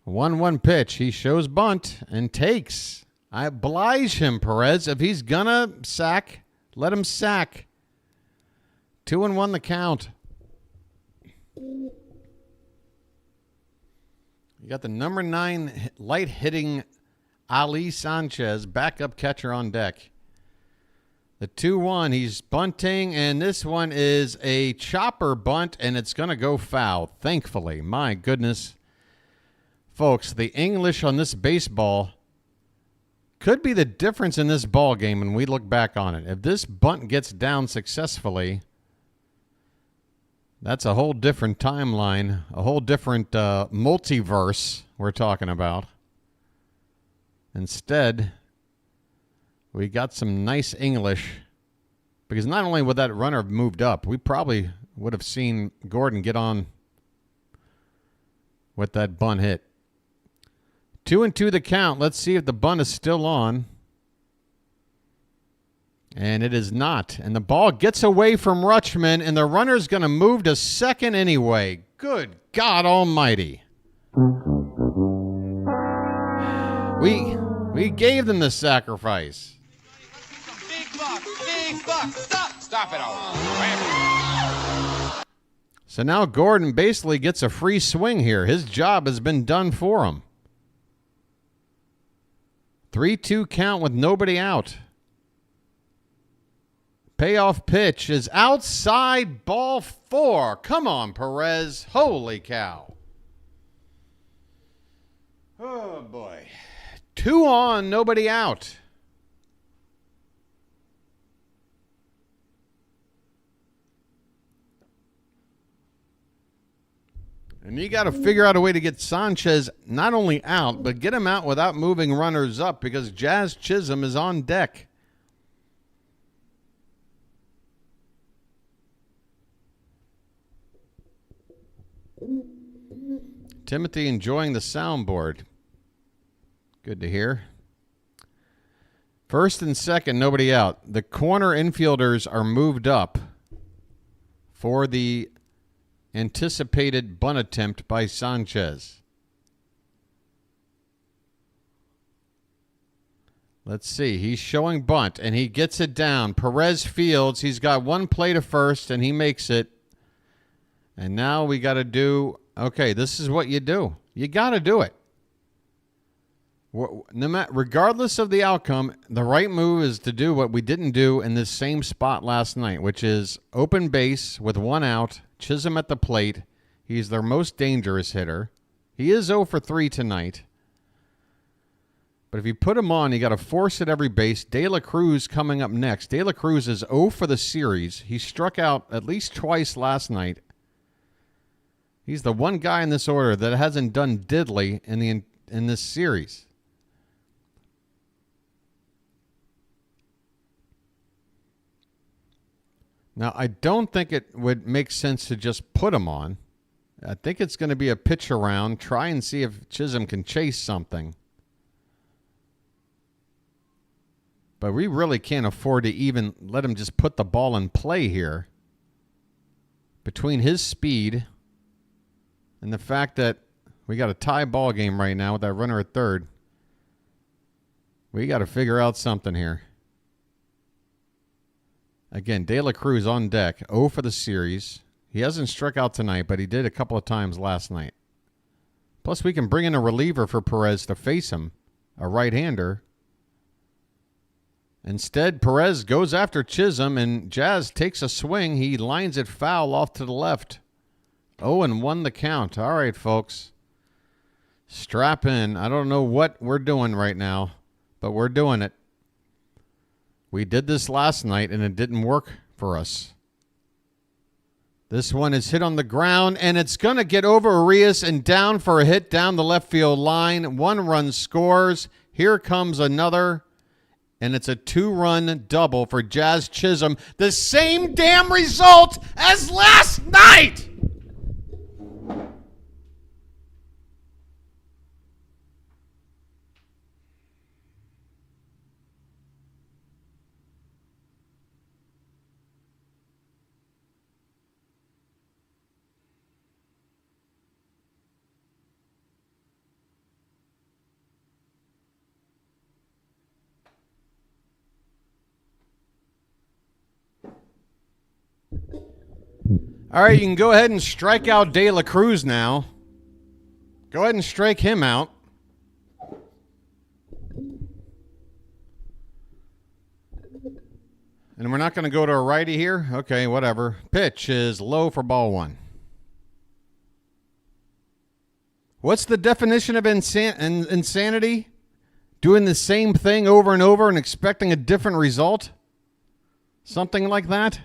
1-1 pitch. He shows bunt and takes. I oblige him, Perez. If he's gonna sack, let him sack. 2-1 the count. You got the number 9 light hitting Ali Sanchez, backup catcher on deck. The 2-1, he's bunting, and this one is a chopper bunt, and it's going to go foul, thankfully. My goodness. Folks, the English on this baseball could be the difference in this ball game when we look back on it. If this bunt gets down successfully, that's a whole different timeline, a whole different multiverse we're talking about. Instead, we got some nice English, because not only would that runner have moved up, we probably would have seen Gordon get on with that bunt hit. 2-2 the count. Let's see if the bunt is still on. And it is not. And the ball gets away from Rutschman, and the runner's going to move to second anyway. Good God almighty. We gave them the sacrifice. Big buck. Stop it all. So now Gordon basically gets a free swing here. His job has been done for him. 3-2 count with nobody out. Payoff pitch is outside, ball 4. Come on, Perez. Holy cow. Oh, boy. 2 on, nobody out. And you got to figure out a way to get Sanchez not only out, but get him out without moving runners up, because Jazz Chisholm is on deck. Timothy enjoying the soundboard. Good to hear. First and second, nobody out. The corner infielders are moved up for the anticipated bunt attempt by Sanchez. Let's see. He's showing bunt, and he gets it down. Perez fields. He's got one play to first, and he makes it. And now we got to do... Okay, this is what you do. You got to do it. Regardless of the outcome, the right move is to do what we didn't do in this same spot last night, which is open base with 1 out, Chisholm at the plate. He's their most dangerous hitter. He is 0 for 3 tonight. But if you put him on, you got to force at every base. De La Cruz coming up next. De La Cruz is 0 for the series. He struck out at least twice last night. He's the one guy in this order that hasn't done diddly in this series. Now, I don't think it would make sense to just put him on. I think it's going to be a pitch around, try and see if Chisholm can chase something. But we really can't afford to even let him just put the ball in play here. Between his speed and the fact that we got a tie ball game right now with that runner at third, we got to figure out something here. Again, De La Cruz on deck, 0 for the series. He hasn't struck out tonight, but he did a couple of times last night. Plus, we can bring in a reliever for Perez to face him, a right-hander. Instead, Perez goes after Chisholm, and Jazz takes a swing. He lines it foul off to the left. 0-1 the count. All right, folks. Strap in. I don't know what we're doing right now, but we're doing it. We did this last night, and it didn't work for us. This one is hit on the ground, and it's going to get over Arias and down for a hit down the left field line. 1 run scores. Here comes another, and it's a 2-run double for Jazz Chisholm. The same damn result as last night! All right, you can go ahead and strike out De La Cruz now. Go ahead and strike him out. And we're not going to go to a righty here? Okay, whatever. Pitch is low for ball 1. What's the definition of insanity? Doing the same thing over and over and expecting a different result? Something like that?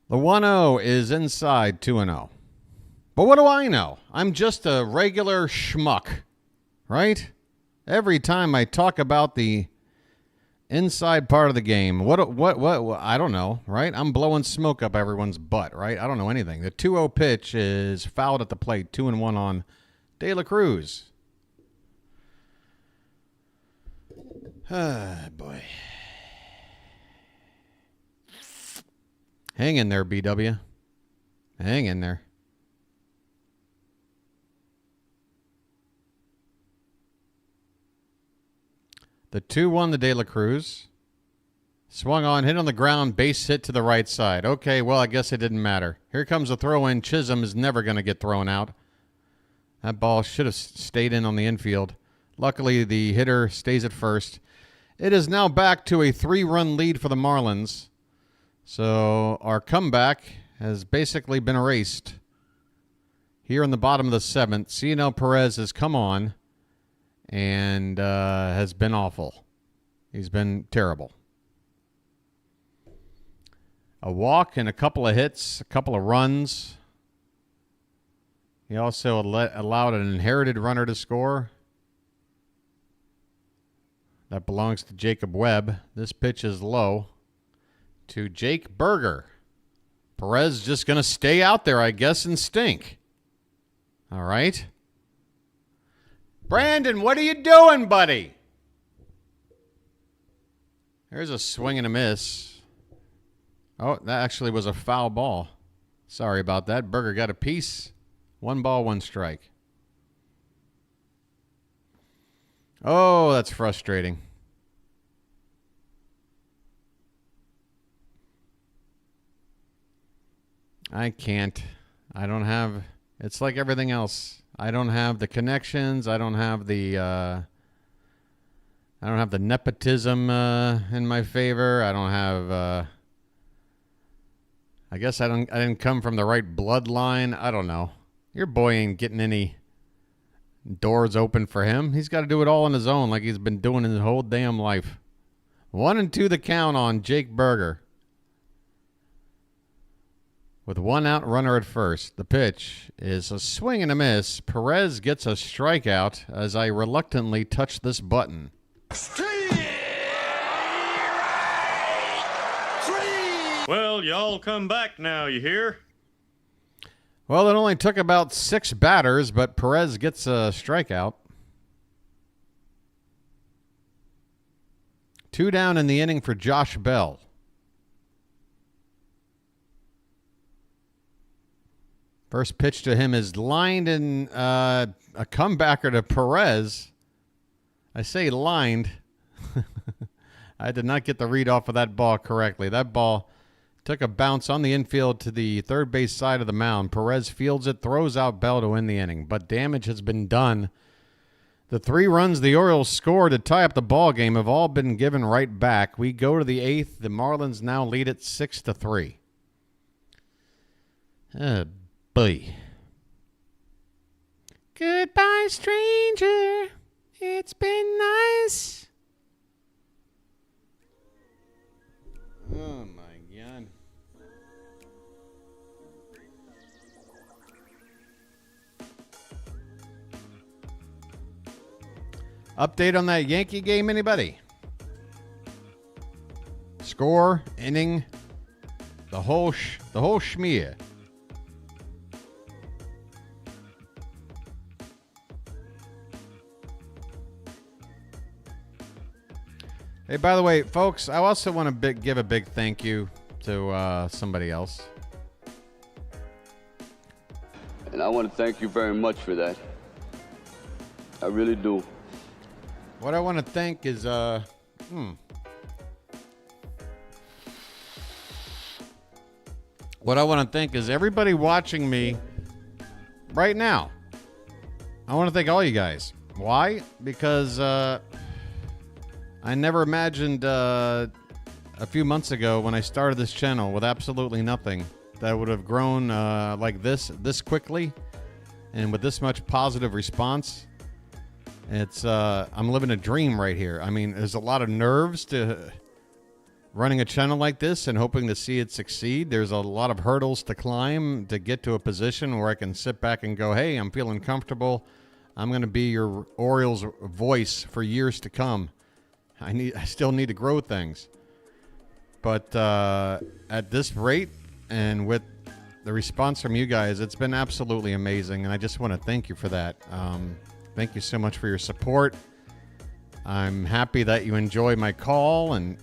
The 1-0 is inside 2-0. But what do I know? I'm just a regular schmuck, right? Every time I talk about the inside part of the game, what I don't know, right? I'm blowing smoke up everyone's butt, right? I don't know anything. The 2-0 pitch is fouled at the plate, 2-1 on De La Cruz. Ah, boy. Hang in there, BW. Hang in there. The 2-1 to De La Cruz. Swung on, hit on the ground, base hit to the right side. Okay, well, I guess it didn't matter. Here comes a throw-in. Chisholm is never going to get thrown out. That ball should have stayed in on the infield. Luckily, the hitter stays at first. It is now back to a 3-run lead for the Marlins. So our comeback has basically been erased. Here in the bottom of the 7th, Cionel Perez has come on and has been awful. He's been terrible. A walk and a couple of hits, a couple of runs. He also allowed an inherited runner to score. That belongs to Jacob Webb. This pitch is low to Jake Berger. Perez just going to stay out there, I guess, and stink. All right. Brandon, what are you doing, buddy? There's a swing and a miss. Oh, that actually was a foul ball. Sorry about that. Berger got a piece. 1 ball, 1 strike. Oh, that's frustrating. I can't. I don't have. It's like everything else. I don't have the connections. I don't have the nepotism in my favor. I don't have. I guess I didn't come from the right bloodline. I don't know. Your boy ain't getting any doors open for him. He's got to do it all on his own, like he's been doing his whole damn life. 1-2 the count on Jake Berger. With 1 out, runner at first. The pitch is a swing and a miss. Perez gets a strikeout as I reluctantly touch this button. Well, y'all come back now, you hear? Well, it only took about 6 batters, but Perez gets a strikeout. 2 down in the inning for Josh Bell. First pitch to him is lined in a comebacker to Perez. I say lined. I did not get the read off of that ball correctly. That ball took a bounce on the infield to the third base side of the mound. Perez fields it, throws out Bell to win the inning. But damage has been done. The 3 runs the Orioles scored to tie up the ball game have all been given right back. We go to the 8th. The Marlins now lead it 6-3. Boy. Goodbye, stranger. It's been nice. Oh, my God. Update on that Yankee game, anybody? Score, inning, the whole schmear. Hey, by the way, folks, I also want to give a big thank you to somebody else. And I want to thank you very much for that. I really do. What I want to thank is, What I want to thank is everybody watching me right now. I want to thank all you guys. Why? Because I never imagined a few months ago when I started this channel with absolutely nothing that would have grown like this quickly and with this much positive response. It's I'm living a dream right here. I mean, there's a lot of nerves to running a channel like this and hoping to see it succeed. There's a lot of hurdles to climb to get to a position where I can sit back and go, hey, I'm feeling comfortable. I'm going to be your Orioles voice for years to come. I still need to grow things. But at this rate and with the response from you guys, it's been absolutely amazing. And I just want to thank you for that. Thank you so much for your support. I'm happy that you enjoy my call, and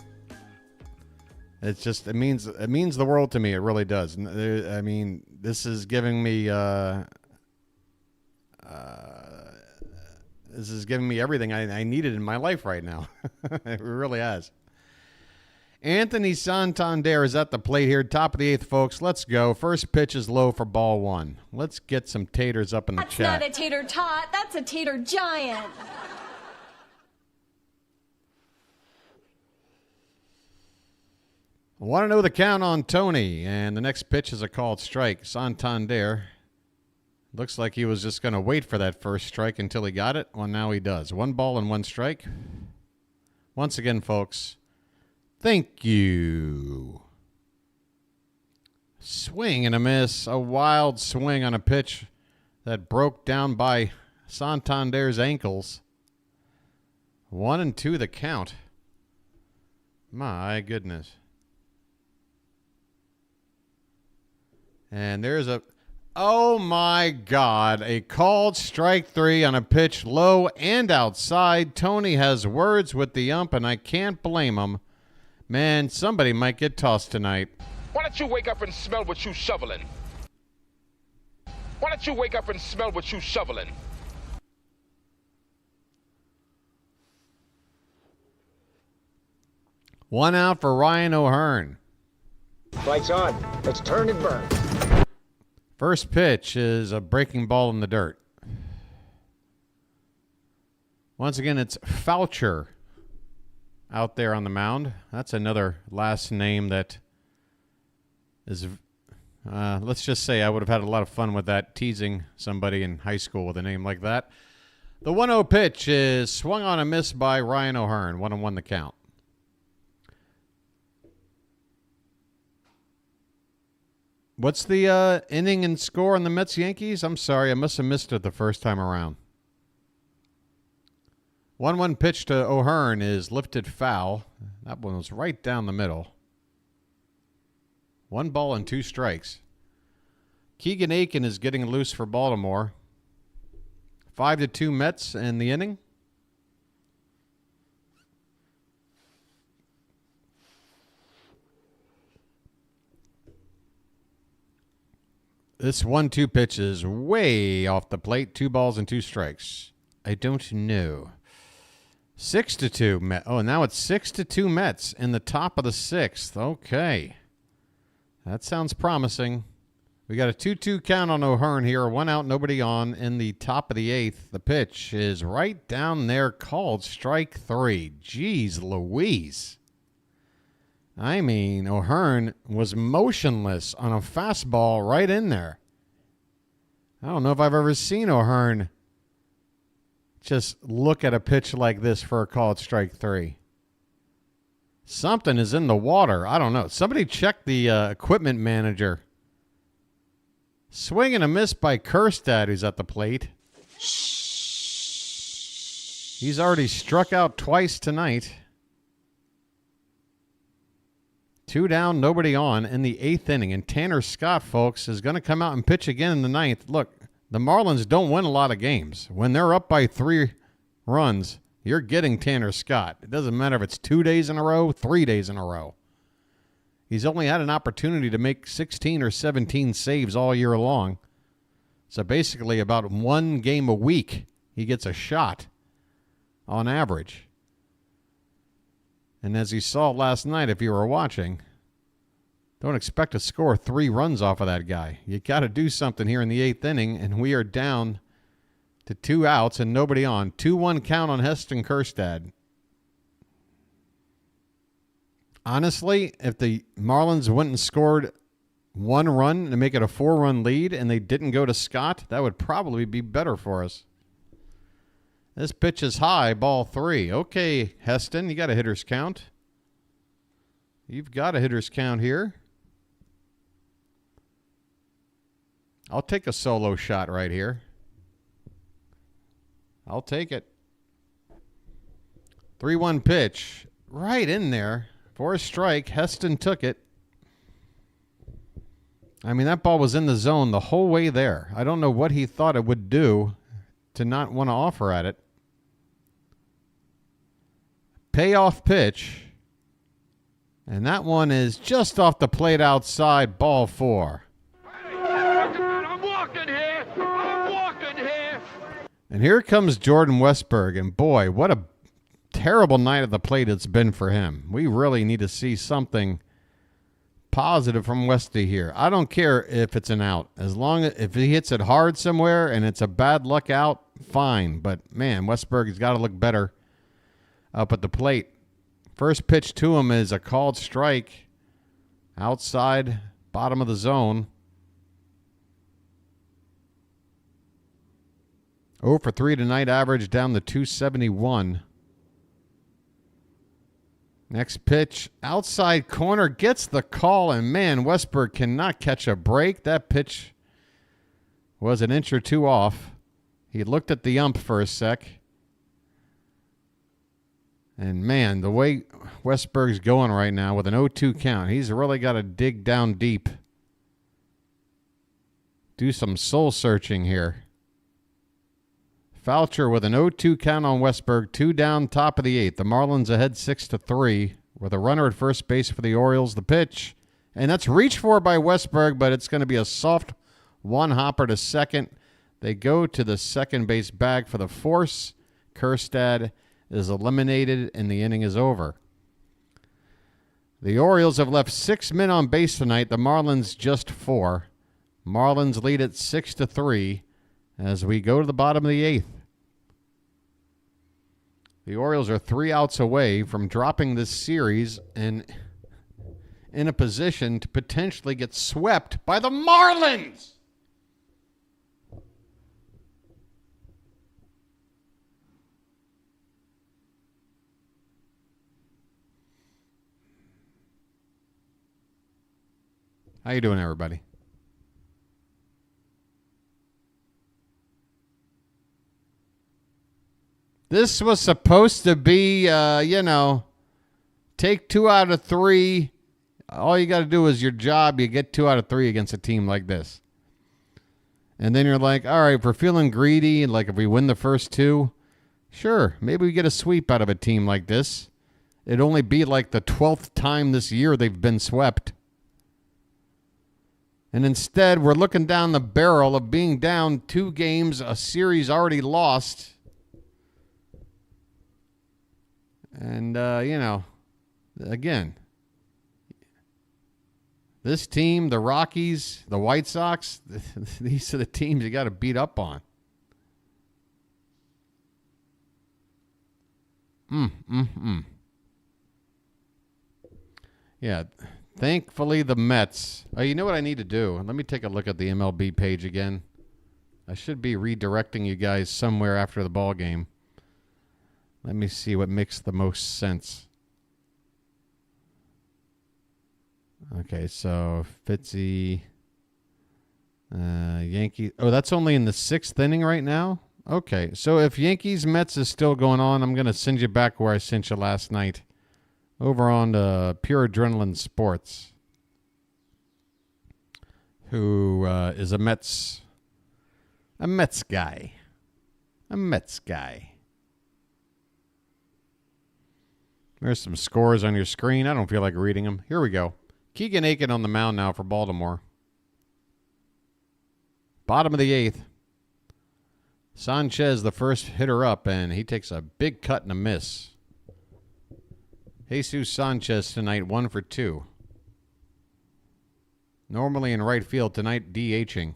it means the world to me. It really does. I mean, this is giving me everything I needed in my life right now. It really has. Anthony Santander is at the plate here. Top of the 8th, folks. Let's go. First pitch is low for ball 1. Let's get some taters up in the chat. That's not a tater tot. That's a tater giant. I want to know the count on Tony. And the next pitch is a called strike. Santander. Looks like he was just going to wait for that first strike until he got it. Well, now he does. 1 ball and 1 strike. Once again, folks, thank you. Swing and a miss. A wild swing on a pitch that broke down by Santander's ankles. 1-2 the count. My goodness. And there's oh my God, a called strike 3 on a pitch low and outside. Tony has words with the ump, and I can't blame him. Man, somebody might get tossed tonight. Why don't you wake up and smell what you shoveling? Why don't you wake up and smell what you shoveling? One out for Ryan O'Hearn. Lights on. Let's turn and burn. First pitch is a breaking ball in the dirt. Once again, it's Foucher out there on the mound. That's another last name that is, let's just say I would have had a lot of fun with that, teasing somebody in high school with a name like that. The 1-0 pitch is swung on a miss by Ryan O'Hearn. 1-1 the count. What's the inning and score on the Mets-Yankees? I'm sorry, I must have missed it the first time around. 1-1 pitch to O'Hearn is lifted foul. That one was right down the middle. 1 ball and 2 strikes. Keegan Aiken is getting loose for Baltimore. 5-2 Mets in the inning. This 1-2 pitch is way off the plate. 2 balls and 2 strikes. I don't know. 6-2 Mets. Oh, now it's 6-2 Mets in the top of the 6th. Okay. That sounds promising. We got a 2-2 count on O'Hearn here. 1 out, nobody on in the top of the 8th. The pitch is right down there, called strike 3. Jeez Louise. I mean, O'Hearn was motionless on a fastball right in there. I don't know if I've ever seen O'Hearn just look at a pitch like this for a called strike 3. Something is in the water. I don't know. Somebody check the equipment manager. Swing and a miss by Kjerstad, who's at the plate. He's already struck out twice tonight. 2 down, nobody on in the 8th inning. And Tanner Scott, folks, is going to come out and pitch again in the 9th. Look, the Marlins don't win a lot of games. When they're up by 3 runs, you're getting Tanner Scott. It doesn't matter if it's 2 days in a row, 3 days in a row. He's only had an opportunity to make 16 or 17 saves all year long. So basically about 1 game a week, he gets a shot on average. And as you saw last night, if you were watching, don't expect to score 3 runs off of that guy. You got to do something here in the 8th inning, and we are down to 2 outs and nobody on. 2-1 count on Heston Kjerstad. Honestly, if the Marlins went and scored 1 run to make it a 4-run lead and they didn't go to Scott, that would probably be better for us. This pitch is high, ball 3. Okay, Heston, you got a hitter's count. You've got a hitter's count here. I'll take a solo shot right here. I'll take it. 3-1 pitch. Right in there. For a strike, Heston took it. I mean, that ball was in the zone the whole way there. I don't know what he thought it would do to not want to offer at it. Payoff pitch. And that one is just off the plate outside, ball 4. I'm walking here. I'm walking here. And here comes Jordan Westburg. And boy, what a terrible night at the plate it's been for him. We really need to see something positive from Westy here. I don't care if it's an out. As long as if he hits it hard somewhere and it's a bad luck out, fine. But man, Westburg has got to look better up at the plate. First pitch to him is a called strike outside, bottom of the zone. 0 for 3 tonight, average down to 271. Next pitch, outside corner, gets the call, and man, Westburg cannot catch a break. That pitch was an inch or 2 off. He looked at the ump for a sec. And man, the way Westburg's going right now with an 0-2 count, he's really got to dig down deep. Do some soul searching here. Foucher with an 0-2 count on Westburg, 2 down, top of the 8th. The Marlins ahead 6-3 with a runner at first base for the Orioles. The pitch, and that's reached for by Westburg, but it's going to be a soft 1-hopper to second. They go to the second base bag for the force. Kjerstad is eliminated, and the inning is over. The Orioles have left 6 men on base tonight. The Marlins just 4. Marlins lead at 6-3 as we go to the bottom of the 8th. The Orioles are 3 outs away from dropping this series and in a position to potentially get swept by the Marlins. How you doing, everybody? This was supposed to be, take 2 out of 3. All you got to do is your job. You get 2 out of 3 against a team like this. And then you're like, all right, if we're feeling greedy, like if we win the first 2, sure, maybe we get a sweep out of a team like this. It'd only be like the 12th time this year they've been swept. And instead, we're looking down the barrel of being down 2 games, a series already lost. And, again, this team, the Rockies, the White Sox, these are the teams you got to beat up on. Yeah, thankfully the Mets. Oh, you know what I need to do? Let me take a look at the MLB page again. I should be redirecting you guys somewhere after the ball game. Let me see what makes the most sense. Okay, so Fitzy, Yankees. Oh, that's only in the 6th inning right now? Okay, so if Yankees-Mets is still going on, I'm going to send you back where I sent you last night. Over on Pure Adrenaline Sports. Who is a Mets guy. A Mets guy. There's some scores on your screen. I don't feel like reading them. Here we go. Keegan Aiken on the mound now for Baltimore. Bottom of the 8th. Sanchez, the first hitter up, and he takes a big cut and a miss. Jesus Sanchez tonight, 1 for 2. Normally in right field tonight, DHing.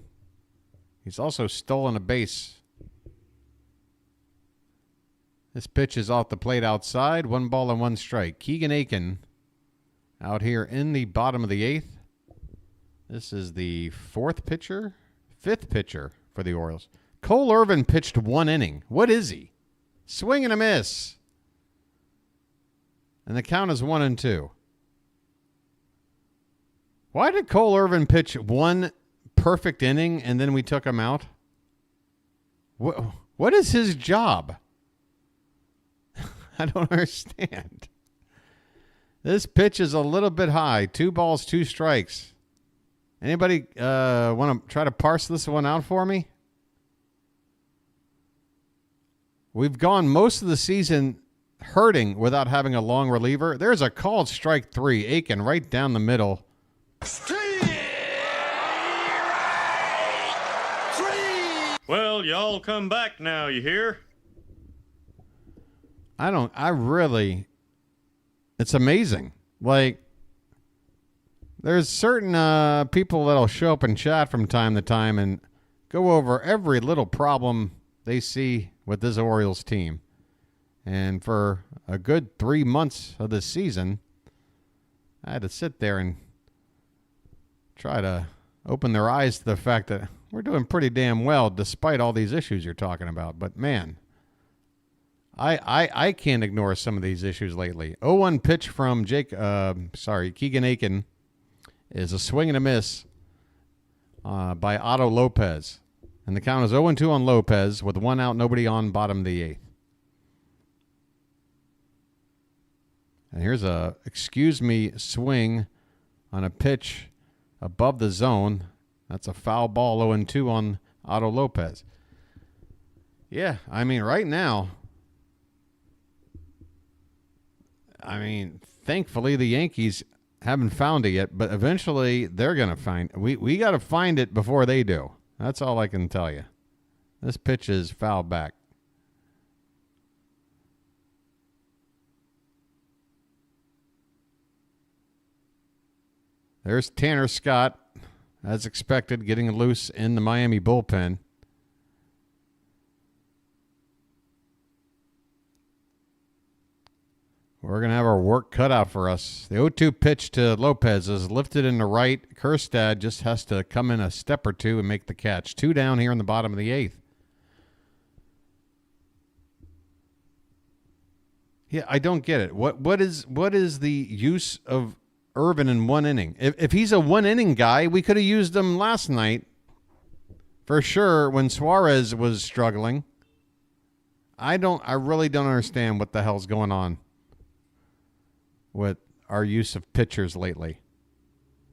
He's also stolen a base. This pitch is off the plate outside. 1 ball and 1 strike. Keegan Aiken out here in the bottom of the 8th. This is the 5th pitcher for the Orioles. Cole Irvin pitched 1 inning. What is he? Swing and a miss. And the count is 1-2. Why did Cole Irvin pitch 1 perfect inning and then we took him out? What is his job? I don't understand. This pitch is a little bit high. 2 balls, 2 strikes. Anybody want to try to parse this one out for me? We've gone most of the season hurting without having a long reliever. There's a called strike 3. Aiken right down the middle. Well, y'all come back now, you hear? It's amazing. Like, there's certain people that'll show up and chat from time to time and go over every little problem they see with this Orioles team. And for a good 3 months of this season, I had to sit there and try to open their eyes to the fact that we're doing pretty damn well despite all these issues you're talking about. But, man, I can't ignore some of these issues lately. 0-1 pitch from Keegan Aiken is a swing and a miss by Otto Lopez. And the count is 0-2 on Lopez with 1 out, nobody on, bottom of the 8th. And here's a swing on a pitch above the zone. That's a foul ball, 0-2 on Otto Lopez. Yeah, I mean, right now, thankfully the Yankees haven't found it yet, but eventually they're going to find it. We got to find it before they do. That's all I can tell you. This pitch is foul back. There's Tanner Scott, as expected, getting loose in the Miami bullpen. We're going to have our work cut out for us. The 0-2 pitch to Lopez is lifted in the right. Kjerstad just has to come in a step or two and make the catch. 2 down here in the bottom of the 8th. Yeah, I don't get it. What is the use of Irvin in 1 inning? If he's a 1 inning guy, we could have used him last night for sure when Suarez was struggling. I really don't understand what the hell's going on with our use of pitchers lately.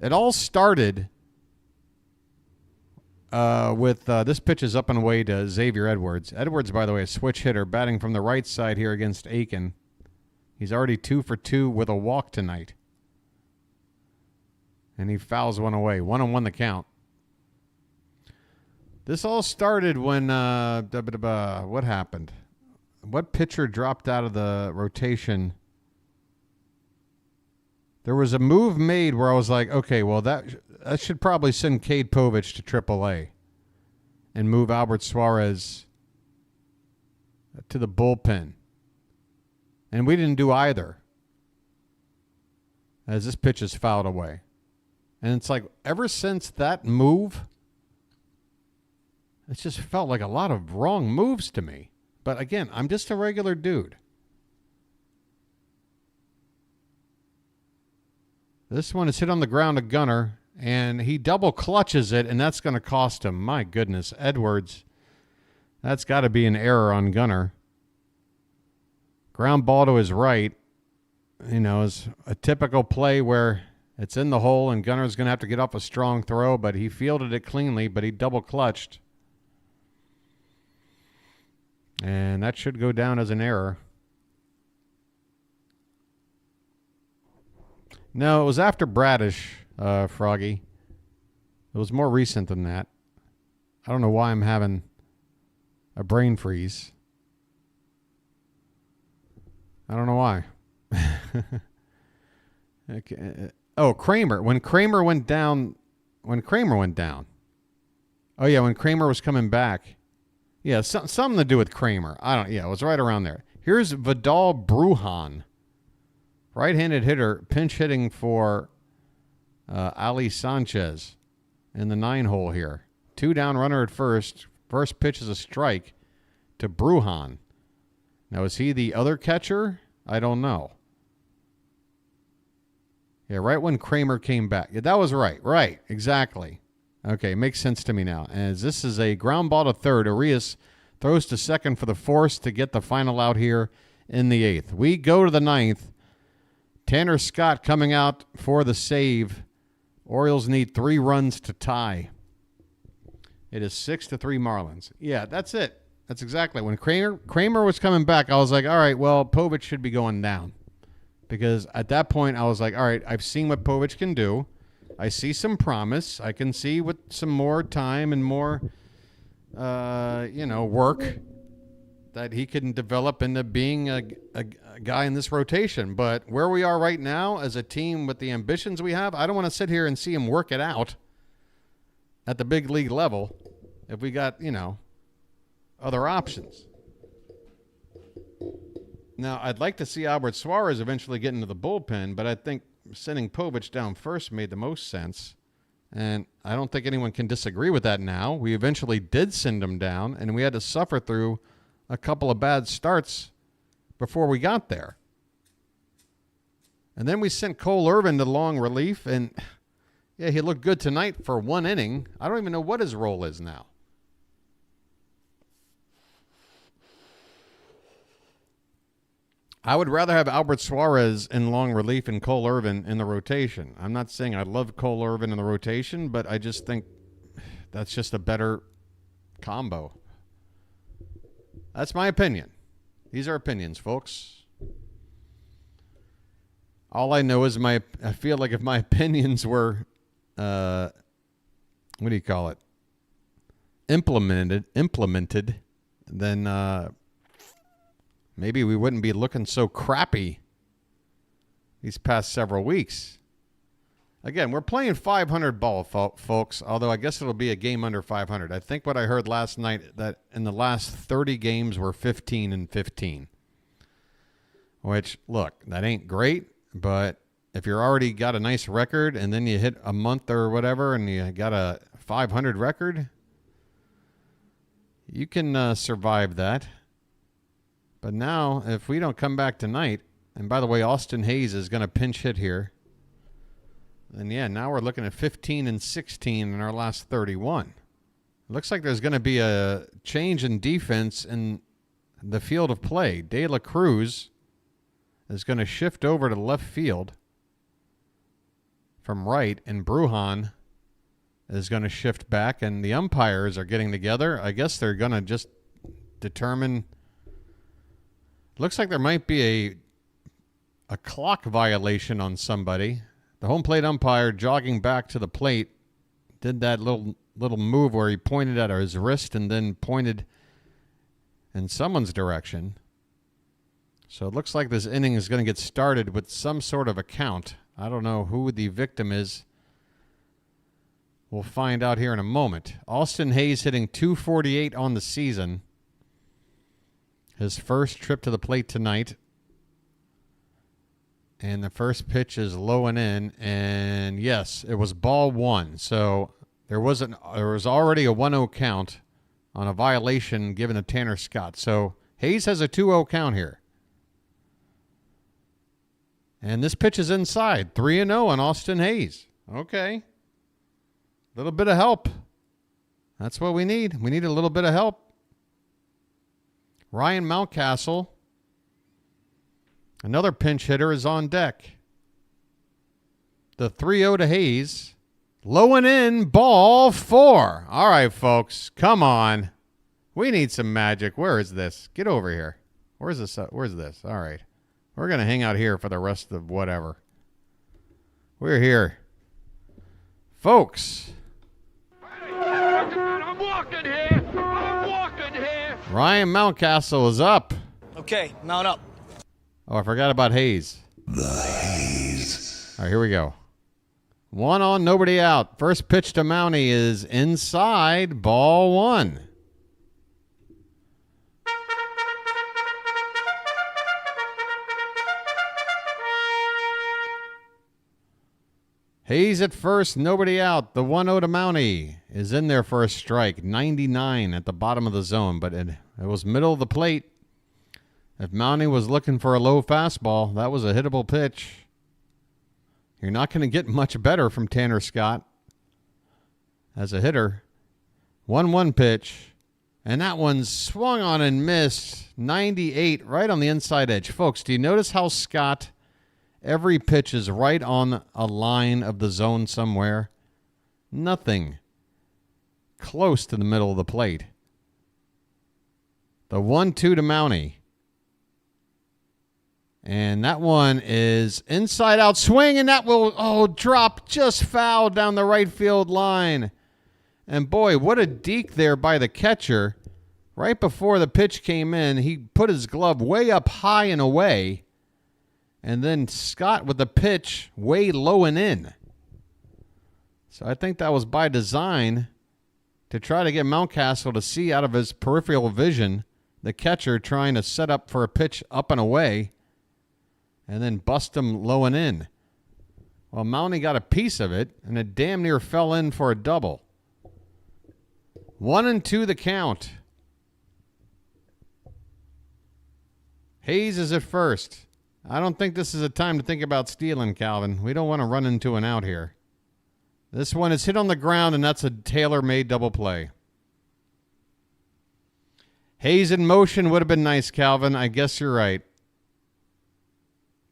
It all started with this pitch is up and away to Xavier Edwards. Edwards, by the way, a switch hitter, batting from the right side here against Aiken. He's already 2 for 2 with a walk tonight. And he fouls one away. 1-1 the count. This all started when what happened? What pitcher dropped out of the rotation? There was a move made where I was like, okay, well, that should probably send Cade Povich to AAA and move Albert Suarez to the bullpen. And we didn't do either, as this pitch is fouled away. And it's like, ever since that move, it's just felt like a lot of wrong moves to me. But again, I'm just a regular dude. This one is hit on the ground to Gunnar, and he double clutches it, and that's going to cost him. My goodness, Edwards. That's got to be an error on Gunnar. Ground ball to his right, is a typical play where it's in the hole, and Gunnar's going to have to get off a strong throw, but he fielded it cleanly, but he double clutched. And that should go down as an error. No, it was after Bradish, Froggy. It was more recent than that. I don't know why I'm having a brain freeze. I don't know why. Okay. Oh, Kramer. When Kramer went down. Oh, yeah, when Kramer was coming back. Yeah, something to do with Kramer. It was right around there. Here's Vidal Brujan. Right-handed hitter, pinch hitting for Ali Sanchez in the 9-hole here. 2 down, runner at first. First pitch is a strike to Brujan. Now, is he the other catcher? I don't know. Yeah, right when Kramer came back. Yeah, that was right. Right, exactly. Okay, makes sense to me now. As this is a ground ball to third, Arias throws to second for the force to get the final out here in the 8th. We go to the 9th. Tanner Scott coming out for the save. Orioles need 3 runs to tie. It is 6-3 Marlins. Yeah, that's it. That's exactly. When Kramer was coming back, I was like, all right, well, Povich should be going down. Because at that point, I was like, all right, I've seen what Povich can do. I see some promise. I can see with some more time and more, work that he can develop into being a guy in this rotation. But where we are right now as a team with the ambitions we have, I don't want to sit here and see him work it out at the big league level if we got, other options. Now, I'd like to see Albert Suarez eventually get into the bullpen, but I think sending Povich down first made the most sense. And I don't think anyone can disagree with that now. We eventually did send him down, and we had to suffer through a couple of bad starts before we got there. And then we sent Cole Irvin to long relief, and yeah, he looked good tonight for 1 inning. I don't even know what his role is now. I would rather have Albert Suarez in long relief and Cole Irvin in the rotation. I'm not saying I love Cole Irvin in the rotation, but I just think that's just a better combo. That's my opinion. These are opinions, folks. All I know is I feel like if my opinions were, what do you call it? Implemented, then maybe we wouldn't be looking so crappy these past several weeks. Again, we're playing 500 ball, folks, although I guess it'll be a game under 500. I think what I heard last night that in the last 30 games we're 15-15. Which, look, that ain't great, but if you're already got a nice record and then you hit a month or whatever and you got a 500 record, you can survive that. But now, if we don't come back tonight, and by the way, Austin Hayes is going to pinch hit here, then yeah, now we're looking at 15-16 in our last 31. It looks like there's going to be a change in defense in the field of play. De La Cruz is going to shift over to left field from right, and Brujan is going to shift back, and the umpires are getting together. I guess they're going to just determine. Looks like there might be a clock violation on somebody. The home plate umpire jogging back to the plate did that little move where he pointed at his wrist and then pointed in someone's direction. So it looks like this inning is going to get started with some sort of a count. I don't know who the victim is. We'll find out here in a moment. Austin Hayes hitting .248 on the season. His first trip to the plate tonight. And the first pitch is low and in. And yes, it was ball one. So there was already a 1-0 count on a violation given to Tanner Scott. So Hayes has a 2-0 count here. And this pitch is inside. 3-0 on Austin Hayes. Okay. A little bit of help. That's what we need. We need a little bit of help. Ryan Mountcastle, another pinch hitter, is on deck. The 3-0 to Hayes. Low and in, ball 4. All right, folks. Come on. We need some magic. Where is this? Get over here. Where's this? Where's this? All right. We're going to hang out here for the rest of whatever. We're here. Folks. I'm walking here. I'm walking here. Ryan Mountcastle is up. Okay, mount up. Oh, I forgot about Hayes. The Hayes. All right, here we go. 1 on, nobody out. First pitch to Mountie is inside, ball 1. Hayes at first, nobody out. The 1-0 to Mountie is in there for a strike. 99 at the bottom of the zone, but it was middle of the plate. If Mountie was looking for a low fastball, that was a hittable pitch. You're not going to get much better from Tanner Scott as a hitter. 1-1 pitch, and that one swung on and missed. 98 right on the inside edge. Folks, do you notice how Scott... every pitch is right on a line of the zone somewhere? Nothing close to the middle of the plate. The 1-2 to Mountie. And that one is inside out swing, and that will drop just foul down the right field line. And boy, what a deke there by the catcher. Right before the pitch came in, he put his glove way up high and away. And then Scott with the pitch way low and in. So I think that was by design to try to get Mountcastle to see out of his peripheral vision the catcher trying to set up for a pitch up and away and then bust him low and in. Well, Mountie got a piece of it, and it damn near fell in for a double. 1-2 the count. Hayes is at first. I don't think this is a time to think about stealing, Calvin. We don't want to run into an out here. This one is hit on the ground, and that's a tailor-made double play. Hayes in motion would have been nice, Calvin. I guess you're right.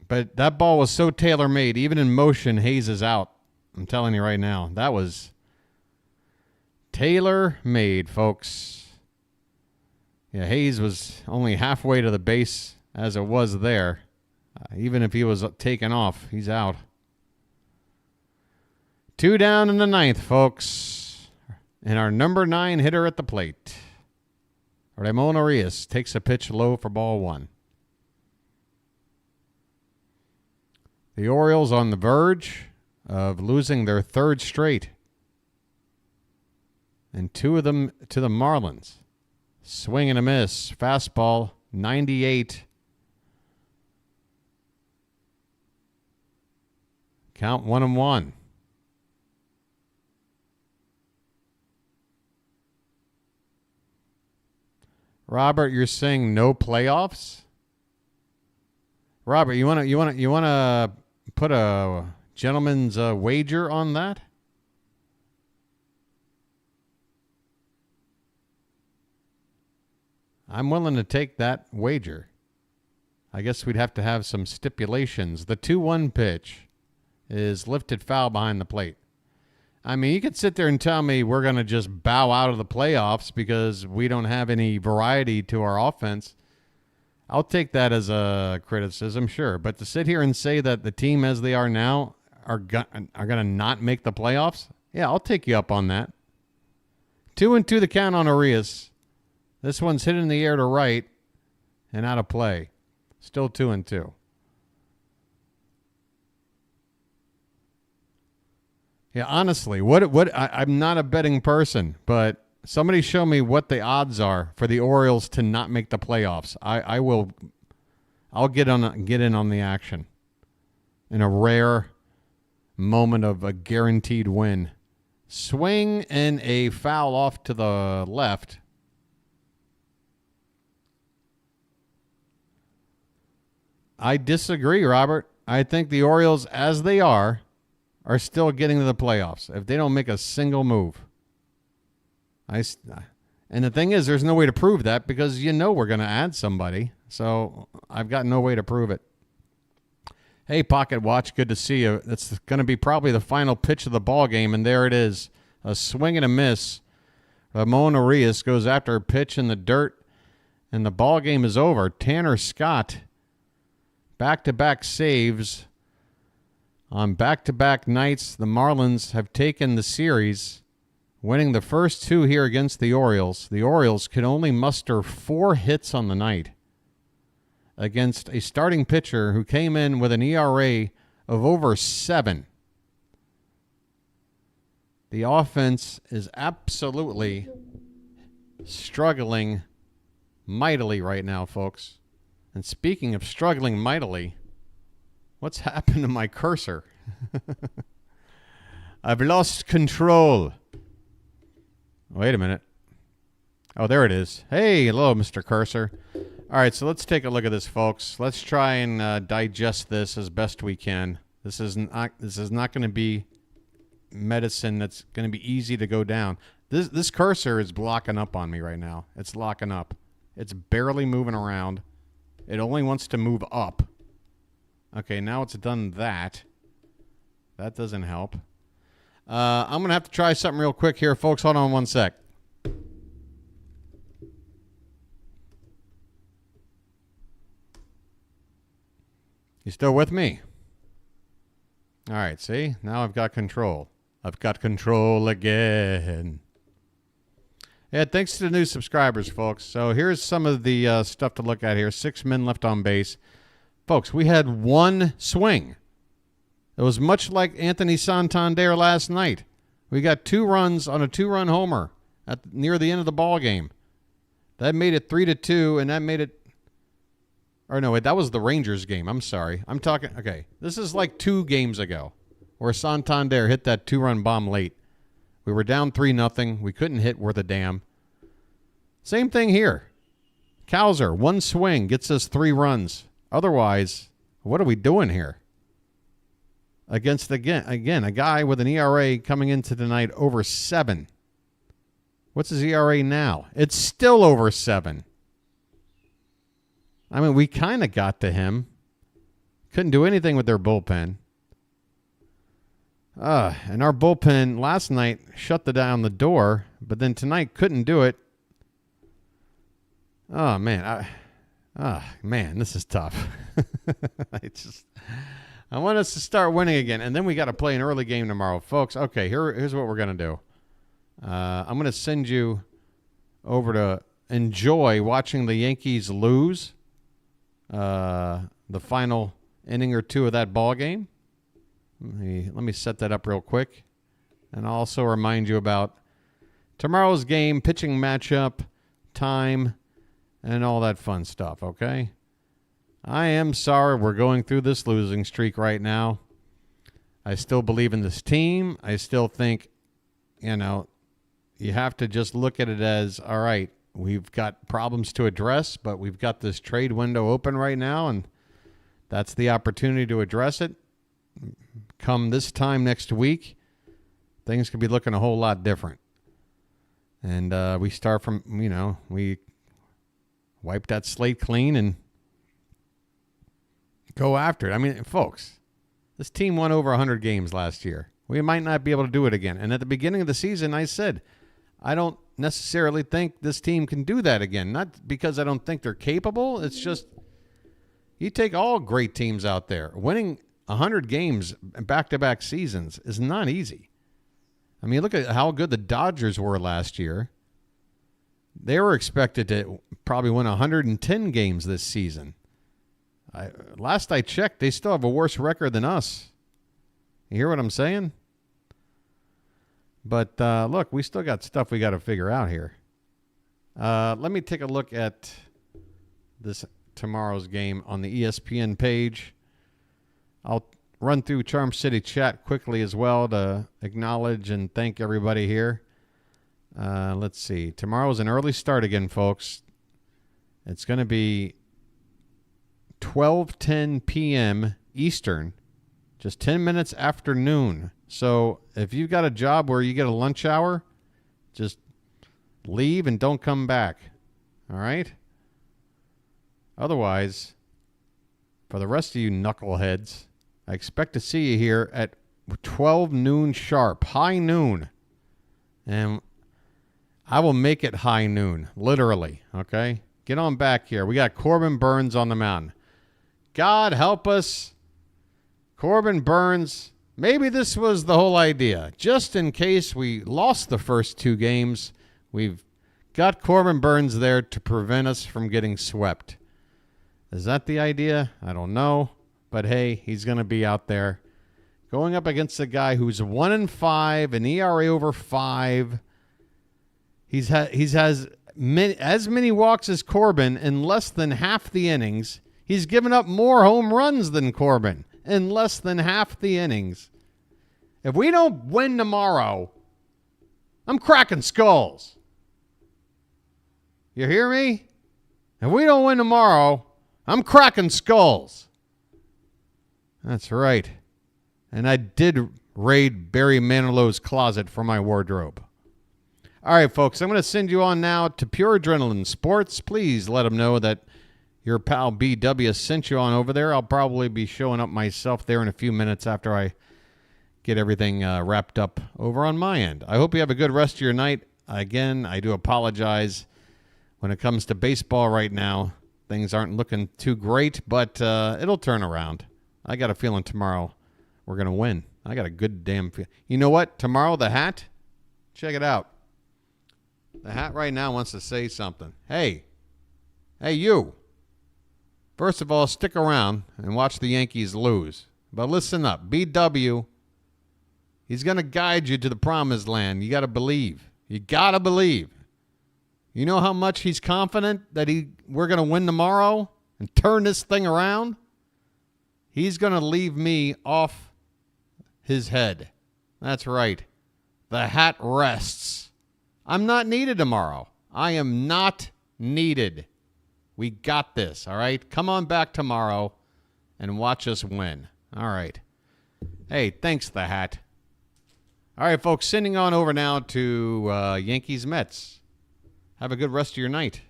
But that ball was so tailor-made. Even in motion, Hayes is out. I'm telling you right now. That was tailor-made, folks. Yeah, Hayes was only halfway to the base as it was there. Even if he was taken off, he's out. 2 down in the 9th, folks. And our number 9 hitter at the plate, Ramon Arias, takes a pitch low for ball 1. The Orioles on the verge of losing their 3rd straight. And 2 of them to the Marlins. Swing and a miss. Fastball, 98. Count 1-1. Robert, you're saying no playoffs? Robert, you want to put a gentleman's wager on that? I'm willing to take that wager. I guess we'd have to have some stipulations. The 2-1 pitch is lifted foul behind the plate. I mean, you could sit there and tell me we're going to just bow out of the playoffs because we don't have any variety to our offense. I'll take that as a criticism, sure. But to sit here and say that the team as they are now are going to not make the playoffs, Yeah, I'll take you up on that. 2-2 the count on Arias. This one's hit in the air to right and out of play. Still 2-2. Yeah, honestly, I'm not a betting person, but somebody show me what the odds are for the Orioles to not make the playoffs. I'll get in on the action in a rare moment of a guaranteed win. Swing and a foul off to the left. I disagree, Robert. I think the Orioles, as they are still getting to the playoffs if they don't make a single move. And the thing is, there's no way to prove that because we're going to add somebody. So I've got no way to prove it. Hey, Pocket Watch, good to see you. That's going to be probably the final pitch of the ball game, and there it is. A swing and a miss. Ramon Arias goes after a pitch in the dirt, and the ball game is over. Tanner Scott, back-to-back saves. On back-to-back nights, the Marlins have taken the series, winning the first two here against the Orioles. The Orioles could only muster 4 hits on the night against a starting pitcher who came in with an ERA of over 7. The offense is absolutely struggling mightily right now, folks. And speaking of struggling mightily, what's happened to my cursor? I've lost control. Wait a minute. Oh, there it is. Hey, hello, Mr. Cursor. All right, so let's take a look at this, folks. Let's try and digest this as best we can. This is not going to be medicine that's going to be easy to go down. This cursor is blocking up on me right now. It's locking up. It's barely moving around. It only wants to move up. Okay, now it's done that. That doesn't help. I'm going to have to try something real quick here, folks. Hold on one sec. You still with me? All right, see? Now I've got control. I've got control again. Yeah, thanks to the new subscribers, folks. So here's some of the stuff to look at here. 6 men left on base. Folks, we had 1 swing. It was much like Anthony Santander last night. We got 2 runs on a 2-run homer near the end of the ball game. That made it 3-2, and that made it... Or no, wait, that was the Rangers game. I'm sorry. I'm talking... Okay, this is like 2 games ago where Santander hit that 2-run bomb late. We were down 3-0. We couldn't hit worth a damn. Same thing here. Cowser, 1 swing, gets us 3 runs. Otherwise, what are we doing here? Against, again, a guy with an ERA coming into tonight over 7. What's his ERA now? It's still over 7. I mean, we kind of got to him. Couldn't do anything with their bullpen. And our bullpen last night shut down the door, but then tonight couldn't do it. Oh, man. Man, this is tough. I want us to start winning again, and then we got to play an early game tomorrow. Folks, okay, here's what we're going to do. I'm going to send you over to enjoy watching the Yankees lose the final inning or 2 of that ball game. Let me set that up real quick. And I'll also remind you about tomorrow's game, pitching matchup, time, and all that fun stuff, okay? I am sorry we're going through this losing streak right now. I still believe in this team. I still think, you have to just look at it as, all right, we've got problems to address, but we've got this trade window open right now, and that's the opportunity to address it. Come this time next week, things could be looking a whole lot different. And we start from, we wipe that slate clean and go after it. I mean, folks, this team won over 100 games last year. We might not be able to do it again. And at the beginning of the season, I said, I don't necessarily think this team can do that again. Not because I don't think they're capable. It's just you take all great teams out there. Winning 100 games back-to-back seasons is not easy. I mean, look at how good the Dodgers were last year. They were expected to probably win 110 games this season. Last I checked, they still have a worse record than us. You hear what I'm saying? But look, we still got stuff we got to figure out here. Let me take a look at this tomorrow's game on the ESPN page. I'll run through Charm City chat quickly as well to acknowledge and thank everybody here. Let's see. Tomorrow's an early start again, folks. It's going to be 12:10 p.m. Eastern, just 10 minutes after noon. So if you've got a job where you get a lunch hour, just leave and don't come back. All right? Otherwise, for the rest of you knuckleheads, I expect to see you here at 12 noon sharp, high noon. And I will make it high noon, literally, okay? Get on back here. We got Corbin Burns on the mound. God help us. Corbin Burns, maybe this was the whole idea. Just in case we lost the first two games, we've got Corbin Burns there to prevent us from getting swept. Is that the idea? I don't know. But hey, he's going to be out there going up against a guy who's 1-5, an ERA over 5. He's has as many walks as Corbin in less than half the innings. He's given up more home runs than Corbin in less than half the innings. If we don't win tomorrow, I'm cracking skulls. You hear me? If we don't win tomorrow, I'm cracking skulls. That's right. And I did raid Barry Manilow's closet for my wardrobe. All right, folks, I'm going to send you on now to Pure Adrenaline Sports. Please let them know that your pal BW sent you on over there. I'll probably be showing up myself there in a few minutes after I get everything wrapped up over on my end. I hope you have a good rest of your night. Again, I do apologize. When it comes to baseball right now, things aren't looking too great, but it'll turn around. I got a feeling tomorrow we're going to win. I got a good damn feeling. You know what? Tomorrow, the hat, check it out. The hat right now wants to say something. Hey, you. First of all, stick around and watch the Yankees lose. But listen up. BW, he's going to guide you to the promised land. You got to believe. You got to believe. You know how much he's confident that we're going to win tomorrow and turn this thing around? He's going to leave me off his head. That's right. The hat rests. I'm not needed tomorrow. I am not needed. We got this, all right? Come on back tomorrow and watch us win. All right. Hey, thanks, the hat. All right, folks, sending on over now to Yankees-Mets. Have a good rest of your night.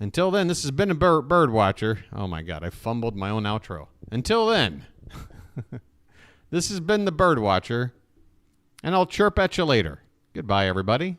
Until then, this has been a Bird Watcher. Oh, my God, I fumbled my own outro. Until then, this has been the Bird Watcher, and I'll chirp at you later. Goodbye, everybody.